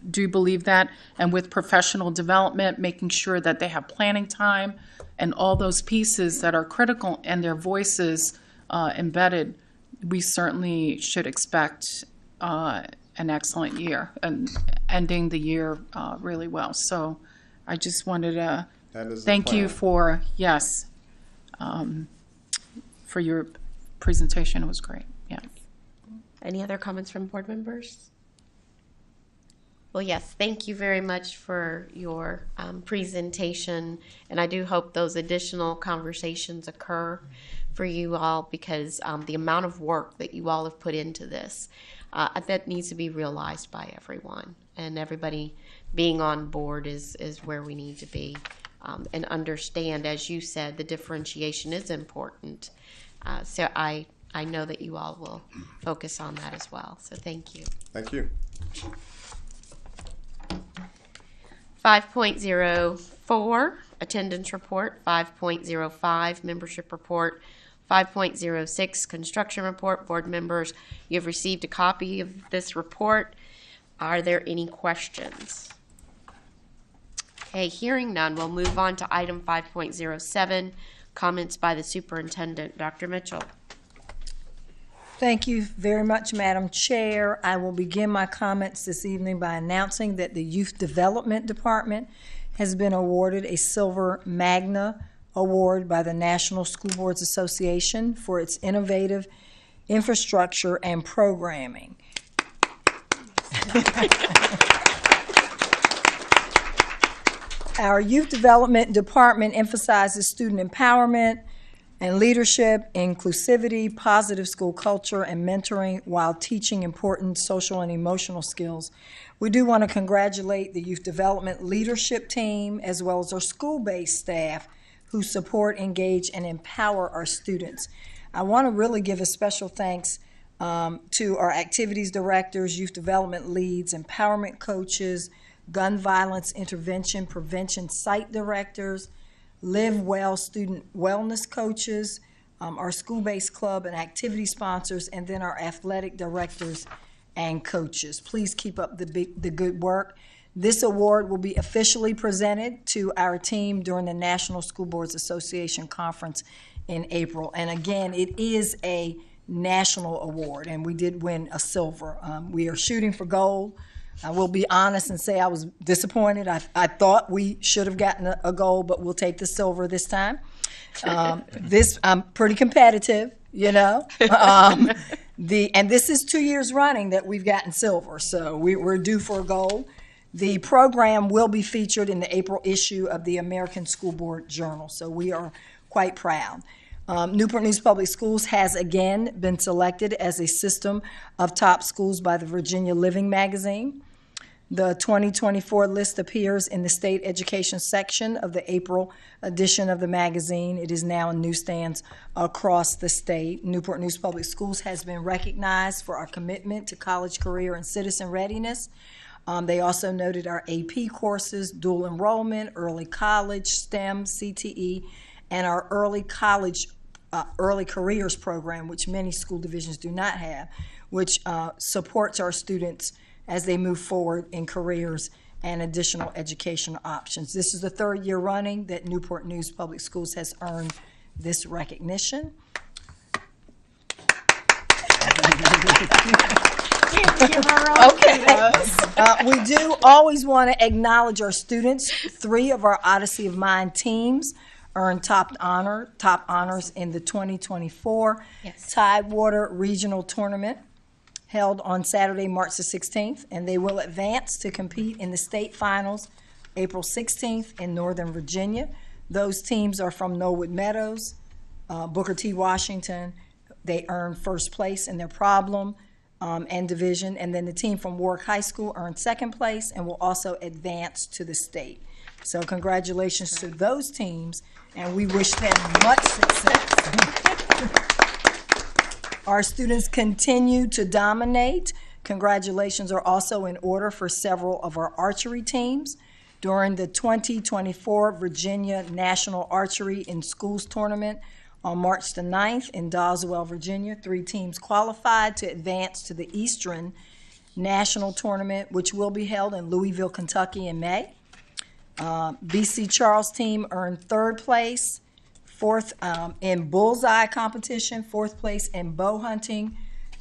do believe that. And with professional development, making sure that they have planning time and all those pieces that are critical and their voices embedded, we certainly should expect an excellent year and ending the year really well. So I just wanted to thank you for, for your presentation. It was great. Yeah. Any other comments from board members? Well, yes, thank you very much for your presentation, and I do hope those additional conversations occur for you all, because the amount of work that you all have put into this, that needs to be realized by everyone, and everybody being on board is where we need to be, and understand, as you said, the differentiation is important. So I know that you all will focus on that as well. So thank you. Thank you. 5.04, attendance report. 5.05, membership report. 5.06, construction report. Board members, you have received a copy of this report. Are there any questions? Okay, hearing none, we'll move on to item 5.07, comments by the superintendent. Dr. Mitchell. Thank you very much, Madam Chair. I will begin my comments this evening by announcing that the Youth Development Department has been awarded a Silver Magna Award by the National School Boards Association for its innovative infrastructure and programming. Our Youth Development Department emphasizes student empowerment, and leadership, inclusivity, positive school culture, and mentoring while teaching important social and emotional skills. We do want to congratulate the Youth Development Leadership Team as well as our school-based staff who support, engage, and empower our students. I want to really give a special thanks to our activities directors, youth development leads, empowerment coaches, gun violence intervention prevention site directors, Live Well student wellness coaches, our school-based club and activity sponsors, and then our athletic directors and coaches. Please keep up the good work. This award will be officially presented to our team during the National School Boards Association Conference in April. And again, it is a national award, and we did win a silver. We are shooting for gold. I will be honest and say I was disappointed. I thought we should have gotten a gold, but we'll take the silver this time. I'm pretty competitive, you know. And this is 2 years running that we've gotten silver, so we're due for a gold. The program will be featured in the April issue of the American School Board Journal, so we are quite proud. Newport News Public Schools has again been selected as a system of top schools by the Virginia Living magazine. The 2024 list appears in the state education section of the April edition of the magazine. It is now in newsstands across the state. Newport News Public Schools has been recognized for our commitment to college, career, and citizen readiness. They also noted our AP courses, dual enrollment, early college, STEM, CTE, and our early college, early careers program, which many school divisions do not have, which supports our students as they move forward in careers and additional educational options. This is the third year running that Newport News Public Schools has earned this recognition. Okay. We do always want to acknowledge our students. 3 of our Odyssey of Mind teams earned top honors in the 2024 Tidewater Regional Tournament held on Saturday, March the 16th, and they will advance to compete in the state finals April 16th in Northern Virginia. Those teams are from Knollwood Meadows, Booker T. Washington. They earned first place in their problem and division, and then the team from Warwick High School earned second place and will also advance to the state. So congratulations to those teams, and we wish them much success. Our students continue to dominate. Congratulations are also in order for several of our archery teams. During the 2024 Virginia National Archery in Schools Tournament on March the 9th in Doswell, Virginia, 3 teams qualified to advance to the Eastern National Tournament, which will be held in Louisville, Kentucky in May. BC Charles team earned 3rd place, 4th in bullseye competition, 4th place in bow hunting,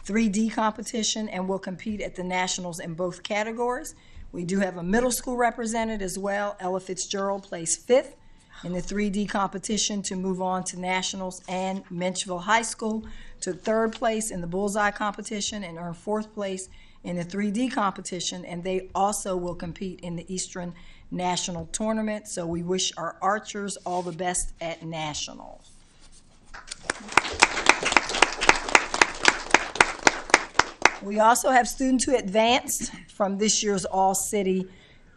3D competition, and will compete at the nationals in both categories. We do have a middle school represented as well. Ella Fitzgerald placed 5th in the 3D competition to move on to nationals, and Menchville High School took 3rd place in the bullseye competition and earned 4th place in the 3D competition, and they also will compete in the Eastern National Tournament. So we wish our archers all the best at nationals. We also have students who advanced from this year's All-City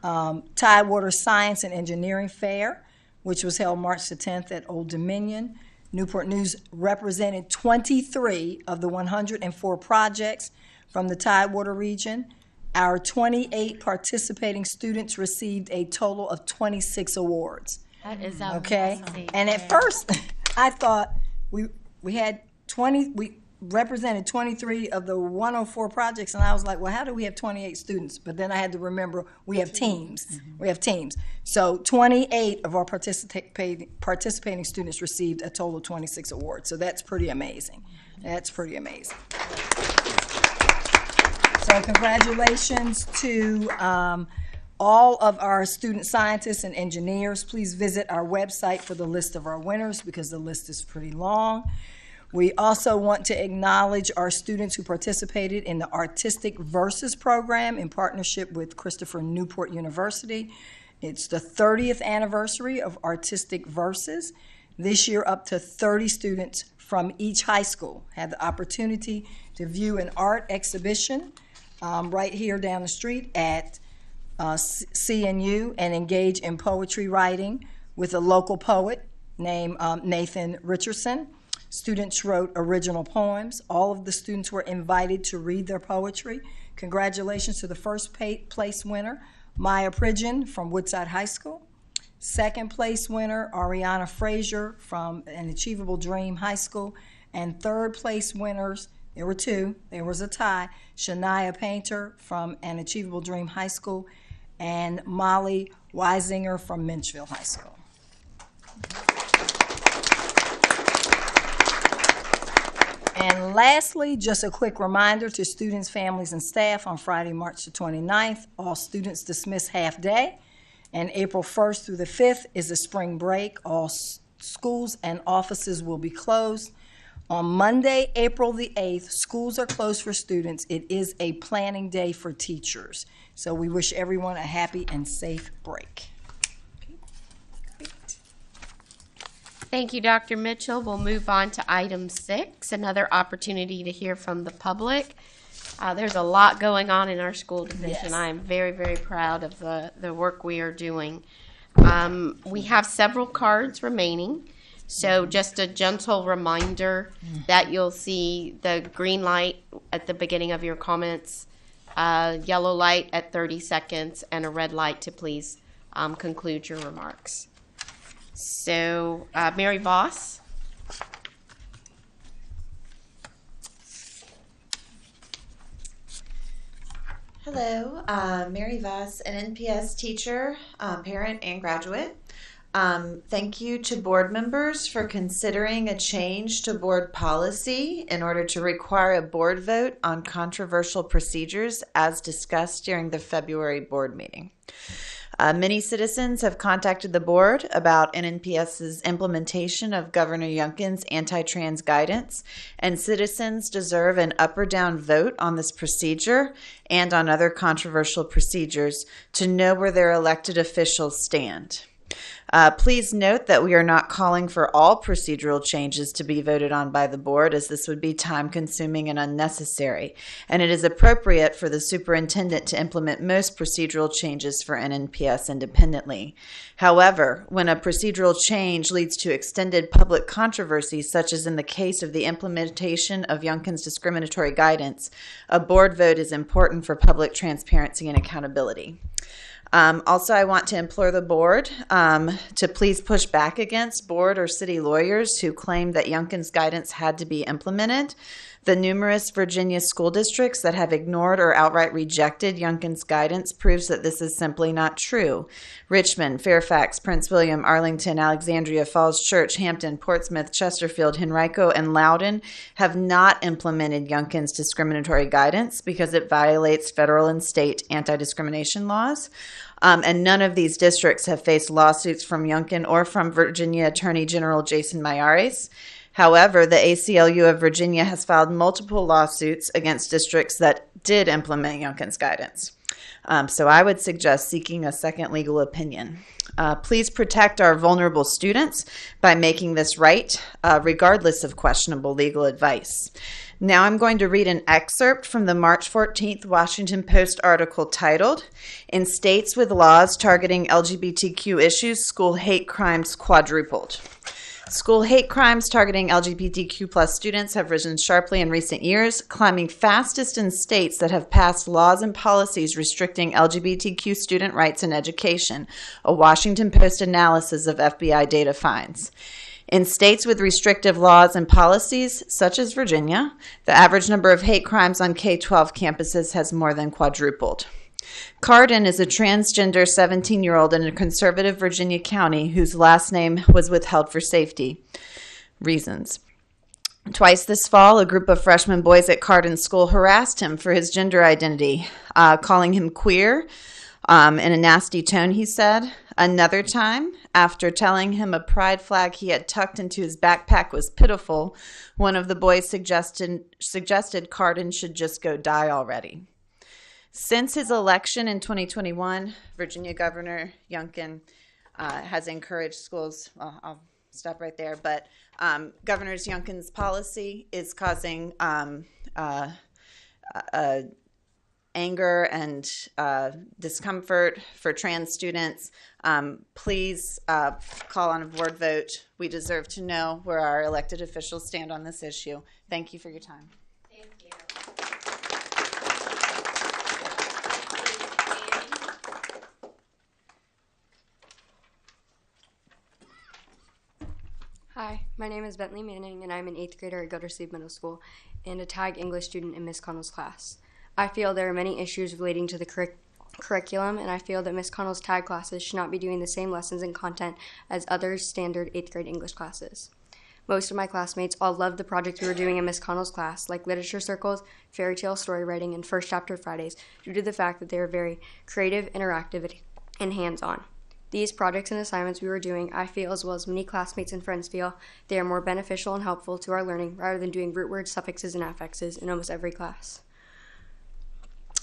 Tidewater Science and Engineering Fair, which was held March the 10th at Old Dominion. Newport News represented 23 of the 104 projects from the Tidewater region. Our 28 participating students received a total of 26 awards. That is okay. amazing. And at first, I thought we had 20. We represented 23 of the 104 projects, and I was like, well, how do we have 28 students? But then I had to remember we have teams. Mm-hmm. We have teams. So 28 of our participating students received a total of 26 awards. So that's pretty amazing. That's pretty amazing. So congratulations to all of our student scientists and engineers. Please visit our website for the list of our winners because the list is pretty long. We also want to acknowledge our students who participated in the Artistic Verses program in partnership with Christopher Newport University. It's the 30th anniversary of Artistic Verses. This year, up to 30 students from each high school had the opportunity to view an art exhibition right here down the street at CNU and engage in poetry writing with a local poet named Nathan Richardson. Students wrote original poems. All of the students were invited to read their poetry. Congratulations to the first place winner, Maya Pridgeon from Woodside High School. Second place winner, Ariana Frazier from An Achievable Dream High School. And third place winners, there were two, there was a tie, Shania Painter from An Achievable Dream High School and Molly Weisinger from Minchville High School. And lastly, just a quick reminder to students, families, and staff on Friday, March the 29th, all students dismiss half day. And April 1st through the 5th is the spring break. All schools and offices will be closed. On Monday, April the 8th, schools are closed for students. It is a planning day for teachers. So we wish everyone a happy and safe break. Thank you, Dr. Mitchell. We'll move on to item 6, another opportunity to hear from the public. There's a lot going on in our school division. Yes. I am very, very proud of the work we are doing. We have several cards remaining, so just a gentle reminder that you'll see the green light at the beginning of your comments, yellow light at 30 seconds, and a red light to please conclude your remarks. So, Mary Voss. Hello, Mary Voss, an NPS teacher, parent, and graduate. Thank you to board members for considering a change to board policy in order to require a board vote on controversial procedures as discussed during the February board meeting. Many citizens have contacted the board about NNPS's implementation of Governor Youngkin's anti-trans guidance, and citizens deserve an up or down vote on this procedure and on other controversial procedures to know where their elected officials stand. Please note that we are not calling for all procedural changes to be voted on by the board, as this would be time-consuming and unnecessary, and it is appropriate for the superintendent to implement most procedural changes for NNPS independently. However, when a procedural change leads to extended public controversy, such as in the case of the implementation of Youngkin's discriminatory guidance, a board vote is important for public transparency and accountability. Also, I want to implore the board to please push back against board or city lawyers who claim that Youngkin's guidance had to be implemented. The numerous Virginia school districts that have ignored or outright rejected Youngkin's guidance proves that this is simply not true. Richmond, Fairfax, Prince William, Arlington, Alexandria, Falls Church, Hampton, Portsmouth, Chesterfield, Henrico, and Loudoun have not implemented Youngkin's discriminatory guidance because it violates federal and state anti-discrimination laws. And none of these districts have faced lawsuits from Youngkin or from Virginia Attorney General Jason Miyares. However, the ACLU of Virginia has filed multiple lawsuits against districts that did implement Youngkin's guidance. So I would suggest seeking a second legal opinion. Please protect our vulnerable students by making this right, regardless of questionable legal advice. Now I'm going to read an excerpt from the March 14th Washington Post article titled, "In States with Laws Targeting LGBTQ Issues, School Hate Crimes Quadrupled." School hate crimes targeting LGBTQ plus students have risen sharply in recent years, climbing fastest in states that have passed laws and policies restricting LGBTQ student rights and education, a Washington Post analysis of FBI data finds. In states with restrictive laws and policies, such as Virginia, the average number of hate crimes on K-12 campuses has more than quadrupled. Cardin is a transgender 17-year-old in a conservative Virginia county whose last name was withheld for safety reasons. Twice this fall, a group of freshman boys at Cardin School harassed him for his gender identity, calling him queer in a nasty tone, he said. Another time, after telling him a pride flag he had tucked into his backpack was pitiful, one of the boys suggested Cardin should just go die already. Since his election in 2021, Virginia Governor Youngkin has encouraged schools, I'll stop right there. But Governor Youngkin's policy is causing anger and discomfort for trans students. Please call on a board vote. We deserve to know where our elected officials stand on this issue. Thank you for your time. Thank you. Hi, my name is Bentley Manning, and I'm an 8th grader at Gildersleeve Middle School and a TAG English student in Miss Connell's class. I feel there are many issues relating to the curriculum, and I feel that Miss Connell's TAG classes should not be doing the same lessons and content as other standard 8th grade English classes. Most of my classmates all loved the projects we were doing in Miss Connell's class, like literature circles, fairy tale story writing, and First Chapter Fridays, due to the fact that they are very creative, interactive, and hands-on. These projects and assignments we were doing, I feel, as well as many classmates and friends feel, they are more beneficial and helpful to our learning rather than doing root words, suffixes, and affixes in almost every class.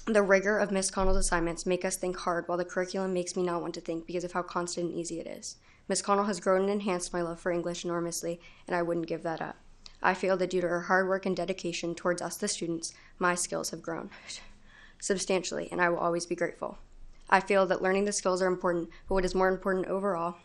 The rigor of Miss Connell's assignments make us think hard, while the curriculum makes me not want to think because of how constant and easy it is. Miss Connell has grown and enhanced my love for English enormously, and I wouldn't give that up. I feel that due to her hard work and dedication towards us, the students, my skills have grown substantially, and I will always be grateful. I feel that learning the skills are important, but what is more important overall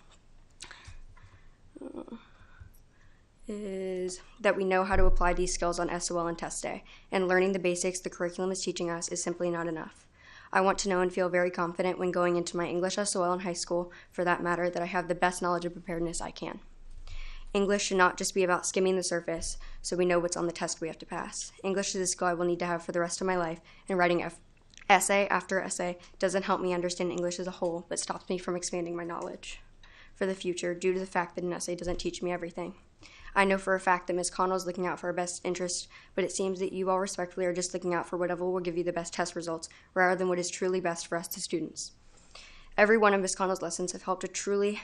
is that we know how to apply these skills on SOL and test day, and learning the basics the curriculum is teaching us is simply not enough. I want to know and feel very confident when going into my English SOL in high school, for that matter, that I have the best knowledge and preparedness I can. English should not just be about skimming the surface so we know what's on the test we have to pass. English is a skill I will need to have for the rest of my life, and writing essay after essay doesn't help me understand English as a whole, but stops me from expanding my knowledge for the future due to the fact that an essay doesn't teach me everything. I know for a fact that Ms. Connell is looking out for our best interest, but it seems that you all respectfully are just looking out for whatever will give you the best test results, rather than what is truly best for us, the students. Every one of Ms. Connell's lessons have helped to truly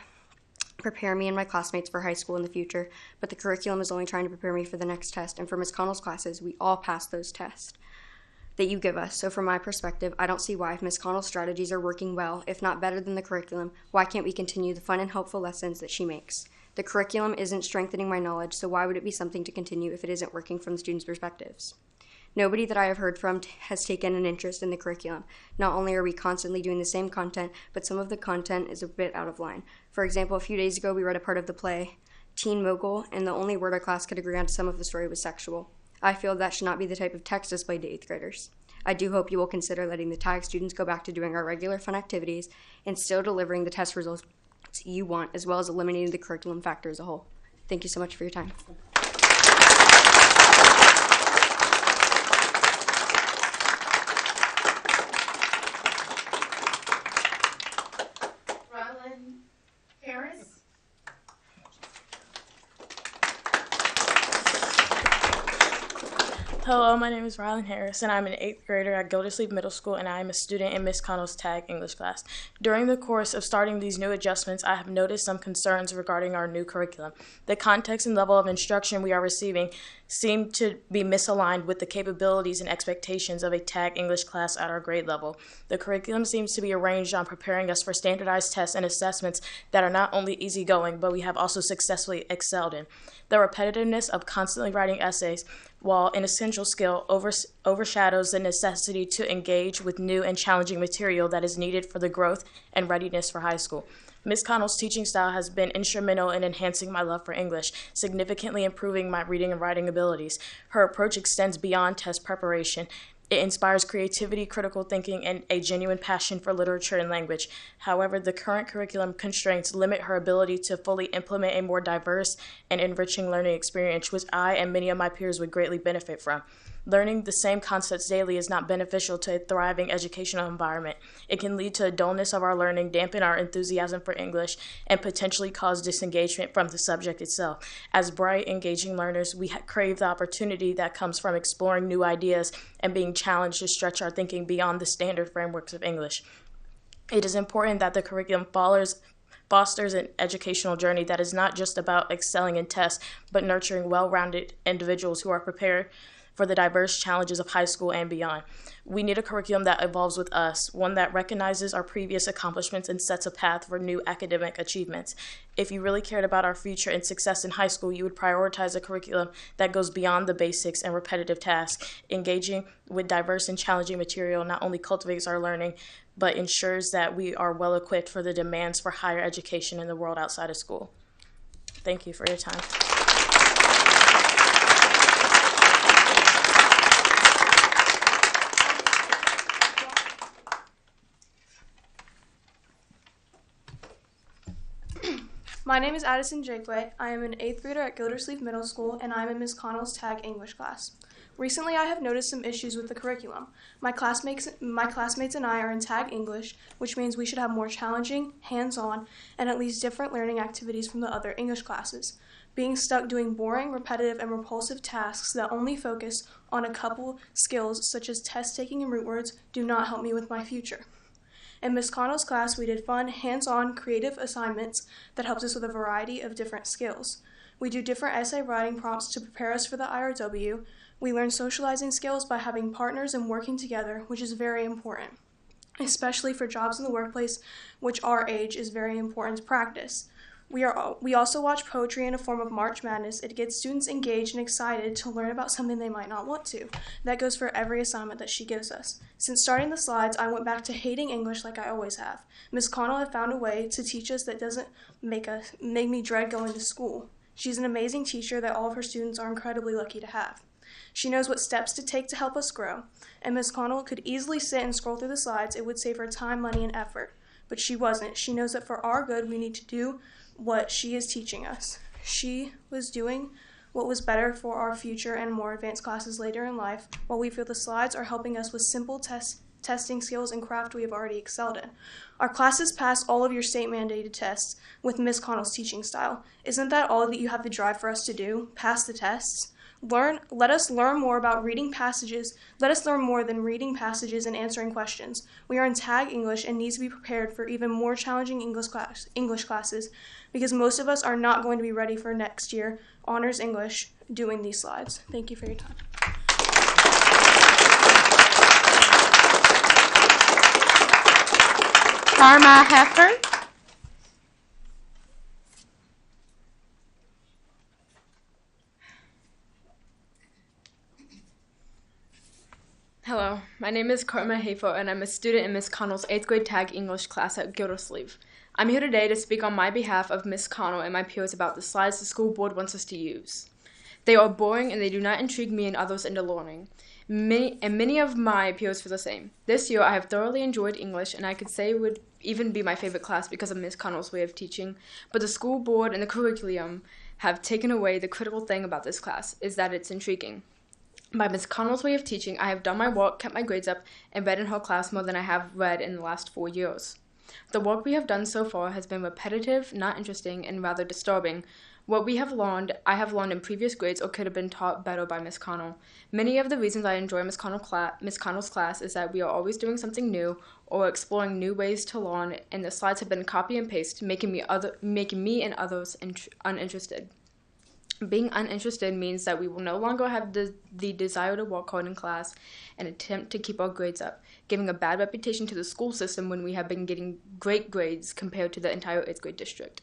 prepare me and my classmates for high school in the future, but the curriculum is only trying to prepare me for the next test, and for Ms. Connell's classes, we all pass those tests that you give us. So from my perspective, I don't see why, if Ms. Connell's strategies are working well, if not better than the curriculum, why can't we continue the fun and helpful lessons that she makes? The curriculum isn't strengthening my knowledge, so why would it be something to continue if it isn't working from the students' perspectives? Nobody that I have heard from has taken an interest in the curriculum. Not only are we constantly doing the same content, but some of the content is a bit out of line. For example, a few days ago we read a part of the play Teen Mogul, and the only word our class could agree on to some of the story was sexual. I feel that should not be the type of text displayed to 8th graders. I do hope you will consider letting the TAG students go back to doing our regular fun activities and still delivering the test results you want, as well as eliminating the curriculum factor as a whole. Thank you so much for your time. Rylan Harris. Hello, my name is Rylan Harris, and I'm an 8th grader at Gildersleeve Middle School, and I am a student in Miss Connell's TAG English class. During the course of starting these new adjustments, I have noticed some concerns regarding our new curriculum. The context and level of instruction we are receiving seem to be misaligned with the capabilities and expectations of a TAG English class at our grade level. The curriculum seems to be arranged on preparing us for standardized tests and assessments that are not only easygoing, but we have also successfully excelled in. The repetitiveness of constantly writing essays, while an essential skill, overshadows the necessity to engage with new and challenging material that is needed for the growth and readiness for high school. Ms. Connell's teaching style has been instrumental in enhancing my love for English, significantly improving my reading and writing abilities. Her approach extends beyond test preparation. It inspires creativity, critical thinking, and a genuine passion for literature and language. However, the current curriculum constraints limit her ability to fully implement a more diverse and enriching learning experience, which I and many of my peers would greatly benefit from. Learning the same concepts daily is not beneficial to a thriving educational environment. It can lead to a dullness of our learning, dampen our enthusiasm for English, and potentially cause disengagement from the subject itself. As bright, engaging learners, we crave the opportunity that comes from exploring new ideas and being challenged to stretch our thinking beyond the standard frameworks of English. It is important that the curriculum fosters an educational journey that is not just about excelling in tests, but nurturing well-rounded individuals who are prepared for the diverse challenges of high school and beyond. We need a curriculum that evolves with us, one that recognizes our previous accomplishments and sets a path for new academic achievements. If you really cared about our future and success in high school, you would prioritize a curriculum that goes beyond the basics and repetitive tasks. Engaging with diverse and challenging material not only cultivates our learning, but ensures that we are well equipped for the demands for higher education in the world outside of school. Thank you for your time. My name is Addison Jakeway. I am an 8th grader at Gildersleeve Middle School, and I am in Ms. Connell's TAG English class. Recently, I have noticed some issues with the curriculum. My classmates and I are in TAG English, which means we should have more challenging, hands-on, and at least different learning activities from the other English classes. Being stuck doing boring, repetitive, and repulsive tasks that only focus on a couple skills, such as test taking and root words, do not help me with my future. In Ms. Connell's class, we did fun, hands-on, creative assignments that helped us with a variety of different skills. We do different essay writing prompts to prepare us for the IRW. We learn socializing skills by having partners and working together, which is very important, especially for jobs in the workplace, which our age is very important to practice. We also watch poetry in a form of March Madness. It gets students engaged and excited to learn about something they might not want to. That goes for every assignment that she gives us. Since starting the slides, I went back to hating English like I always have. Ms. Connell had found a way to teach us that doesn't make me dread going to school. She's an amazing teacher that all of her students are incredibly lucky to have. She knows what steps to take to help us grow, and Ms. Connell could easily sit and scroll through the slides. It would save her time, money, and effort. But she wasn't. She knows that for our good, we need to do what she is teaching us. She was doing what was better for our future and more advanced classes later in life, while we feel the slides are helping us with simple testing skills and craft we have already excelled in. Our classes pass all of your state-mandated tests with Ms. Connell's teaching style. Isn't that all that you have the drive for us to do? Pass the tests? Let us learn more about reading passages. Let us learn more than reading passages and answering questions. We are in TAG English and need to be prepared for even more challenging English classes, because most of us are not going to be ready for next year honors English doing these slides. Thank you for your time. Karma Heifer. Hello, my name is Karma Heifer, and I'm a student in Ms. Connell's 8th grade TAG English class at Gildersleeve. I'm here today to speak on my behalf of Ms. Connell and my peers about the slides the school board wants us to use. They are boring and they do not intrigue me and others into learning. Many of my peers feel the same. This year I have thoroughly enjoyed English, and I could say it would even be my favorite class because of Ms. Connell's way of teaching, but the school board and the curriculum have taken away the critical thing about this class, is that it's intriguing. By Ms. Connell's way of teaching, I have done my work, kept my grades up, and read in her class more than I have read in the last 4 years. The work we have done so far has been repetitive, not interesting, and rather disturbing. What we have learned, I have learned in previous grades or could have been taught better by Ms. Connell. Many of the reasons I enjoy Ms. Connell's class is that we are always doing something new or exploring new ways to learn, and the slides have been copy and paste, making me and others uninterested. Being uninterested means that we will no longer have the desire to work hard in class and attempt to keep our grades up, giving a bad reputation to the school system when we have been getting great grades compared to the entire 8th grade district.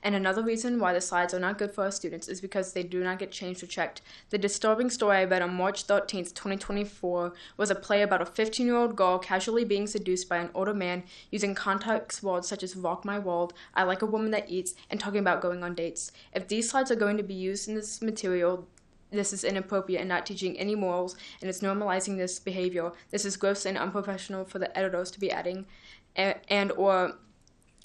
And another reason why the slides are not good for our students is because they do not get changed or checked. The disturbing story I read on March 13th, 2024 was a play about a 15-year-old girl casually being seduced by an older man using context words such as rock my world, I like a woman that eats, and talking about going on dates. If these slides are going to be used in this material, this is inappropriate and not teaching any morals, and it's normalizing this behavior. This is gross and unprofessional for the editors to be adding and or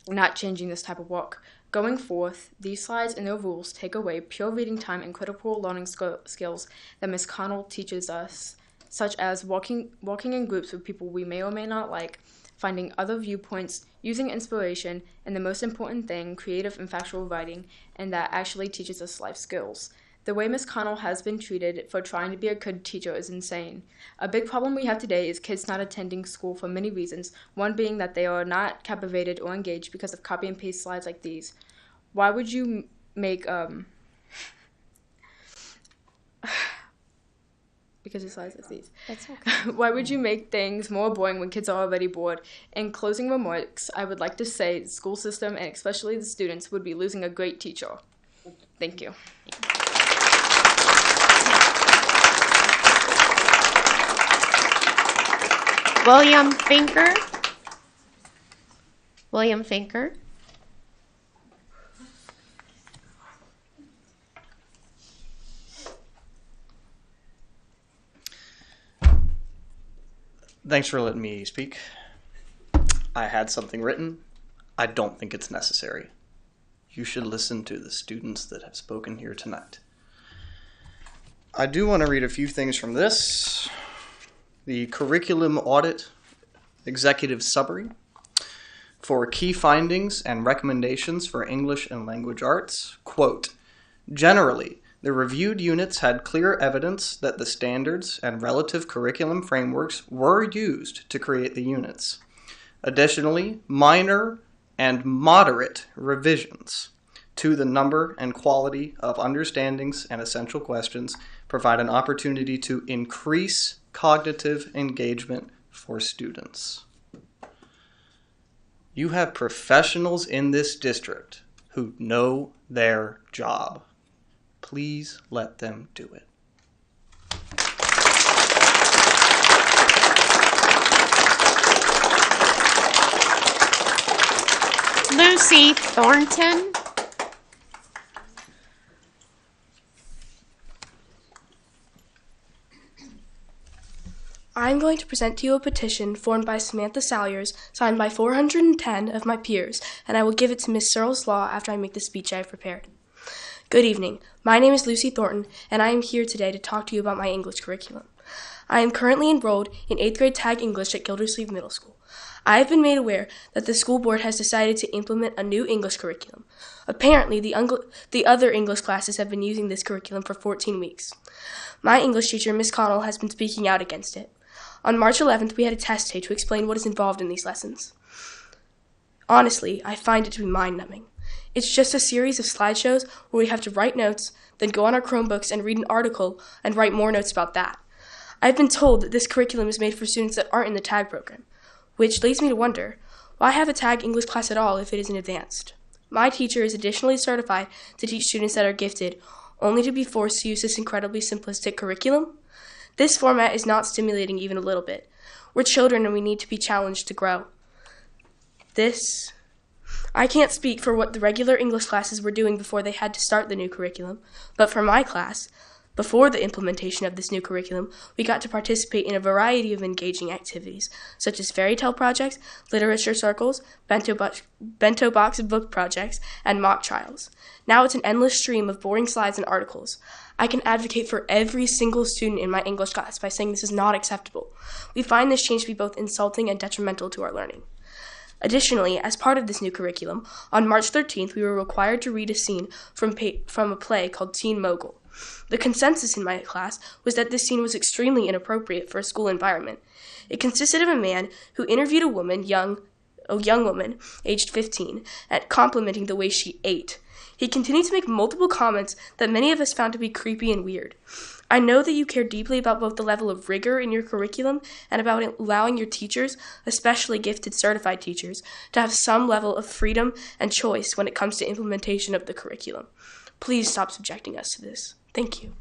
not changing this type of work. Going forth, these slides and their rules take away pure reading time and critical learning skills that Ms. Connell teaches us, such as walking in groups with people we may or may not like, finding other viewpoints, using inspiration, and the most important thing, creative and factual writing, and that actually teaches us life skills. The way Ms. Connell has been treated for trying to be a good teacher is insane. A big problem we have today is kids not attending school for many reasons, one being that they are not captivated or engaged because of copy and paste slides like these. Why would you make because the slides are these. That's okay. Why would you make things more boring when kids are already bored? In closing remarks, I would like to say the school system, and especially the students, would be losing a great teacher. Thank you. William Finker. William Finker. Thanks for letting me speak. I had something written. I don't think it's necessary. You should listen to the students that have spoken here tonight. I do want to read a few things from this. The curriculum audit executive summary for key findings and recommendations for English and language arts. Quote, generally, the reviewed units had clear evidence that the standards and relative curriculum frameworks were used to create the units. Additionally, minor and moderate revisions to the number and quality of understandings and essential questions provide an opportunity to increase cognitive engagement for students. You have professionals in this district who know their job. Please let them do it. Lucy Thornton. I'm going to present to you a petition formed by Samantha Salyers, signed by 410 of my peers, and I will give it to Miss Searles Law after I make the speech I have prepared. Good evening. My name is Lucy Thornton, and I am here today to talk to you about my English curriculum. I am currently enrolled in 8th grade Tag English at Gildersleeve Middle School. I have been made aware that the school board has decided to implement a new English curriculum. Apparently, the other English classes have been using this curriculum for 14 weeks. My English teacher, Miss Connell, has been speaking out against it. On March 11th, we had a test day to explain what is involved in these lessons. Honestly, I find it to be mind-numbing. It's just a series of slideshows where we have to write notes, then go on our Chromebooks and read an article and write more notes about that. I've been told that this curriculum is made for students that aren't in the TAG program, which leads me to wonder, why have a TAG English class at all if it isn't advanced? My teacher is additionally certified to teach students that are gifted, only to be forced to use this incredibly simplistic curriculum? This format is not stimulating even a little bit. We're children and we need to be challenged to grow. I can't speak for what the regular English classes were doing before they had to start the new curriculum, but for my class, before the implementation of this new curriculum, we got to participate in a variety of engaging activities, such as fairy tale projects, literature circles, bento box book projects, and mock trials. Now it's an endless stream of boring slides and articles. I can advocate for every single student in my English class by saying this is not acceptable. We find this change to be both insulting and detrimental to our learning. Additionally, as part of this new curriculum, on March 13th, we were required to read a scene from a play called Teen Mogul. The consensus in my class was that this scene was extremely inappropriate for a school environment. It consisted of a man who interviewed a young woman, aged 15, at complimenting the way she ate. He continued to make multiple comments that many of us found to be creepy and weird. I know that you care deeply about both the level of rigor in your curriculum and about allowing your teachers, especially gifted certified teachers, to have some level of freedom and choice when it comes to implementation of the curriculum. Please stop subjecting us to this. Thank you.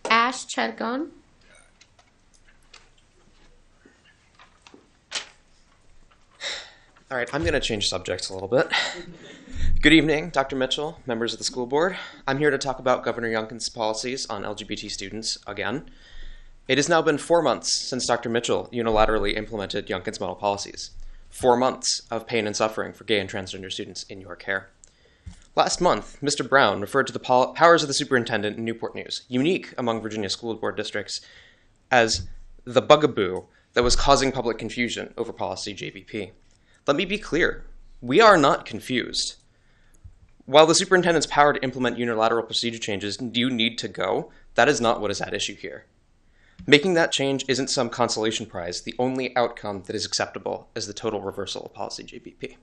Ash Chedgon. All right, I'm going to change subjects a little bit. Good evening, Dr. Mitchell, members of the school board. I'm here to talk about Governor Youngkin's policies on LGBT students again. It has now been 4 months since Dr. Mitchell unilaterally implemented Youngkin's model policies. 4 months of pain and suffering for gay and transgender students in your care. Last month, Mr. Brown referred to the powers of the superintendent in Newport News, unique among Virginia school board districts, as the bugaboo that was causing public confusion over policy JBP. Let me be clear, we are not confused. While the superintendent's power to implement unilateral procedure changes do need to go, that is not what is at issue here. Making that change isn't some consolation prize. The only outcome that is acceptable is the total reversal of policy JBP.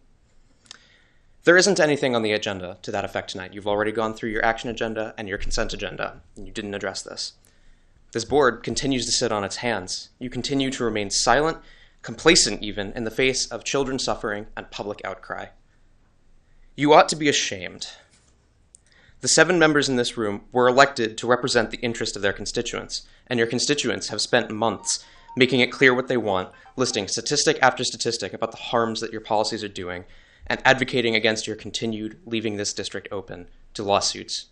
There isn't anything on the agenda to that effect tonight. You've already gone through your action agenda and your consent agenda, and you didn't address this. This board continues to sit on its hands. You continue to remain silent, complacent even, in the face of children suffering and public outcry. You ought to be ashamed. The 7 members in this room were elected to represent the interest of their constituents, and your constituents have spent months making it clear what they want, listing statistic after statistic about the harms that your policies are doing, and advocating against your continued leaving this district open to lawsuits.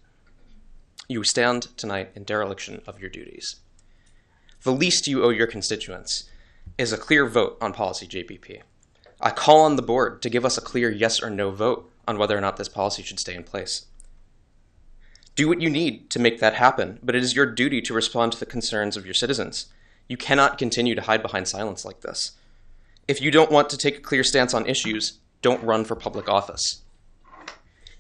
You stand tonight in dereliction of your duties. The least you owe your constituents is a clear vote on policy JBP. I call on the board to give us a clear yes or no vote on whether or not this policy should stay in place. Do what you need to make that happen, but it is your duty to respond to the concerns of your citizens. You cannot continue to hide behind silence like this. If you don't want to take a clear stance on issues, don't run for public office.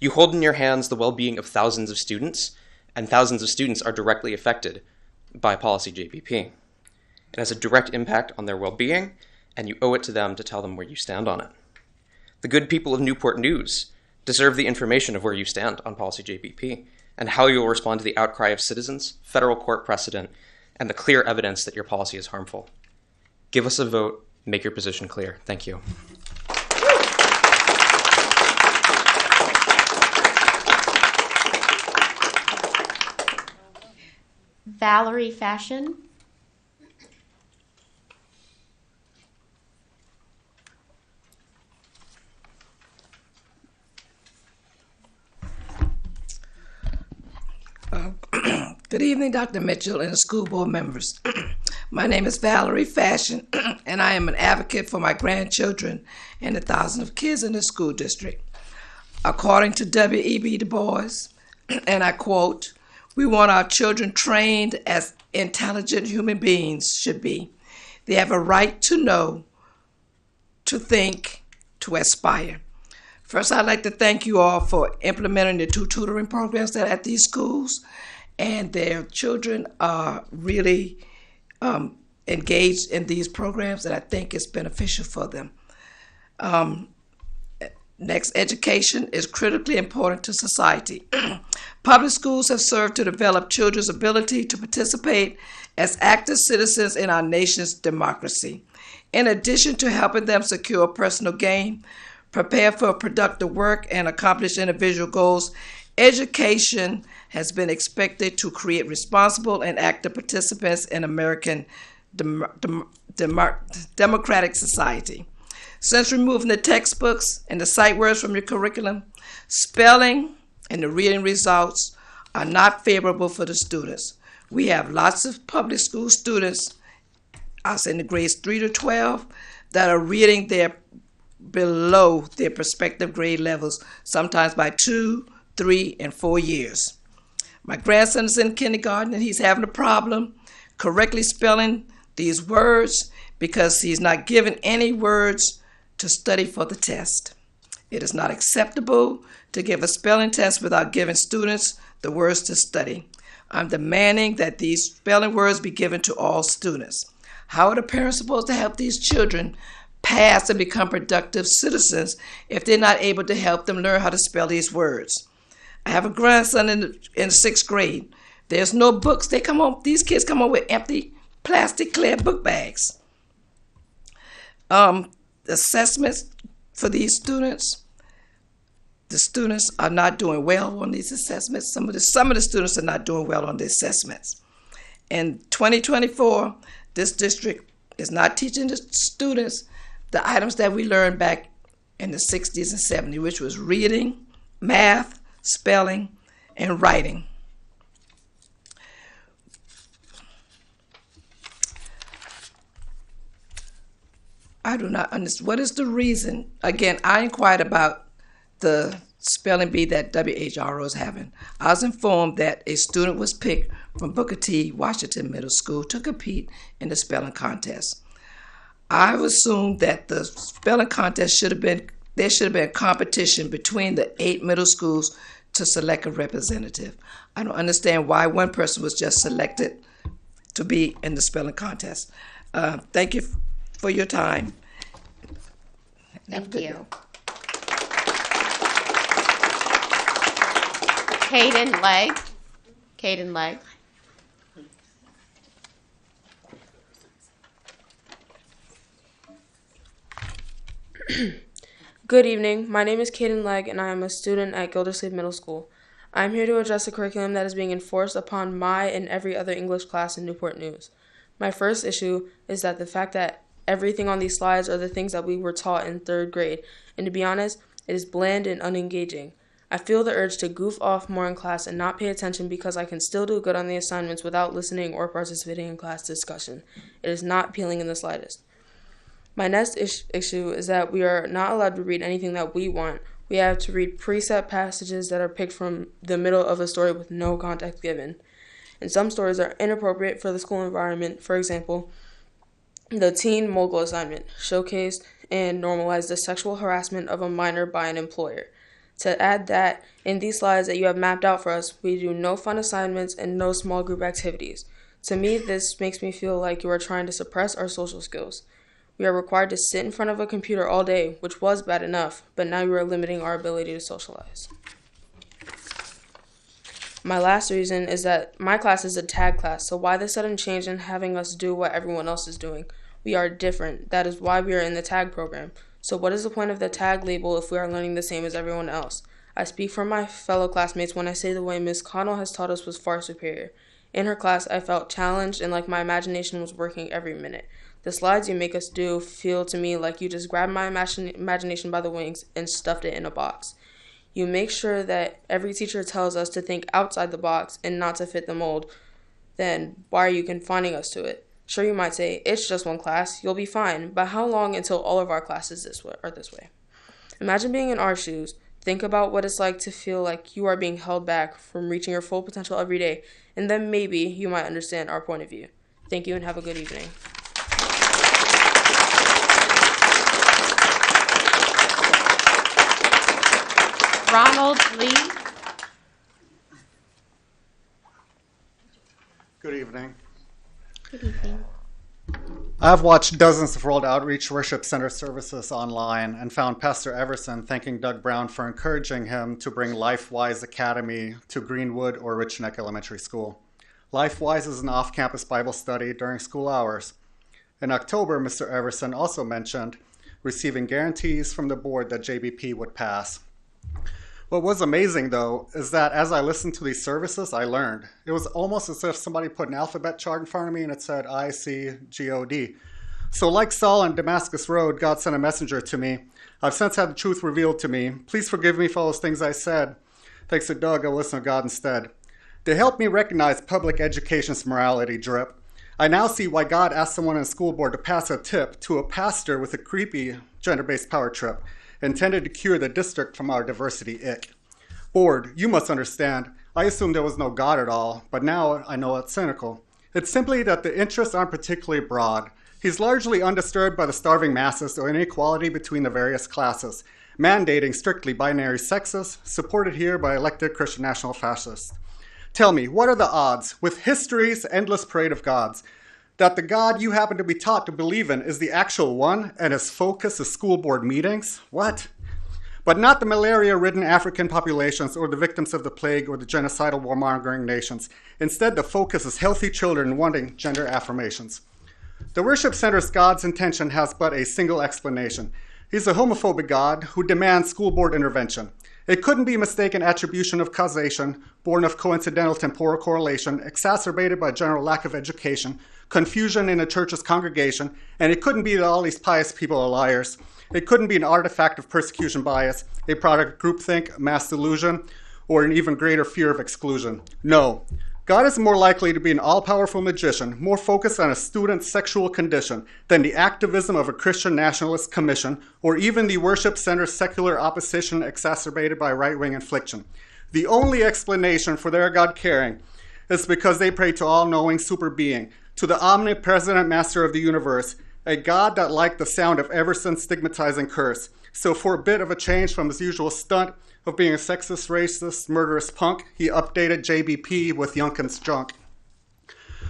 You hold in your hands the well-being of thousands of students, and thousands of students are directly affected by policy JBP. It has a direct impact on their well-being, and you owe it to them to tell them where you stand on it. The good people of Newport News deserve the information of where you stand on policy JBP, and how you will respond to the outcry of citizens, federal court precedent, and the clear evidence that your policy is harmful. Give us a vote, make your position clear. Thank you. Valerie Fashion. Good evening, Dr. Mitchell and the school board members. My name is Valerie Fashion, and I am an advocate for my grandchildren and the thousands of kids in the school district. According to W.E.B. Du Bois, and I quote, "We want our children trained as intelligent human beings should be. They have a right to know, to think, to aspire." First, I'd like to thank you all for implementing the 2 tutoring programs that are at these schools, and their children are really engaged in these programs, and I think it's beneficial for them. Next, education is critically important to society. Public schools have served to develop children's ability to participate as active citizens in our nation's democracy. In addition to helping them secure personal gain, prepare for productive work, and accomplish individual goals, education has been expected to create responsible and active participants in American democratic society. Since removing the textbooks and the sight words from your curriculum, spelling and the reading results are not favorable for the students. We have lots of public school students, I say in the grades 3 to 12, that are reading below their prospective grade levels, sometimes by 2, 3, and 4 years. My grandson is in kindergarten, and he's having a problem correctly spelling these words because he's not given any words to study for the test. It is not acceptable to give a spelling test without giving students the words to study. I'm demanding that these spelling words be given to all students. How are the parents supposed to help these children pass and become productive citizens if they're not able to help them learn how to spell these words? I have a grandson in 6th grade. There's no books. These kids come home with empty plastic clear book bags. Assessments for these students, the students are not doing well on these assessments. Some of the students are not doing well on the assessments. In 2024, this district is not teaching the students the items that we learned back in the 60s and 70s, which was reading, math, spelling, and writing. I do not understand. What is the reason? Again, I inquired about the spelling bee that WHRO is having. I was informed that a student was picked from Booker T. Washington Middle School to compete in the spelling contest. I assumed that the spelling contest there should have been a competition between the 8 middle schools to select a representative. I don't understand why one person was just selected to be in the spelling contest. Thank you for your time. Thank you. Caden Legg. Caden Legg. Good evening. My name is Caden Legg, and I am a student at Gildersleeve Middle School. I am here to address the curriculum that is being enforced upon my and every other English class in Newport News. My first issue is that the fact that everything on these slides are the things that we were taught in 3rd grade, and to be honest, it is bland and unengaging. I feel the urge to goof off more in class and not pay attention because I can still do good on the assignments without listening or participating in class discussion. It is not appealing in the slightest. My next issue is that we are not allowed to read anything that we want. We have to read preset passages that are picked from the middle of a story with no context given. And some stories are inappropriate for the school environment. For example, the Teen Mogul assignment showcased and normalized the sexual harassment of a minor by an employer. To add that, in these slides that you have mapped out for us, we do no fun assignments and no small group activities. To me, this makes me feel like you are trying to suppress our social skills. We are required to sit in front of a computer all day, which was bad enough, but now you are limiting our ability to socialize. My last reason is that my class is a tag class, so why the sudden change in having us do what everyone else is doing? We are different. That is why we are in the tag program. So what is the point of the tag label if we are learning the same as everyone else? I speak for my fellow classmates when I say the way Ms. Connell has taught us was far superior. In her class, I felt challenged and like my imagination was working every minute. The slides you make us do feel to me like you just grabbed my imagination by the wings and stuffed it in a box. You make sure that every teacher tells us to think outside the box and not to fit the mold. Then why are you confining us to it? Sure, you might say, it's just one class, you'll be fine, but how long until all of our classes are this way? Imagine being in our shoes. Think about what it's like to feel like you are being held back from reaching your full potential every day, and then maybe you might understand our point of view. Thank you and have a good evening. Ronald Lee. Good evening. Good evening. I've watched dozens of World Outreach Worship Center services online and found Pastor Everson thanking Doug Brown for encouraging him to bring LifeWise Academy to Greenwood or Rich Neck Elementary School. LifeWise is an off-campus Bible study during school hours. In October, Mr. Everson also mentioned receiving guarantees from the board that JBP would pass. What was amazing, though, is that as I listened to these services, I learned. It was almost as if somebody put an alphabet chart in front of me and it said I-C-G-O-D. So like Saul on Damascus Road, God sent a messenger to me. I've since had the truth revealed to me. Please forgive me for all those things I said. Thanks to Doug, I'll listen to God instead. They helped me recognize public education's morality drip. I now see why God asked someone in the school board to pass a tip to a pastor with a creepy gender-based power trip, intended to cure the district from our diversity ick. Board, you must understand, I assumed there was no God at all, but now I know it's cynical. It's simply that the interests aren't particularly broad. He's largely undisturbed by the starving masses or inequality between the various classes, mandating strictly binary sexes, supported here by elected Christian national fascists. Tell me, what are the odds, with history's endless parade of gods, that the God you happen to be taught to believe in is the actual one and his focus is school board meetings? What? But not the malaria-ridden African populations or the victims of the plague or the genocidal warmongering nations. Instead, the focus is healthy children wanting gender affirmations. The worship center's God's intention has but a single explanation. He's a homophobic God who demands school board intervention. It couldn't be mistaken attribution of causation, born of coincidental temporal correlation, exacerbated by general lack of education, confusion in a church's congregation, and it couldn't be that all these pious people are liars. It couldn't be an artifact of persecution bias, a product of groupthink, mass delusion, or an even greater fear of exclusion. No. God is more likely to be an all-powerful magician, more focused on a student's sexual condition than the activism of a Christian nationalist commission, or even the worship center's secular opposition exacerbated by right-wing infliction. The only explanation for their God caring is because they pray to all-knowing super being, to the omnipresent master of the universe, a God that liked the sound of Everson's stigmatizing curse. So for a bit of a change from his usual stunt of being a sexist, racist, murderous punk, he updated JBP with Youngkin's junk.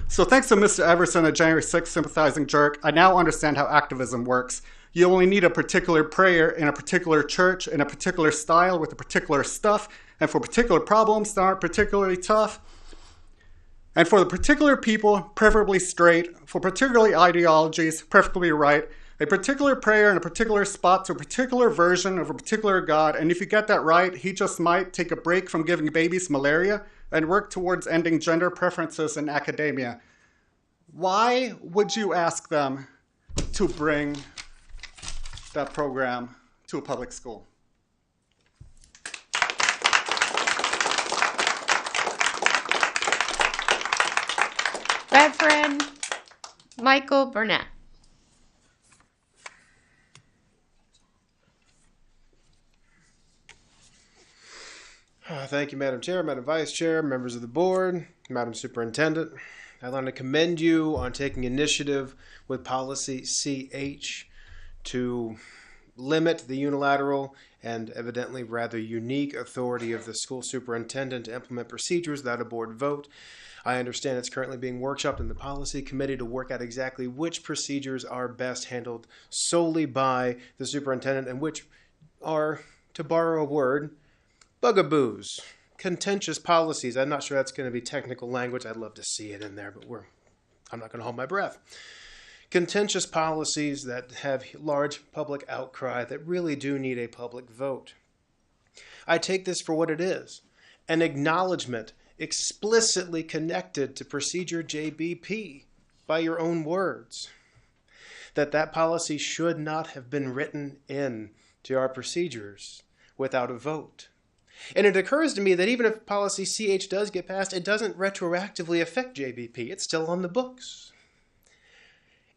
So thanks to Mr. Everson, a January 6th sympathizing jerk, I now understand how activism works. You only need a particular prayer in a particular church, in a particular style, with a particular stuff, and for particular problems that aren't particularly tough. And for the particular people, preferably straight, for particular ideologies, preferably right, a particular prayer in a particular spot to a particular version of a particular God, and if you get that right, he just might take a break from giving babies malaria and work towards ending gender preferences in academia. Why would you ask them to bring that program to a public school? Reverend Michael Burnett. Thank you, Madam Chair, Madam Vice Chair, members of the board, Madam Superintendent. I'd like to commend you on taking initiative with policy CH to limit the unilateral and evidently rather unique authority of the school superintendent to implement procedures without a board vote. I understand it's currently being workshopped in the policy committee to work out exactly which procedures are best handled solely by the superintendent and which are, to borrow a word, bugaboos, contentious policies. I'm not sure that's going to be technical language. I'd love to see it in there, but I'm not going to hold my breath. Contentious policies that have large public outcry that really do need a public vote. I take this for what it is, an acknowledgement explicitly connected to procedure JBP by your own words, that policy should not have been written in to our procedures without a vote. And it occurs to me that even if policy CH does get passed, it doesn't retroactively affect JBP. It's still on the books.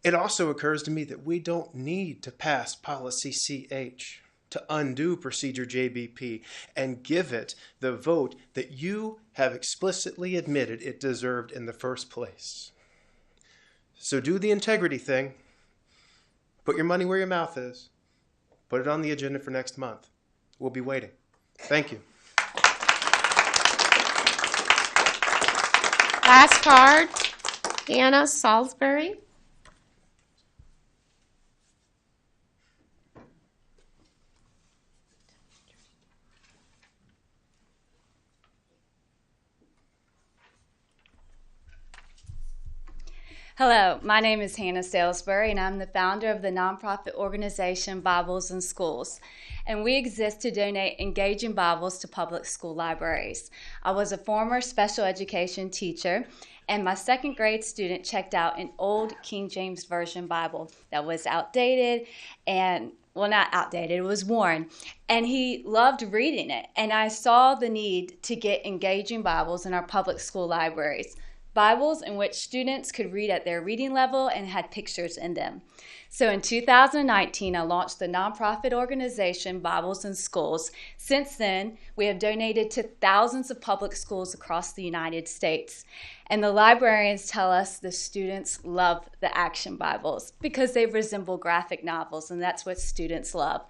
It also occurs to me that we don't need to pass policy CH to undo procedure JBP and give it the vote that you have explicitly admitted it deserved in the first place. So do the integrity thing. Put your money where your mouth is. Put it on the agenda for next month. We'll be waiting. Thank you. Last card, Anna Salisbury. Hello, my name is Hannah Salisbury, and I'm the founder of the nonprofit organization Bibles in Schools. And we exist to donate engaging Bibles to public school libraries. I was a former special education teacher, and my second grade student checked out an old King James Version Bible that was outdated and, well, not outdated, it was worn. And he loved reading it. And I saw the need to get engaging Bibles in our public school libraries. Bibles in which students could read at their reading level and had pictures in them. So in 2019, I launched the nonprofit organization Bibles in Schools. Since then, we have donated to thousands of public schools across the United States. And the librarians tell us the students love the action Bibles because they resemble graphic novels, and that's what students love.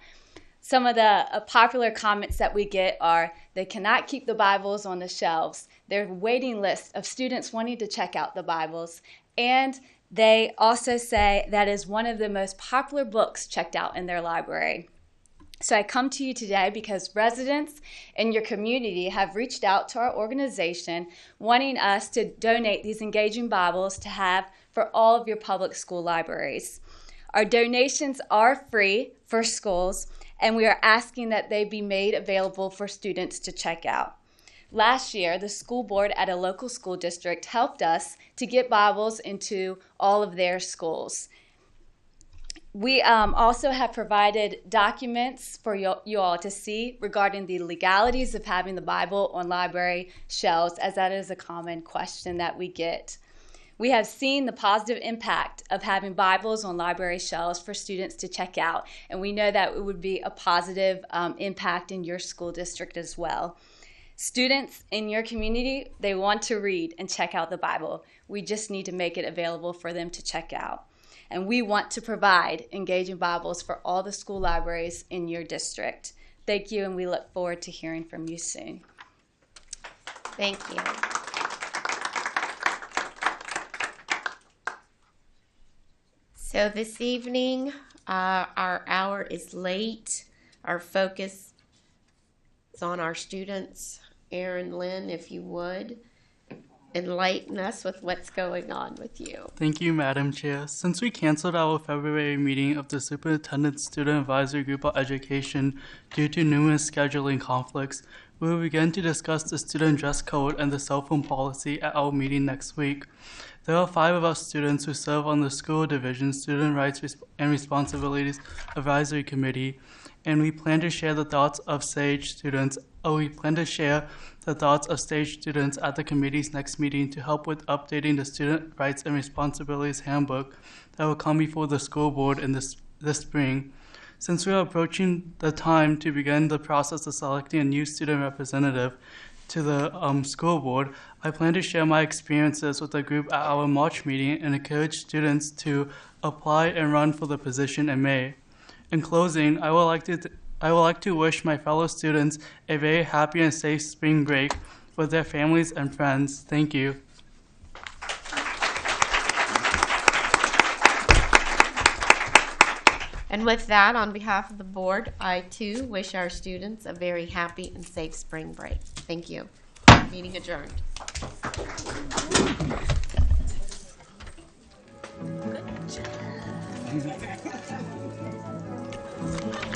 Some of the popular comments that we get are they cannot keep the Bibles on the shelves. There's a waiting list of students wanting to check out the Bibles. And they also say that is one of the most popular books checked out in their library. So I come to you today because residents in your community have reached out to our organization wanting us to donate these engaging Bibles to have for all of your public school libraries. Our donations are free for schools, and we are asking that they be made available for students to check out. Last year, the school board at a local school district helped us to get Bibles into all of their schools. We also have provided documents for you all to see regarding the legalities of having the Bible on library shelves, as that is a common question that we get. We have seen the positive impact of having Bibles on library shelves for students to check out, and we know that it would be a positive impact in your school district as well. Students in your community, they want to read and check out the Bible. We just need to make it available for them to check out. And we want to provide engaging Bibles for all the school libraries in your district. Thank you, and we look forward to hearing from you soon. Thank you. So this evening, our hour is late. Our focus is on our students. Aaron Lynn, if you would, enlighten us with what's going on with you. Thank you, Madam Chair. Since we canceled our February meeting of the Superintendent Student Advisory Group on Education due to numerous scheduling conflicts, we will begin to discuss the student dress code and the cell phone policy at our meeting next week. There are 5 of us students who serve on the School Division Student Rights and Responsibilities Advisory Committee, and we plan to share the thoughts of SAGE students. At the committee's next meeting to help with updating the Student Rights and Responsibilities Handbook that will come before the school board in this spring. Since we are approaching the time to begin the process of selecting a new student representative to the school board, I plan to share my experiences with the group at our March meeting and encourage students to apply and run for the position in May. In closing, I would like to wish my fellow students a very happy and safe spring break with their families and friends. Thank you. And with that, on behalf of the board, I too wish our students a very happy and safe spring break. Thank you. Meeting adjourned. Good job.